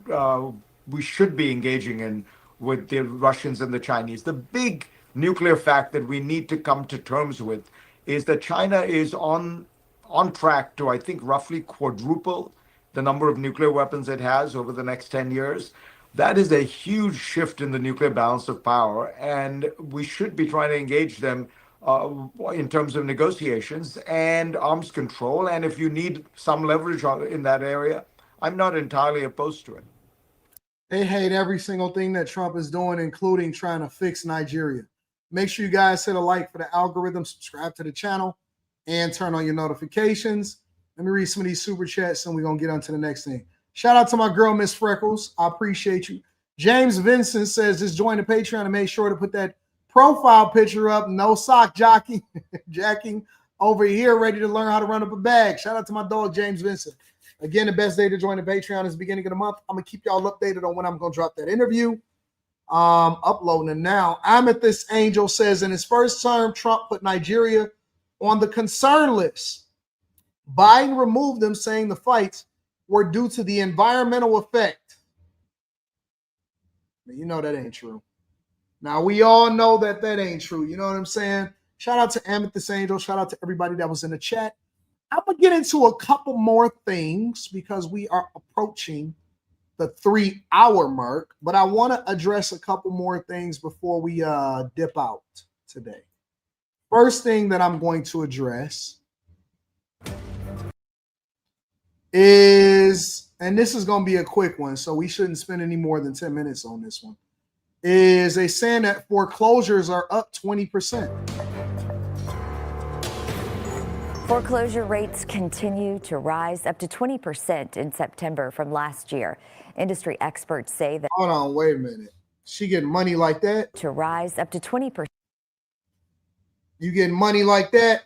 we should be engaging in with the Russians and the Chinese. The big nuclear fact that we need to come to terms with is that China is on track to, I think, roughly quadruple the number of nuclear weapons it has over the next 10 years. That is a huge shift in the nuclear balance of power, and we should be trying to engage them in terms of negotiations and arms control. And if you need some leverage in that area, I'm not entirely opposed to it. They hate every single thing that Trump is doing, including trying to fix Nigeria. Make sure you guys hit a like for the algorithm, subscribe to the channel, and turn on your notifications. Let me read some of these super chats, and we're going to get on to the next thing. Shout out to my girl, Miss Freckles. I appreciate you. James Vincent says, just join the Patreon and make sure to put that profile picture up. No sock jacking over here, ready to learn how to run up a bag. Shout out to my dog, James Vincent. Again, the best day to join the Patreon is the beginning of the month. I'm going to keep y'all updated on when I'm going to drop that interview. Uploading it now. Amethyst Angel says, in his first term, Trump put Nigeria on the concern list. Biden removed them, saying the fights were due to the environmental effect. You know that ain't true. Now, we all know that ain't true. You know what I'm saying? Shout out to Amethyst Angel. Shout out to everybody that was in the chat. I'm going to get into a couple more things because we are approaching the 3-hour mark, but I want to address a couple more things before we dip out today. First thing that I'm going to address is, and this is going to be a quick one, so we shouldn't spend any more than 10 minutes on this one, is they saying that foreclosures are up 20%. Foreclosure rates continue to rise up to 20% in September from last year. Industry experts say that. Hold on, wait a minute. She getting money like that? To rise up to 20%. You getting money like that?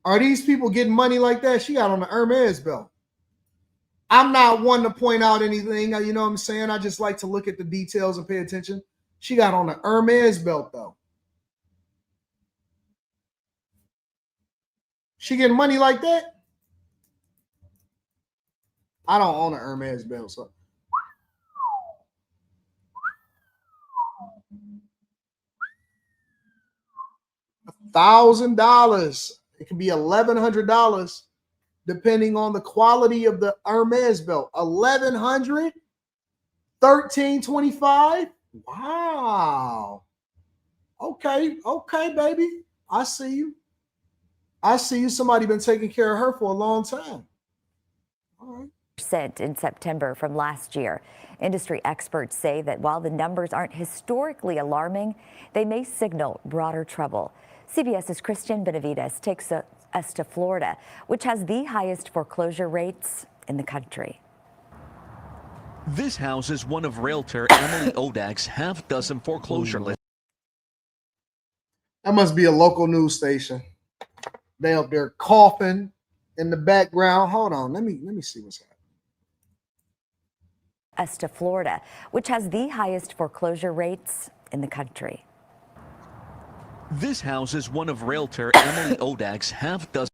Are these people getting money like that? She got on the Hermes belt. I'm not one to point out anything, you know what I'm saying? I just like to look at the details and pay attention. She got on the Hermes belt, though. She getting money like that? I don't own an Hermes belt, so. $1,000. It can be $1,100 depending on the quality of the Hermes belt. $1,100, $1,325. Wow. Okay, baby. I see you. Somebody been taking care of her for a long time. All right. Percent in September from last year. Industry experts say that while the numbers aren't historically alarming, they may signal broader trouble. CBS's Christian Benavides takes us to Florida, which has the highest foreclosure rates in the country. This house is one of realtor Emily Odak's half-dozen foreclosure lists. That must be a local news station. They up there coughing in the background. Hold on, let me see what's happening. Us to Florida, which has the highest foreclosure rates in the country. This house is one of realtor Emily Odak's half-dozen.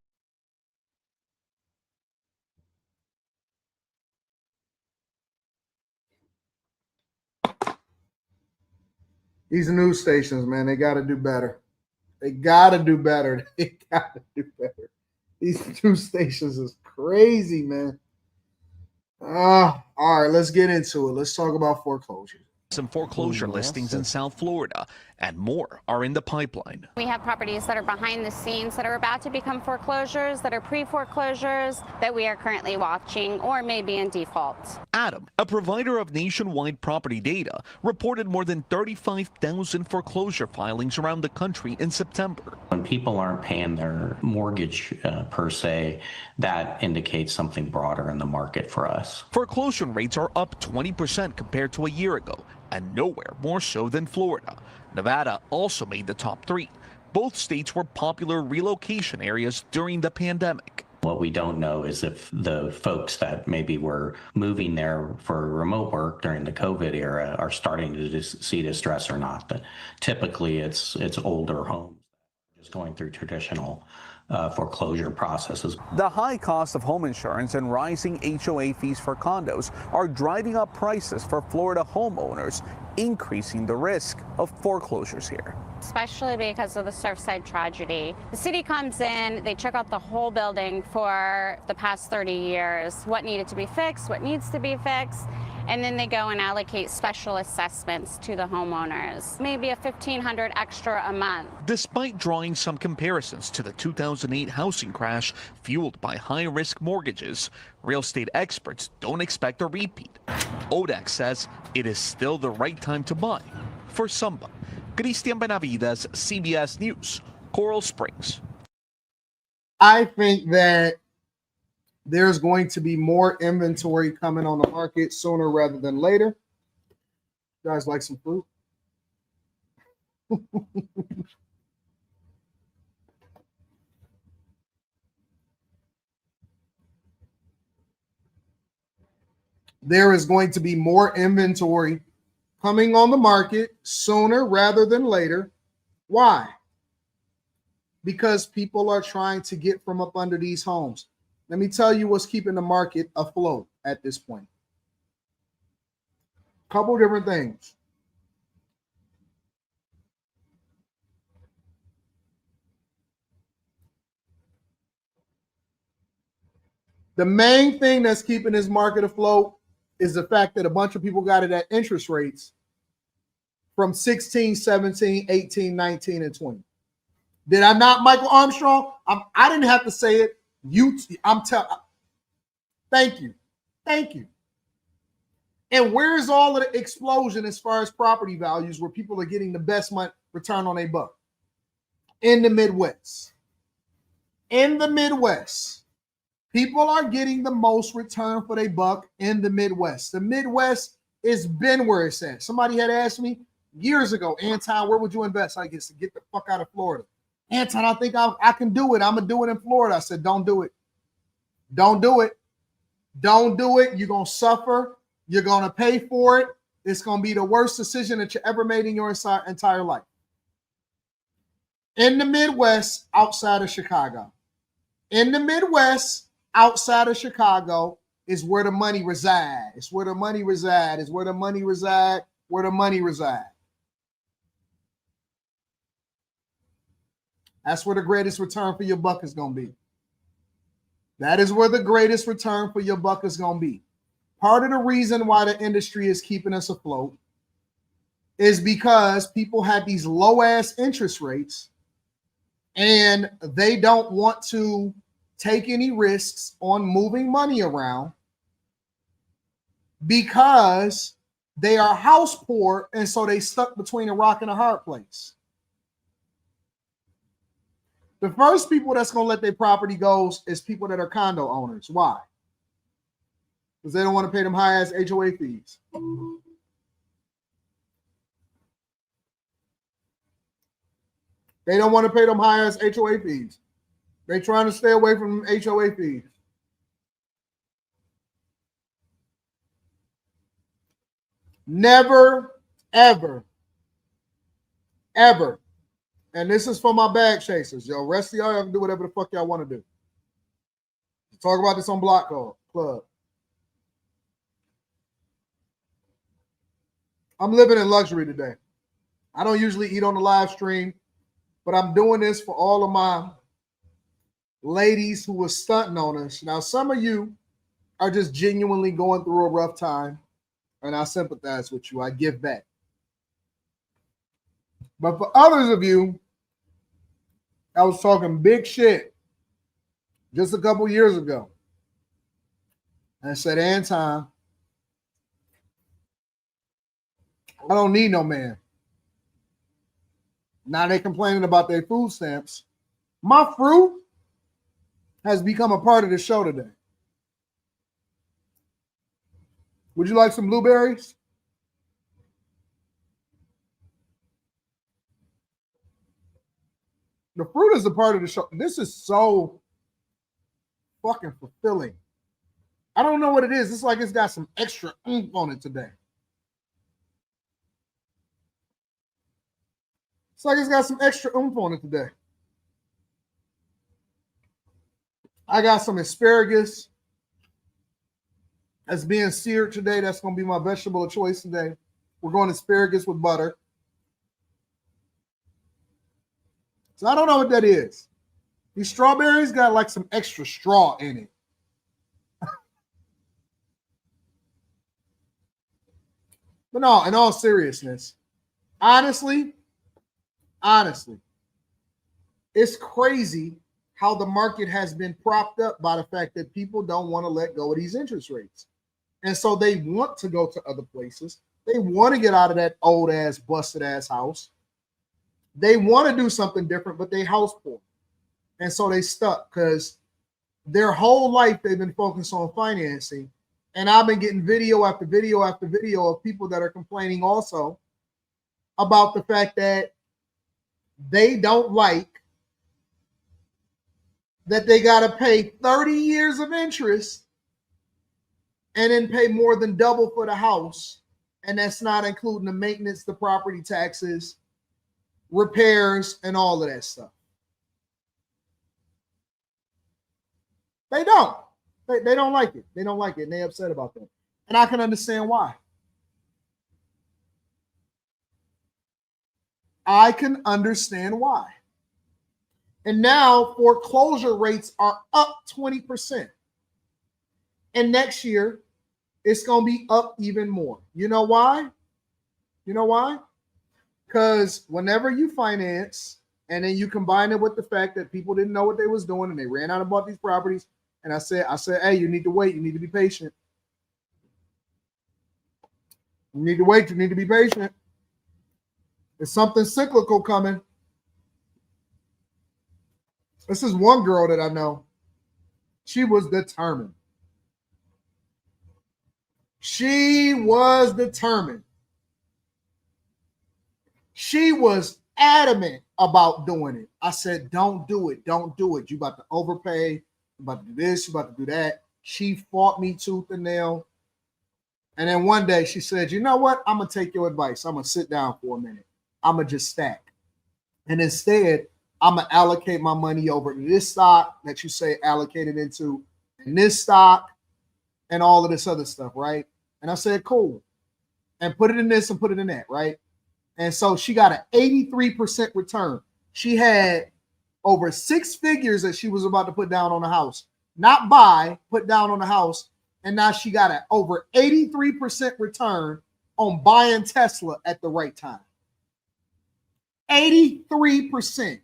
These news stations, man, they got to do better. They got to do better. These news stations is crazy, man. All right, let's get into it. Let's talk about foreclosures. Some foreclosure listings in South Florida, and more are in the pipeline. We have properties that are behind the scenes that are about to become foreclosures, that are pre-foreclosures, that we are currently watching or may be in default. Adam, a provider of nationwide property data, reported more than 35,000 foreclosure filings around the country in September. When people aren't paying their mortgage per se, that indicates something broader in the market for us. Foreclosure rates are up 20% compared to a year ago, and nowhere more so than Florida. Nevada also made the top three. Both states were popular relocation areas during the pandemic. What we don't know is if the folks that maybe were moving there for remote work during the COVID era are starting to see distress or not. But typically, it's older homes just going through traditional foreclosure processes. The high cost of home insurance and rising HOA fees for condos are driving up prices for Florida homeowners, increasing the risk of foreclosures here. Especially because of the Surfside tragedy. The city comes in, they check out the whole building for the past 30 years, what needed to be fixed, what needs to be fixed, and then they go and allocate special assessments to the homeowners, maybe a $1,500 extra a month. Despite drawing some comparisons to the 2008 housing crash fueled by high-risk mortgages, real estate experts don't expect a repeat. ODEX says it is still the right time to buy for somebody. Christian Benavides, CBS News, Coral Springs. I think that there's going to be more inventory coming on the market sooner rather than later. You guys like some fruit? There is going to be more inventory coming on the market sooner rather than later. Why? Because people are trying to get from up under these homes. Let me tell you what's keeping the market afloat at this point. Couple different things. The main thing that's keeping this market afloat is the fact that a bunch of people got it at interest rates from 16, 17, 18, 19, and 20. Did I not, Michael Armstrong? I didn't have to say it. Thank you. Thank you. And where is all of the explosion as far as property values where people are getting the best return on a buck? In the Midwest. In the Midwest. People are getting the most return for their buck in the Midwest. The Midwest has been where it's at. Somebody had asked me years ago, Anton, where would you invest? I guess to get the fuck out of Florida. Anton, I think I can do it. I'm going to do it in Florida. I said, don't do it. Don't do it. Don't do it. You're going to suffer. You're going to pay for it. It's going to be the worst decision that you ever made in your entire life. In the Midwest, outside of Chicago. In the Midwest, outside of Chicago, is where the money resides. It's where the money resides. It's where the money resides. Where the money resides. That's where the greatest return for your buck is going to be. That is where the greatest return for your buck is going to be. Part of the reason why the industry is keeping us afloat is because people have these low-ass interest rates and they don't want to take any risks on moving money around because they are house poor, and so they stuck between a rock and a hard place. The first people that's going to let their property go is people that are condo owners. Why? Because they don't want to pay them high-ass HOA fees. They don't want to pay them high-ass HOA fees. They're trying to stay away from HOA fees. Never, ever, ever. And this is for my bag chasers. Yo, rest of y'all can do whatever the fuck y'all want to do. Talk about this on Block Club. I'm living in luxury today. I don't usually eat on the live stream, but I'm doing this for all of my ladies who were stunting on us. Now, some of you are just genuinely going through a rough time, and I sympathize with you. I give back. But for others of you, I was talking big shit just a couple years ago. And I said, Anton, I don't need no man. Now they complaining about their food stamps. My fruit has become a part of the show today. Would you like some blueberries? The fruit is a part of the show. This is so fucking fulfilling. I don't know what it is. It's like it's got some extra oomph on it today. It's like it's got some extra oomph on it today. I got some asparagus that's being seared today. That's going to be my vegetable of choice today. We're going asparagus with butter. So I don't know what that is. These strawberries got like some extra straw in it. But no, in all seriousness, honestly, it's crazy how the market has been propped up by the fact that people don't want to let go of these interest rates. And so they want to go to other places. They want to get out of that old ass, busted ass house. They want to do something different, but they house poor. And so they stuck because their whole life they've been focused on financing. And I've been getting video after video after video of people that are complaining also about the fact that they don't like that they got to pay 30 years of interest and then pay more than double for the house. And that's not including the maintenance, the property taxes, repairs, and all of that stuff. They don't. They don't like it. They don't like it, and they're upset about that. And I can understand why. I can understand why. And now foreclosure rates are up 20%. And next year, it's going to be up even more. You know why? You know why? Because whenever you finance and then you combine it with the fact that people didn't know what they was doing and they ran out and bought these properties, and I said, hey, you need to wait. You need to be patient. You need to wait. You need to be patient. There's something cyclical coming. This is one girl that I know. She was determined. She was determined. She was adamant about doing it. I said, don't do it. Don't do it. You about to overpay. You about to do this. You about to do that. She fought me tooth and nail. And then one day she said, you know what? I'm going to take your advice. I'm going to sit down for a minute. I'm going to just stack. And instead, I'm going to allocate my money over to this stock that you say allocated into, and this stock, and all of this other stuff, right? And I said, cool. And put it in this and put it in that, right? And so she got an 83% return. She had over 6 figures that she was about to put down on the house. Not buy, put down on the house. And now she got an over 83% return on buying Tesla at the right time. 83%.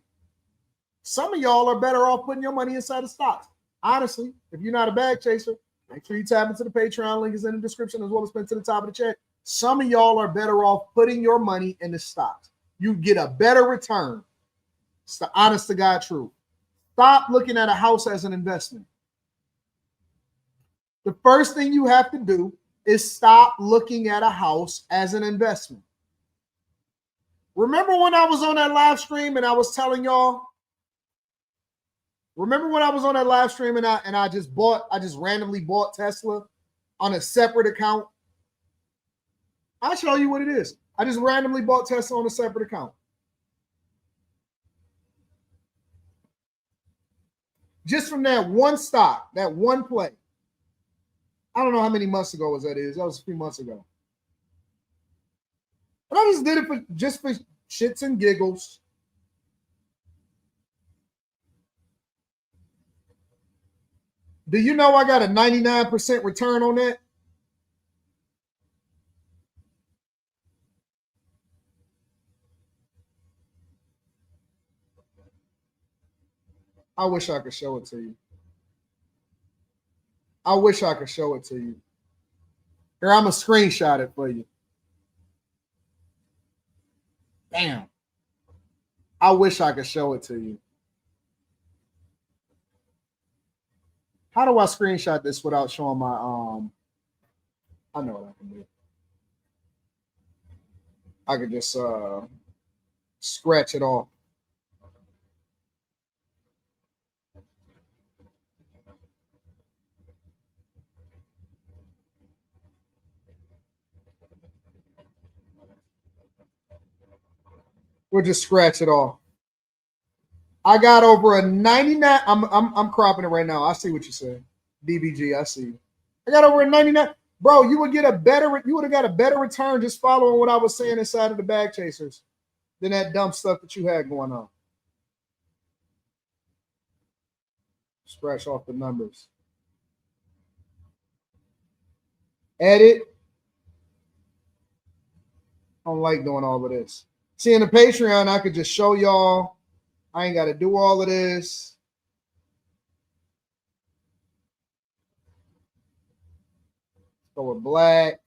Some of y'all are better off putting your money inside of stocks. Honestly, if you're not a bag chaser, make sure you tap into the Patreon. Link is in the description as well as pinned to the top of the chat. Some of y'all are better off putting your money in the stocks. You get a better return. It's the honest to God truth. Stop looking at a house as an investment. The first thing you have to do is stop looking at a house as an investment. Remember when I was on that live stream and I was telling y'all? Remember when I was on that live stream and I just randomly bought Tesla on a separate account? I'll show you what it is. I just randomly bought Tesla on a separate account. Just from that one stock, that one play. I don't know how many months ago that is. That was a few months ago. But I just did it for shits and giggles. Do you know I got a 99% return on that? I wish I could show it to you. I wish I could show it to you. Here, I'm going to screenshot it for you. Damn. I wish I could show it to you. How do I screenshot this without showing my I know what I can do. I could just scratch it off. We'll just scratch it off. I got over a 99. I'm cropping it right now. I see what you said. DBG, I see you. I got over a 99. Bro, you would have got a better return just following what I was saying inside of the bag chasers than that dumb stuff that you had going on. Scratch off the numbers. Edit. I don't like doing all of this. See, in the Patreon, I could just show y'all. I ain't got to do all of this. Go with black.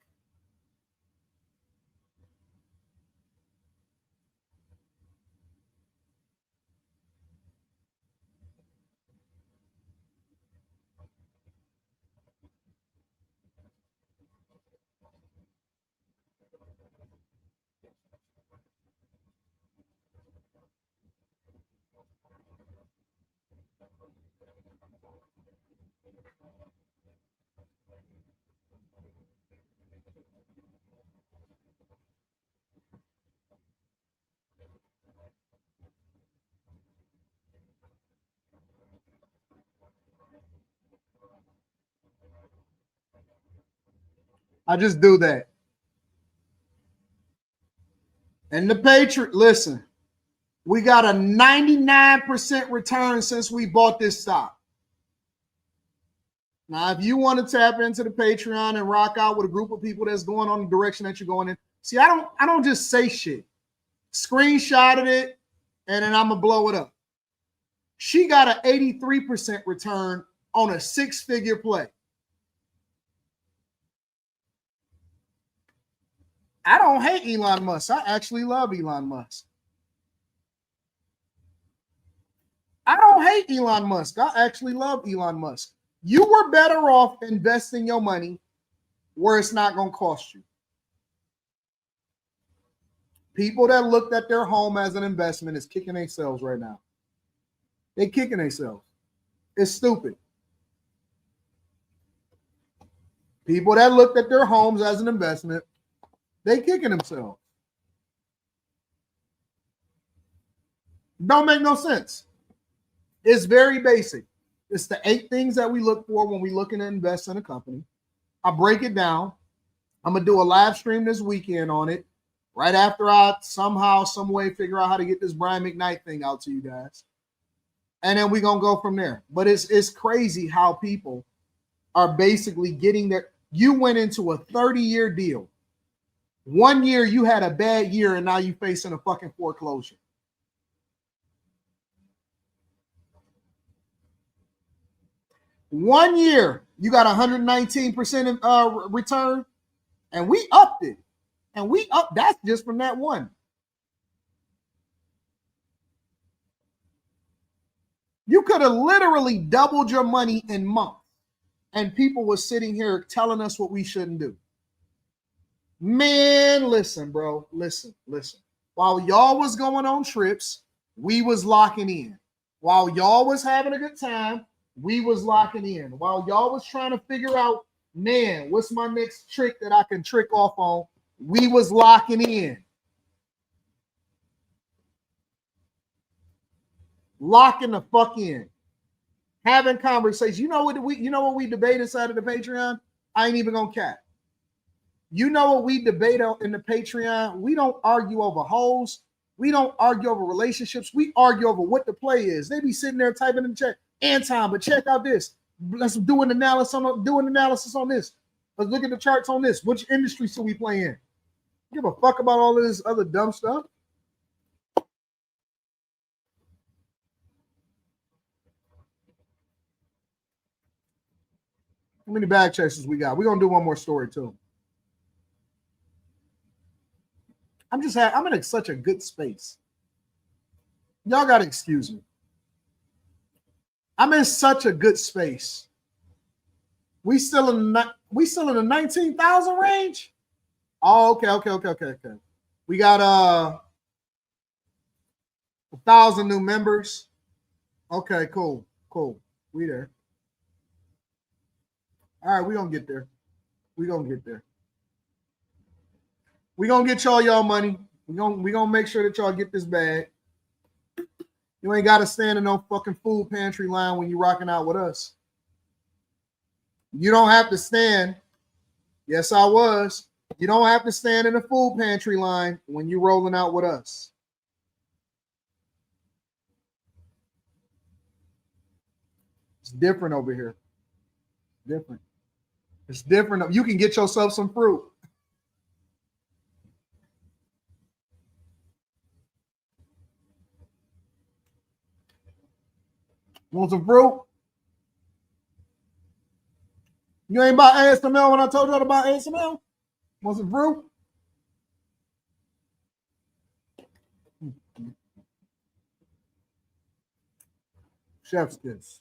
I just do that. And the Patriot, listen, we got a 99% return since we bought this stock. Now, if you want to tap into the Patreon and rock out with a group of people that's going on the direction that you're going in, see, I don't just say shit. Screenshotted it, and then I'm gonna blow it up. She got an 83% return on a 6-figure play. I don't hate Elon Musk. I actually love Elon Musk. I don't hate Elon Musk. I actually love Elon Musk. You were better off investing your money where it's not going to cost you. People that looked at their home as an investment is kicking themselves right now. They're kicking themselves. It's stupid. People that looked at their homes as an investment, they kicking themselves. Don't make no sense. It's very basic. It's the 8 things that we look for when we're looking to invest in a company. I break it down. I'm going to do a live stream this weekend on it, right after I somehow, some way figure out how to get this Brian McKnight thing out to you guys. And then we're going to go from there. But it's crazy how people are basically getting their, you went into a 30-year deal. 1 year you had a bad year and now you're facing a fucking foreclosure. One year you got 119% return, and we upped it. And we up, that's just from that one. You could have literally doubled your money in months, and people were sitting here telling us what we shouldn't do. Man, listen, bro. Listen. While y'all was going on trips, we was locking in. While y'all was having a good time, we was locking in. While y'all was trying to figure out, man, what's my next trick that I can trick off on, we was locking in. Locking the fuck in. Having conversations. You know what we debate inside of the Patreon? I ain't even gonna cap. You know what we debate in the Patreon? We don't argue over hoes. We don't argue over relationships. We argue over what the play is. They be sitting there typing in the chat, Anton, but check out this. Let's do an analysis on this. Let's look at the charts on this. Which industry should we play in? Give a fuck about all of this other dumb stuff. How many bag chasers we got? We're gonna do one more story too. I'm in such a good space. Y'all gotta excuse me. I'm in such a good space. We still in the 19,000 range. Oh, okay. We got 1,000 new members. Okay, cool. We there. All right, we gonna get there. We gonna get y'all money. We gonna make sure that y'all get this bag. You ain't gotta stand in no fucking food pantry line when you rocking out with us. You don't have to stand. Yes, I was. You don't have to stand in the food pantry line when you're rolling out with us. It's different over here. Different. It's different. You can get yourself some fruit. Want some fruit? You ain't bought ASML when I told you about ASML? Want some fruit? Chef's kiss.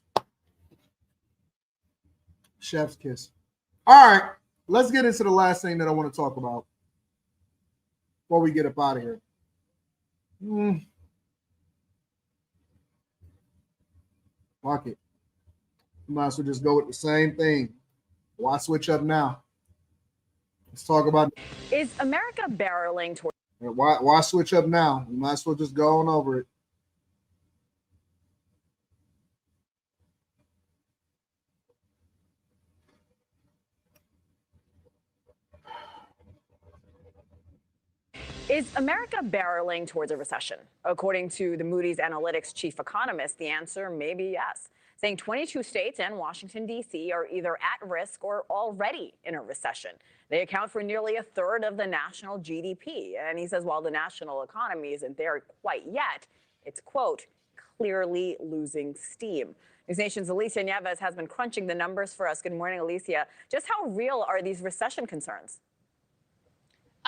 Chef's kiss. All right, let's get into the last thing that I want to talk about before we get up out of here. Fuck it. Might as well just go with the same thing. Why switch up now? Let's talk about. Is America barreling toward? Why switch up now? You might as well just go on over it. Is America barreling towards a recession? According to the Moody's Analytics chief economist, the answer may be yes, saying 22 states and Washington, D.C. are either at risk or already in a recession. They account for nearly a third of the national GDP. And he says while the national economy isn't there quite yet, it's, quote, clearly losing steam. News Nation's Alicia Nieves has been crunching the numbers for us. Good morning, Alicia. Just how real are these recession concerns?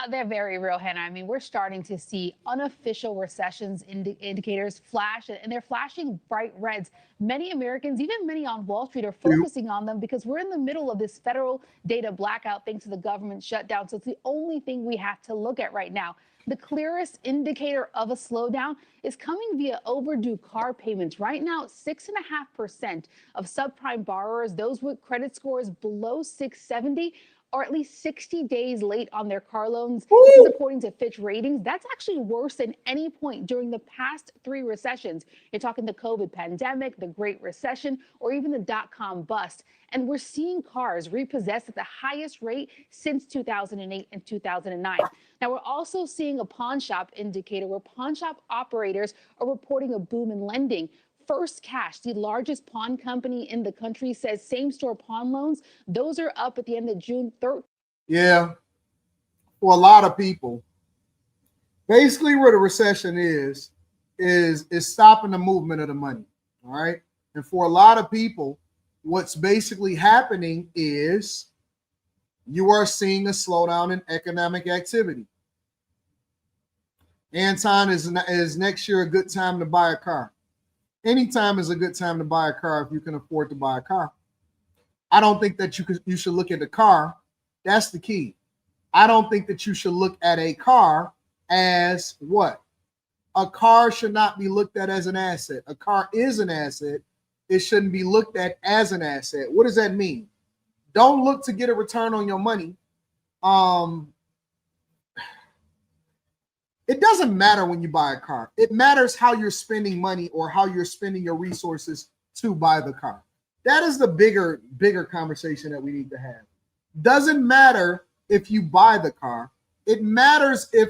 They're very real, Hannah. I mean, we're starting to see unofficial recessions indicators flash, and they're flashing bright reds. Many Americans, even many on Wall Street, are focusing on them because we're in the middle of this federal data blackout thanks to the government shutdown. So it's the only thing we have to look at right now. The clearest indicator of a slowdown is coming via overdue car payments. Right now, 6.5% of subprime borrowers, those with credit scores below 670, are at least 60 days late on their car loans. This is according to Fitch Ratings. That's actually worse than any point during the past 3 recessions. You're talking the COVID pandemic, the Great Recession, or even the dot-com bust. And we're seeing cars repossessed at the highest rate since 2008 and 2009. Now, we're also seeing a pawn shop indicator where pawn shop operators are reporting a boom in lending. First Cash, the largest pawn company in the country, says same-store pawn loans, those are up at the end of June 3rd. Yeah, for a lot of people, basically where the recession is stopping the movement of the money, all right? And for a lot of people, what's basically happening is you are seeing a slowdown in economic activity. Anton, is next year a good time to buy a car? Anytime is a good time to buy a car if you can afford to buy a car. I don't think that you should look at the car. That's the key. I don't think that you should look at a car as what? A car should not be looked at as an asset. A car is an asset. It shouldn't be looked at as an asset. What does that mean? Don't look to get a return on your money. It doesn't matter when you buy a car. It matters how you're spending money or how you're spending your resources to buy the car. That is the bigger conversation that we need to have. Doesn't matter if you buy the car. It matters if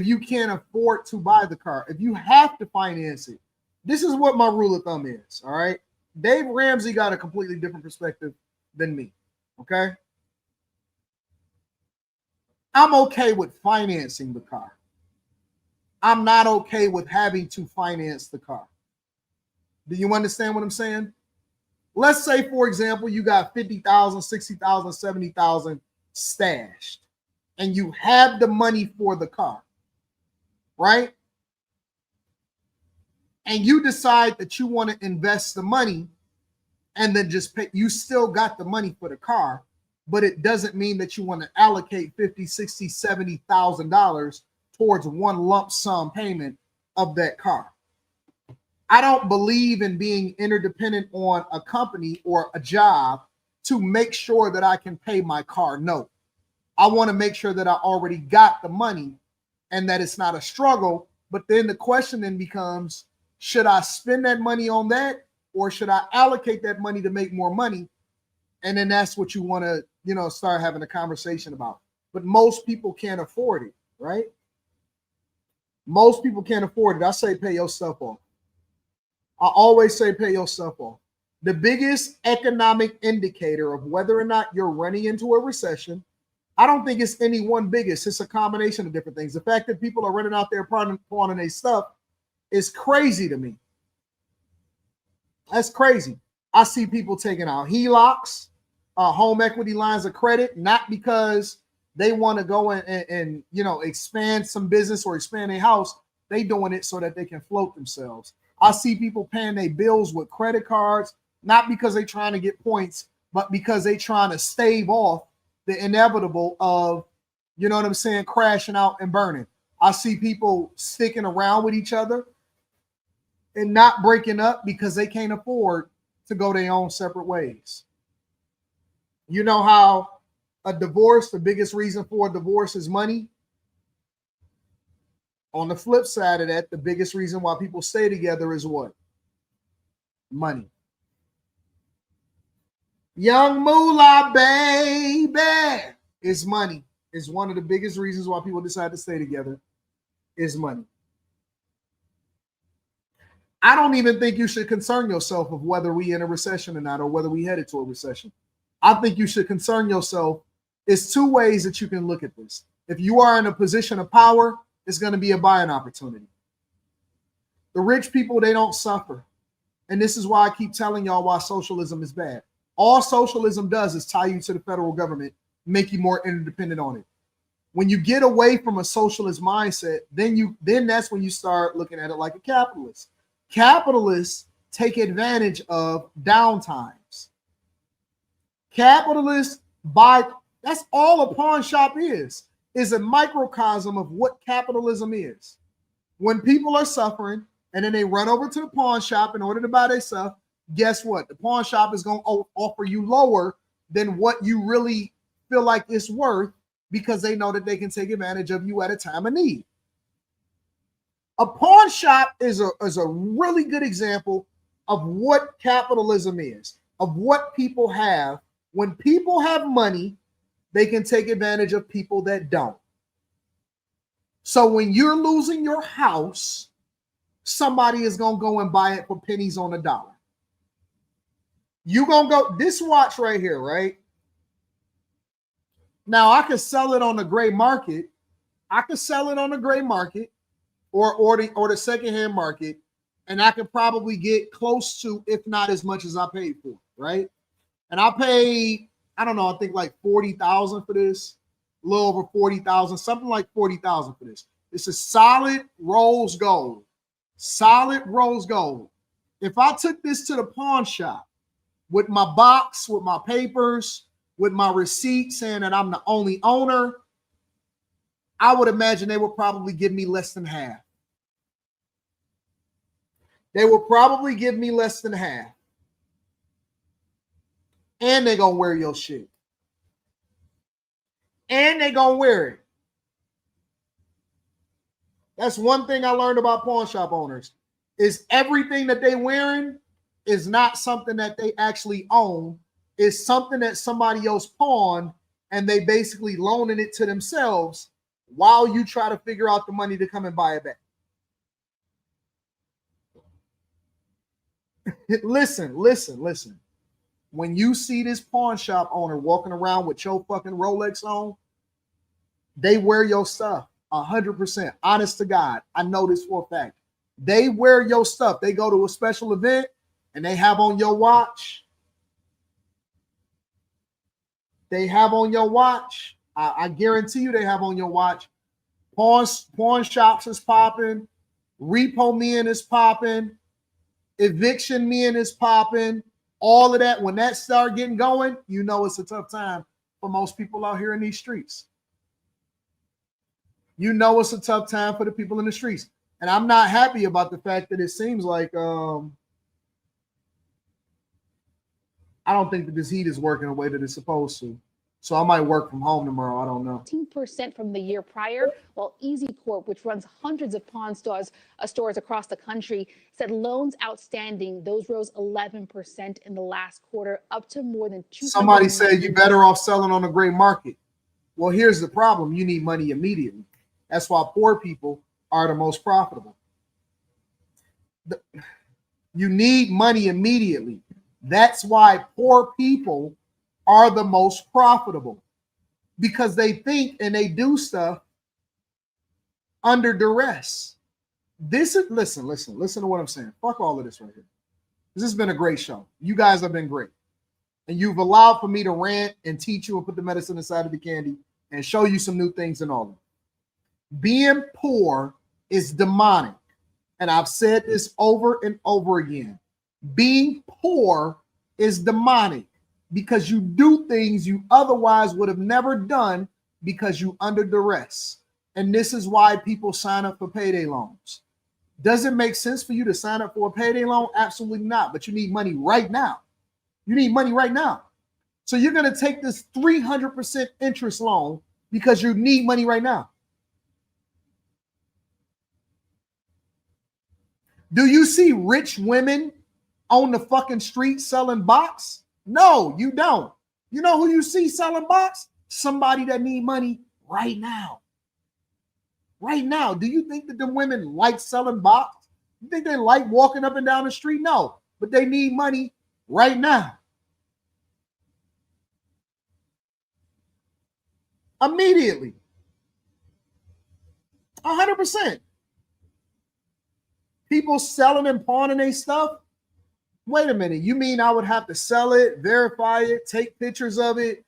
you can't afford to buy the car, if you have to finance it. This is what my rule of thumb is, all right? Dave Ramsey got a completely different perspective than me, okay? I'm okay with financing the car. I'm not okay with having to finance the car. Do you understand what I'm saying? Let's say, for example, you got 50,000, 60,000, 70,000 stashed, and you have the money for the car, right? And you decide that you want to invest the money and then just pay. You still got the money for the car, but it doesn't mean that you want to allocate $50,000, $60,000, $70,000 towards one lump sum payment of that car. I don't believe in being interdependent on a company or a job to make sure that I can pay my car note. I want to make sure that I already got the money and that it's not a struggle. But then the question then becomes, should I spend that money on that, or should I allocate that money to make more money? And then that's what you want to, start having a conversation about. But most people can't afford it, right? Most people can't afford it. I say pay yourself off. I always say pay yourself off. The biggest economic indicator of whether or not you're running into a recession, I don't think it's any one biggest. It's a combination of different things. The fact that people are running out there pawning their stuff is crazy to me. That's crazy. I see people taking out HELOCs, home equity lines of credit, not because they want to go and expand some business or expand a house. They doing it so that they can float themselves. I see people paying their bills with credit cards, not because they're trying to get points, but because they're trying to stave off the inevitable of, crashing out and burning. I see people sticking around with each other and not breaking up because they can't afford to go their own separate ways. You know how a divorce, the biggest reason for a divorce is money? On the flip side of that, the biggest reason why people stay together is what? Money. Young moolah, baby, is money. Is one of the biggest reasons why people decide to stay together is money. I don't even think you should concern yourself of whether we in a recession or not, or whether we headed to a recession. I think you should concern yourself. It's two ways that you can look at this. If you are in a position of power, it's going to be a buying opportunity. The rich people, they don't suffer. And this is why I keep telling y'all why socialism is bad. All socialism does is tie you to the federal government, make you more interdependent on it. When you get away from a socialist mindset, then that's when you start looking at it like a capitalist. Capitalists take advantage of downtimes. Capitalists buy, that's all a pawn shop is a microcosm of what capitalism is. When people are suffering and then they run over to the pawn shop in order to buy their stuff, guess what? The pawn shop is going to offer you lower than what you really feel like it's worth, because they know that they can take advantage of you at a time of need. A pawn shop is a really good example of what capitalism is, of what people have. When people have money, they can take advantage of people that don't. So when you're losing your house, somebody is going to go and buy it for pennies on a dollar. You're going to go, this watch right here, right? Now, I could sell it on the gray market. I could sell it on the gray market or the secondhand market, and I could probably get close to, if not as much as I paid for it, right? And I paid, I don't know, I think like $40,000 for this, a little over $40,000, something like $40,000 for this. It's a solid rose gold, solid rose gold. If I took this to the pawn shop with my box, with my papers, with my receipt saying that I'm the only owner, I would imagine they would probably give me less than half. They will probably give me less than half. And they're going to wear your shit. And they're going to wear it. That's one thing I learned about pawn shop owners, is everything that they're wearing is not something that they actually own. It's something that somebody else pawned, and they basically loaning it to themselves while you try to figure out the money to come and buy it back. Listen. When you see this pawn shop owner walking around with your fucking Rolex on, they wear your stuff 100%. Honest to God, I know this for a fact. They wear your stuff. They go to a special event and they have on your watch. They have on your watch. I guarantee you they have on your watch. Pawn shops is popping. Repo men is popping. Eviction men is popping. All of that, when that start getting going, you know it's a tough time for most people out here in these streets. You know it's a tough time for the people in the streets. And I'm not happy about the fact that it seems like I don't think that this heat is working the way that it's supposed to. So I might work from home tomorrow. I don't know. 15% from the year prior, while Easy Corp, which runs hundreds of pawn stores across the country, said loans outstanding, those rose 11% in the last quarter, up to more than 200. Somebody said you're better off selling on a great market. Well, here's the problem. You need money immediately. That's why poor people are the most profitable. You need money immediately. That's why poor people are the most profitable, because they think and they do stuff under duress. This is listen to what I'm saying. Fuck all of this right here. This has been a great show. You guys have been great. And you've allowed for me to rant and teach you and put the medicine inside of the candy and show you some new things and all that. Being poor is demonic. And I've said this over and over again. Being poor is demonic because you do things you otherwise would have never done because you under duress. And this is why people sign up for payday loans. Does it make sense for you to sign up for a payday loan? Absolutely not. But you need money right now. You need money right now. So you're going to take this 300% interest loan because you need money right now. Do you see rich women on the fucking street selling box? No, you don't. You know who you see selling box? Somebody that need money right now. Right now. Do you think that the women like selling box? You think they like walking up and down the street? No, but they need money right now. Immediately. 100%. People selling and pawning their stuff. Wait a minute. You mean I would have to sell it, verify it, take pictures of it,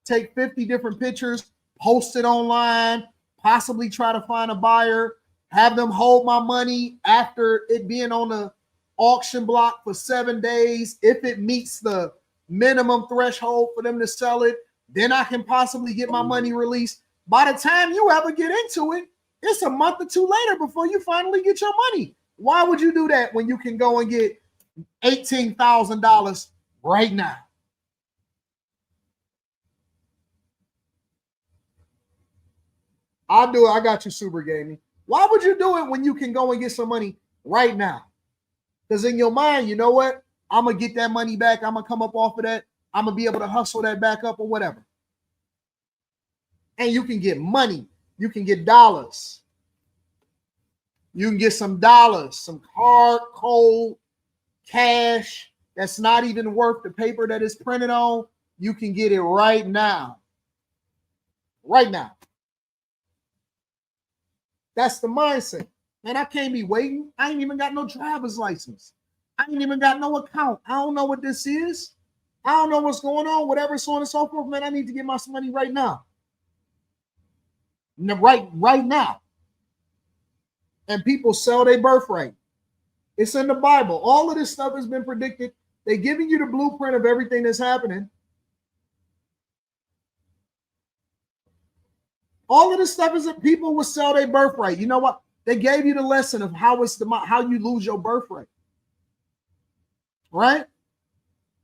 take 50 different pictures, post it online, possibly try to find a buyer, have them hold my money after it being on the auction block for 7 days. If it meets the minimum threshold for them to sell it, then I can possibly get my money released. By the time you ever get into it, it's a month or two later before you finally get your money. Why would you do that when you can go and get $18,000 right now? I'll do it. I got you, Super Gaming. Why would you do it when you can go and get some money right now? Because in your mind, you know what? I'm going to get that money back. I'm going to come up off of that. I'm going to be able to hustle that back up or whatever. And you can get money. You can get dollars. You can get some dollars, some hard, cold cash that's not even worth the paper that it's printed on. You can get it right now. Right now. That's the mindset. Man, I can't be waiting. I ain't even got no driver's license. I ain't even got no account. I don't know what this is. I don't know what's going on, whatever, so on and so forth. Man, I need to get my money right now. Right now. And people sell their birthright. It's in the Bible. All of this stuff has been predicted. They're giving you the blueprint of everything that's happening. All of this stuff is that people will sell their birthright. You know what? They gave you the lesson of how you lose your birthright. Right?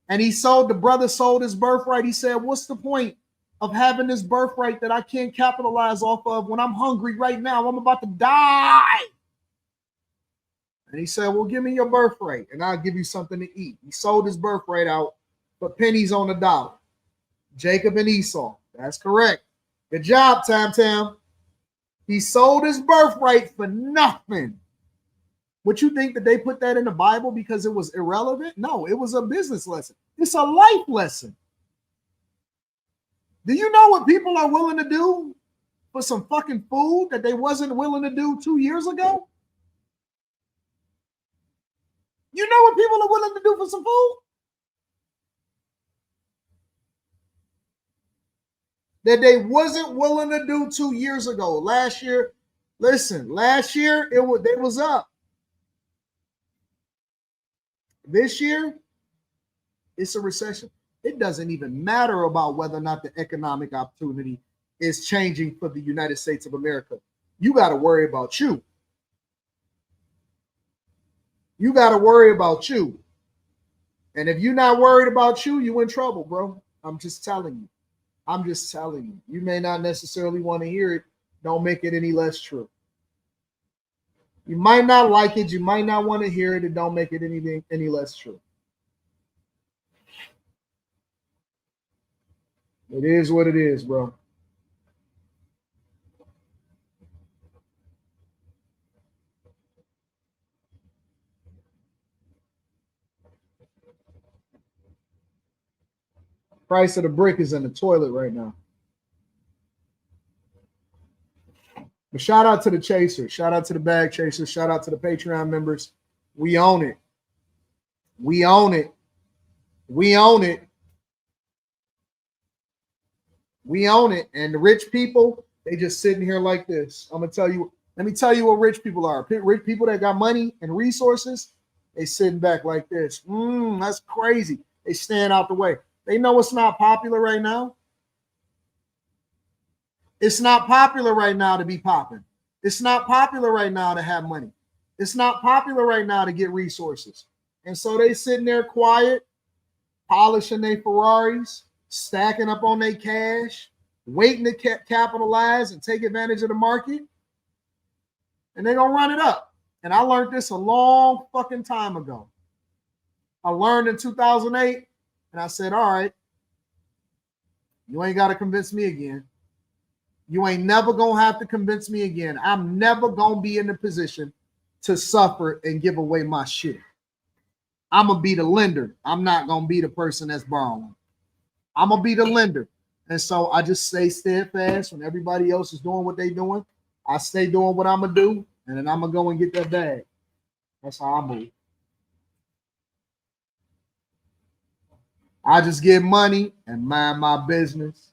And the brother sold his birthright. He said, what's the point of having this birthright that I can't capitalize off of when I'm hungry right now? I'm about to die. And he said, well, give me your birthright and I'll give you something to eat. He sold his birthright out for pennies on the dollar. Jacob and Esau. That's correct. Good job, Tam. He sold his birthright for nothing. Would you think that they put that in the Bible because it was irrelevant? No, it was a business lesson. It's a life lesson. Do you know what people are willing to do for some fucking food that they wasn't willing to do 2 years ago? You know what people are willing to do for some food? That they wasn't willing to do 2 years ago. Last year, they was up. This year, it's a recession. It doesn't even matter about whether or not the economic opportunity is changing for the United States of America. You got to worry about you. You got to worry about you. And if you're not worried about you, you're in trouble, bro. I'm just telling you. I'm just telling you. You may not necessarily want to hear it. Don't make it any less true. You might not like it. You might not want to hear it. And don't make it any less true. It is what it is, bro. Price of the brick is in the toilet right now. But shout out to the chasers. Shout out to the bag chasers. Shout out to the Patreon members. We own it. We own it. We own it. We own it. And the rich people, they just sitting here like this. I'm going to tell you, let me tell you what rich people are. Rich people that got money and resources, they sitting back like this. That's crazy. They stand out the way. They know it's not popular right now. It's not popular right now to be popping. It's not popular right now to have money. It's not popular right now to get resources. And so they sitting there quiet, polishing their Ferraris, stacking up on their cash, waiting to capitalize and take advantage of the market. And they're going to run it up. And I learned this a long fucking time ago. I learned in 2008, and I said, all right, you ain't got to convince me again. You ain't never going to have to convince me again. I'm never going to be in the position to suffer and give away my shit. I'm going to be the lender. I'm not going to be the person that's borrowing. I'm going to be the lender. And so I just stay steadfast when everybody else is doing what they're doing. I stay doing what I'm going to do, and then I'm going to go and get that bag. That's how I move. I just get money and mind my business.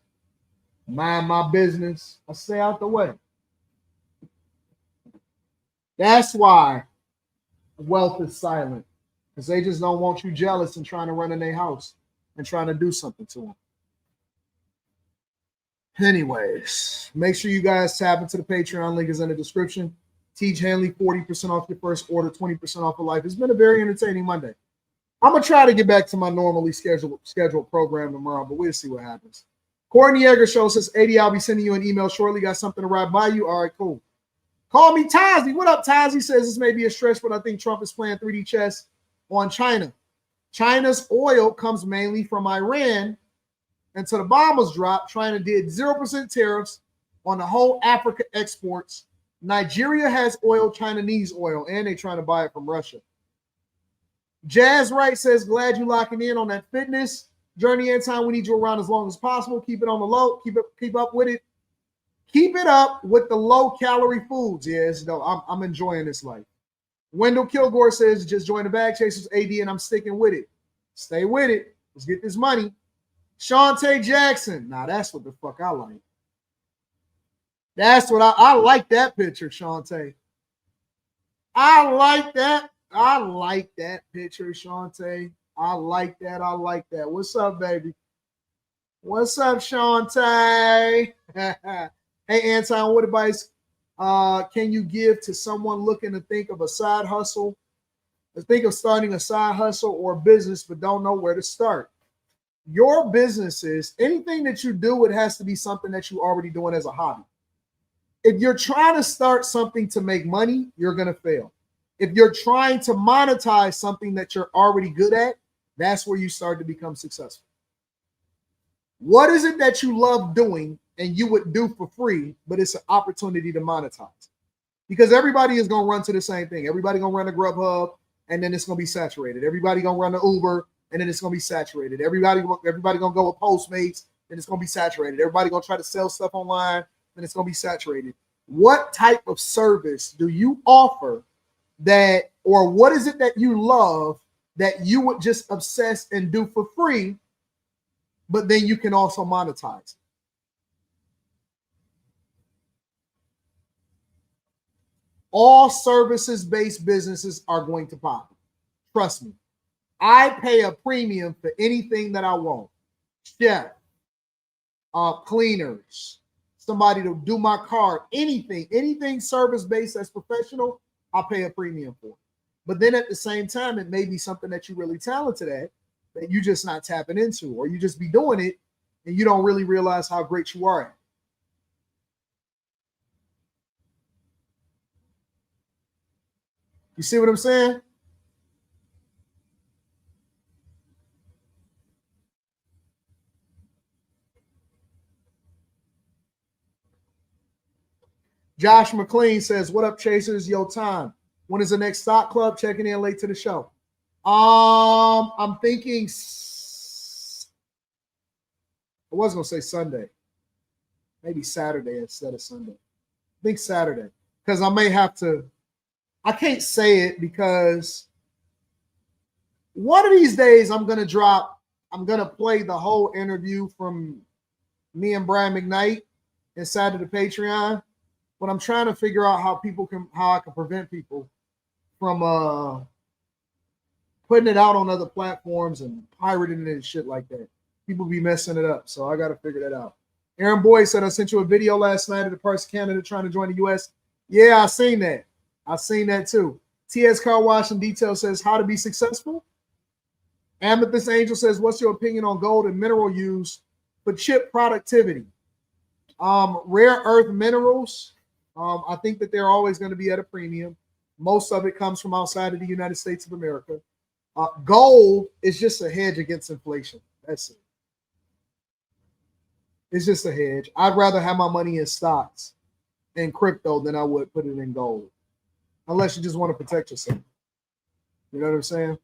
Mind my business. I stay out the way. That's why wealth is silent, because they just don't want you jealous and trying to run in their house and trying to do something to them. Anyways, make sure you guys tap into the Patreon. Link is in the description. Tiege Hanley, 40% off your first order, 20% off of life. It's been a very entertaining Monday. I'm going to try to get back to my normally scheduled program tomorrow, but we'll see what happens. Courtney Egger Show says, 80, I'll be sending you an email shortly. Got something to ride by you? All right, cool. Call me Tazi. What up, Tazi? Says this may be a stretch, but I think Trump is playing 3D chess on China. China's oil comes mainly from Iran. Until the bombs dropped, China did 0% tariffs on the whole Africa exports. Nigeria has oil, China needs oil, and they're trying to buy it from Russia. Jazz Wright says, glad you locking in on that fitness journey. Anton, we need you around as long as possible. Keep it on the low. Keep up with it. Keep it up with the low-calorie foods. Yes, no, I'm enjoying this life. Wendell Kilgore says, just join the Bag Chasers AD, and I'm sticking with it. Stay with it. Let's get this money. Shantae Jackson. Now, that's what the fuck I like. That's what I like that picture, Shantae. I like that. I like that picture, Shantae. I like that. I like that. What's up, baby? What's up, Shantae? Hey, Anton, what advice can you give to someone looking to think of a side hustle? Think of starting a side hustle or business, but don't know where to start. Your businesses, anything that you do, it has to be something that you're already doing as a hobby. If you're trying to start something to make money, you're going to fail. If you're trying to monetize something that you're already good at, that's where you start to become successful. What is it that you love doing and you would do for free, but it's an opportunity to monetize? Because everybody is going to run to the same thing. Everybody going to run a Grubhub, and then it's going to be saturated. Everybody going to run the Uber, and then it's going to be saturated. Everybody going to go with Postmates, and it's going to be saturated. Everybody going to try to sell stuff online, and it's going to be saturated. What type of service do you offer that, or what is it that you love that you would just obsess and do for free, but then you can also monetize? All services-based businesses are going to pop. Trust me. I pay a premium for anything that I want. Chef, cleaners, somebody to do my car, anything service-based that's professional, I'll pay a premium for. But then at the same time, it may be something that you're really talented at that you're just not tapping into, or you just be doing it and you don't really realize how great you are at it. You see what I'm saying? Josh McLean says, "What up, Chasers? Yo, time. When is the next stock club? Checking in late to the show. I'm thinking. I was gonna say Sunday, maybe Saturday instead of Sunday. I think Saturday because I may have to. I can't say it because one of these days I'm gonna play the whole interview from me and Brian McKnight inside of the Patreon. But I'm trying to figure out how I can prevent people from putting it out on other platforms and pirating it and shit like that. People be messing it up, so I got to figure that out. Aaron Boyd said, "I sent you a video last night of the person candidate trying to join the U.S." Yeah, I seen that. I seen that too. T.S. Car Wash in Detail says, "How to be successful?" Amethyst Angel says, "What's your opinion on gold and mineral use for chip productivity?" Rare earth minerals. I think that they're always going to be at a premium. Most of it comes from outside of the United States of America. Gold is just a hedge against inflation. That's it. It's just a hedge. I'd rather have my money in stocks and crypto than I would put it in gold. Unless you just want to protect yourself. You know what I'm saying?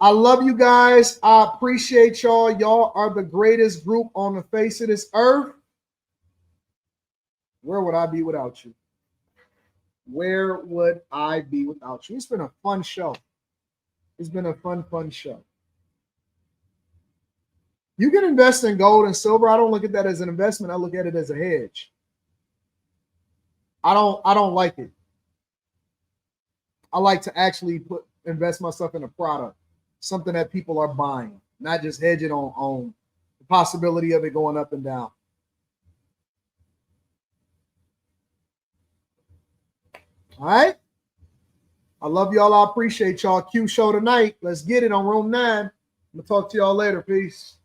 I love you guys. I appreciate y'all. Y'all are the greatest group on the face of this earth. Where would I be without you? Where would I be without you? It's been a fun show. It's been a fun show. You can invest in gold and silver. I don't look at that as an investment. I look at it as a hedge. I don't like it. I like to actually invest myself in a product, something that people are buying, not just hedge it on the possibility of it going up and down. All right. I love y'all. I appreciate y'all. Q show tonight. Let's get it on room 9. I'm going to talk to y'all later. Peace.